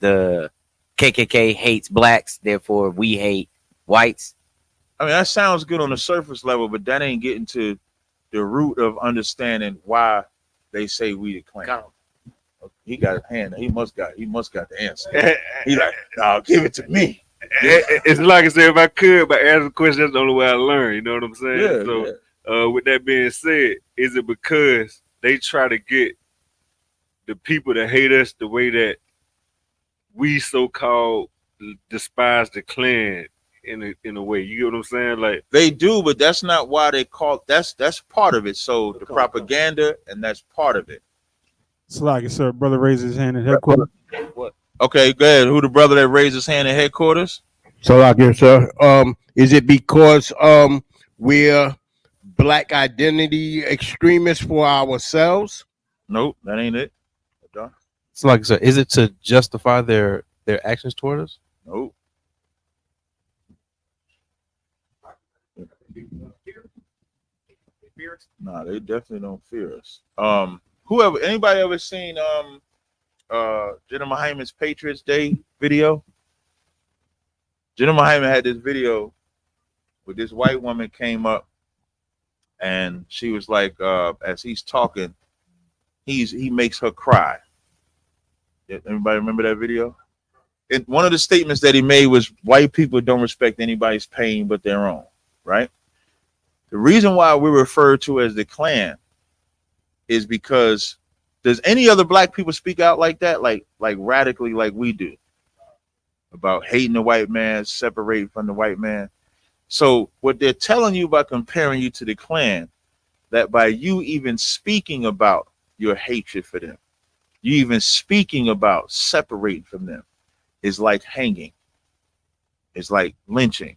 KKK hates blacks, therefore we hate whites. I mean, that sounds good on the surface level, but that ain't getting to the root of understanding why they say we the Klan. He got his hand. He must got the answer. He like, no, give it to me. It's like I said, if I could, but answer the question, that's the only way I learn. You know what I'm saying? Yeah, so, with that being said, is it because they try to get the people that hate us the way that we so-called despise the Klan in a way? You get what I'm saying? Like they do, but that's not why they call. That's part of it. So the propaganda, and that's part of it. Salaki, sir. Brother raised his hand at headquarters. What? Okay, go ahead. Who the brother that raised his hand at headquarters? Salaki, sir. Is it because we're black identity extremists for ourselves? Nope, that ain't it. Salaki, sir. Is it to justify their actions toward us? Nope. Nah, they definitely don't fear us. Anybody ever seen General Hyman's Patriots Day video? General Hyman had this video where this white woman came up and she was like, as he's talking, he makes her cry. Everybody remember that video? And one of the statements that he made was white people don't respect anybody's pain but their own, right? The reason why we're referred to as the Klan is because does any other black people speak out like that, like radically like we do, about hating the white man, separating from the white man? So what they're telling you by comparing you to the Klan, that by you even speaking about your hatred for them, you even speaking about separating from them, is like hanging, it's like lynching,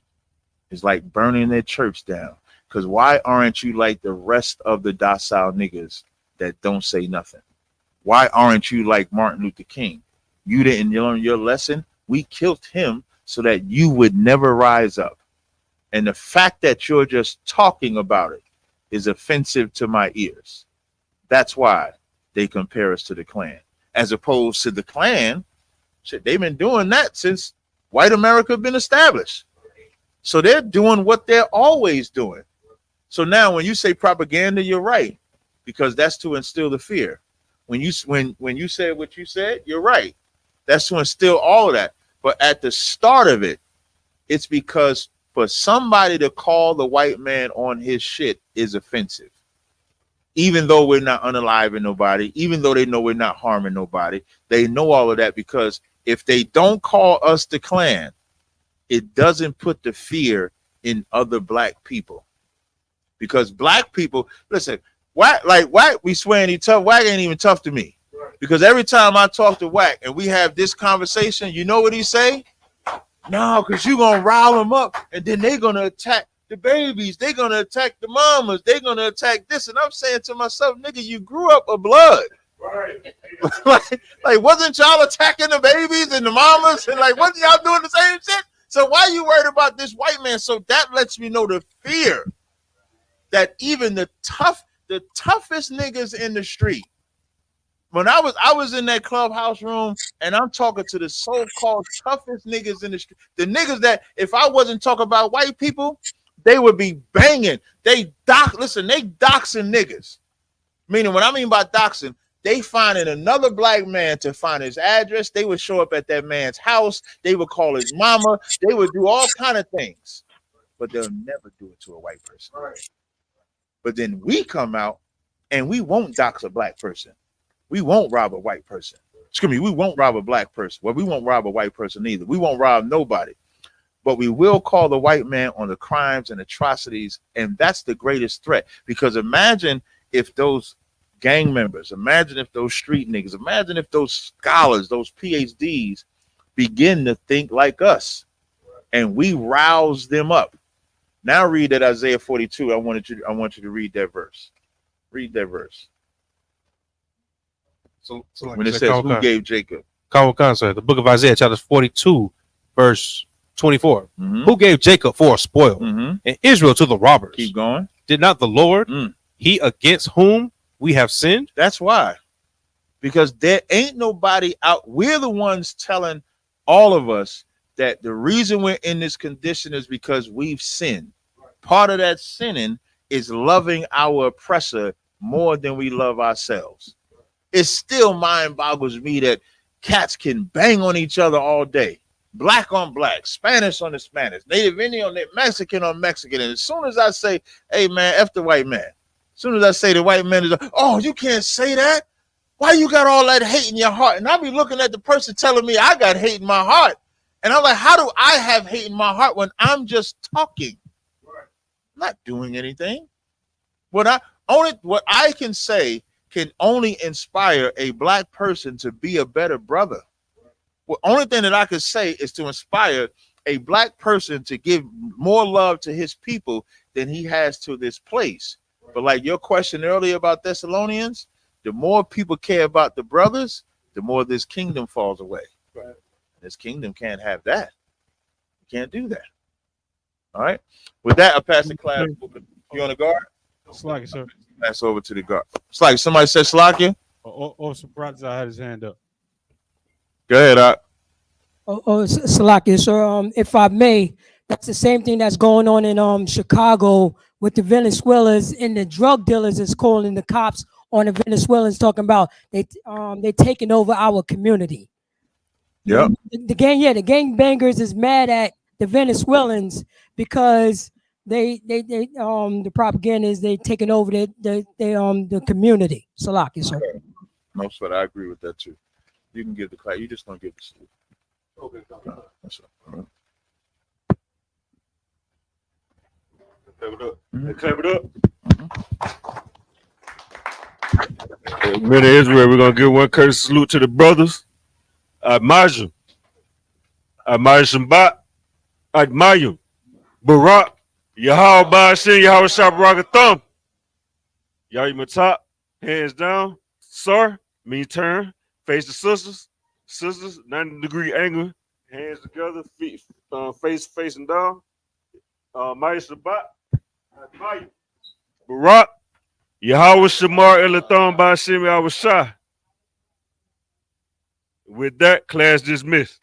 it's like burning their church down. Because why aren't you like the rest of the docile niggas that don't say nothing? Why aren't you like Martin Luther King? You didn't learn your lesson. We killed him so that you would never rise up. And the fact that you're just talking about it is offensive to my ears. That's why they compare us to the Klan. As opposed to the Klan, shit, they've been doing that since white America been established. So they're doing what they're always doing. So now when you say propaganda, you're right, because that's to instill the fear. When you said what you said, you're right. That's to instill all of that. But at the start of it, it's because for somebody to call the white man on his shit is offensive. Even though we're not unaliving nobody, even though they know we're not harming nobody, they know all of that, because if they don't call us the Klan, it doesn't put the fear in other black people. Because black people, listen, whack we swearing he tough. Whack ain't even tough to me. Because every time I talk to Whack and we have this conversation, you know what he say? No, because you're going to rile them up, and then they're going to attack the babies. They're going to attack the mamas. They're going to attack this. And I'm saying to myself, nigga, you grew up a blood. Right. like, wasn't y'all attacking the babies and the mamas? And like, wasn't y'all doing the same shit? So why are you worried about this white man? So that lets me know the fear that even the toughest niggas in the street. When I was in that clubhouse room and I'm talking to the so-called toughest niggas in the street, the niggas that if I wasn't talking about white people, they would be banging. They doxing niggas. Meaning what I mean by doxing, they finding another black man to find his address. They would show up at that man's house. They would call his mama. They would do all kind of things, but they'll never do it to a white person. But then we come out and we won't dox a black person. We won't rob a white person. Excuse me, we won't rob a black person. Well, we won't rob a white person either. We won't rob nobody. But we will call the white man on the crimes and atrocities, and that's the greatest threat. Because imagine if those gang members, imagine if those street niggas, imagine if those scholars, those PhDs begin to think like us, and we rouse them up. Now read that Isaiah 42. I want you to read that verse. Read that verse. So like when it says, who gave Jacob? Khan, sir, the book of Isaiah, chapter 42, verse 24. Who gave Jacob for a spoil and Israel to the robbers? Keep going. Did not the Lord, he against whom we have sinned? That's why. Because there ain't nobody out. We're the ones telling all of us that the reason we're in this condition is because we've sinned. Part of that sinning is loving our oppressor more than we love ourselves. It still mind boggles me that cats can bang on each other all day. Black on black, Spanish on the Spanish, Native Indian on the Mexican on Mexican. And as soon as I say, hey man, F the white man. As soon as I say the white man is, oh, you can't say that. Why you got all that hate in your heart? And I'll be looking at the person telling me I got hate in my heart. And I'm like, how do I have hate in my heart when I'm just talking? I'm not doing anything. What I can say can only inspire a black person to be a better brother. The only thing that I could say is to inspire a black person to give more love to his people than he has to this place. But like your question earlier about Thessalonians, the more people care about the brothers, the more this kingdom falls away. Right. This kingdom can't have that. You can't do that. All right. With that, I'll pass the class. You on the guard? Slacky, sir. Pass over to the guard. It's like somebody said Slacky. Surprised I had his hand up. Go ahead, Slacky, sir. If I may, that's the same thing that's going on in Chicago with the Venezuelans and the drug dealers is calling the cops on the Venezuelans, talking about they taking over our community. Yeah. The gang bangers is mad at the Venezuelans because the propaganda is they taking over the community. Slacky, sir. Most of it, I agree with that too. You can give the class. You just don't give the sleep. Okay. That's all right. Clap it up. Clap it up. Men of Israel, we're gonna give one courtesy salute to the brothers. I admire you. I admire Shabbat. I admire you. Barak. Yahweh Ba'ashin, Yahweh Shabbarakatham. Y'all my top. Hands down. Sir. Me turn. Face the sisters. Sisters. 90-degree angle. Hands together. Feet face facing down. Maya Shabbat. I admire you. Barak. Yahweh Shamar Elathon Ba'ashin Yahweh Shah. With that, class dismissed.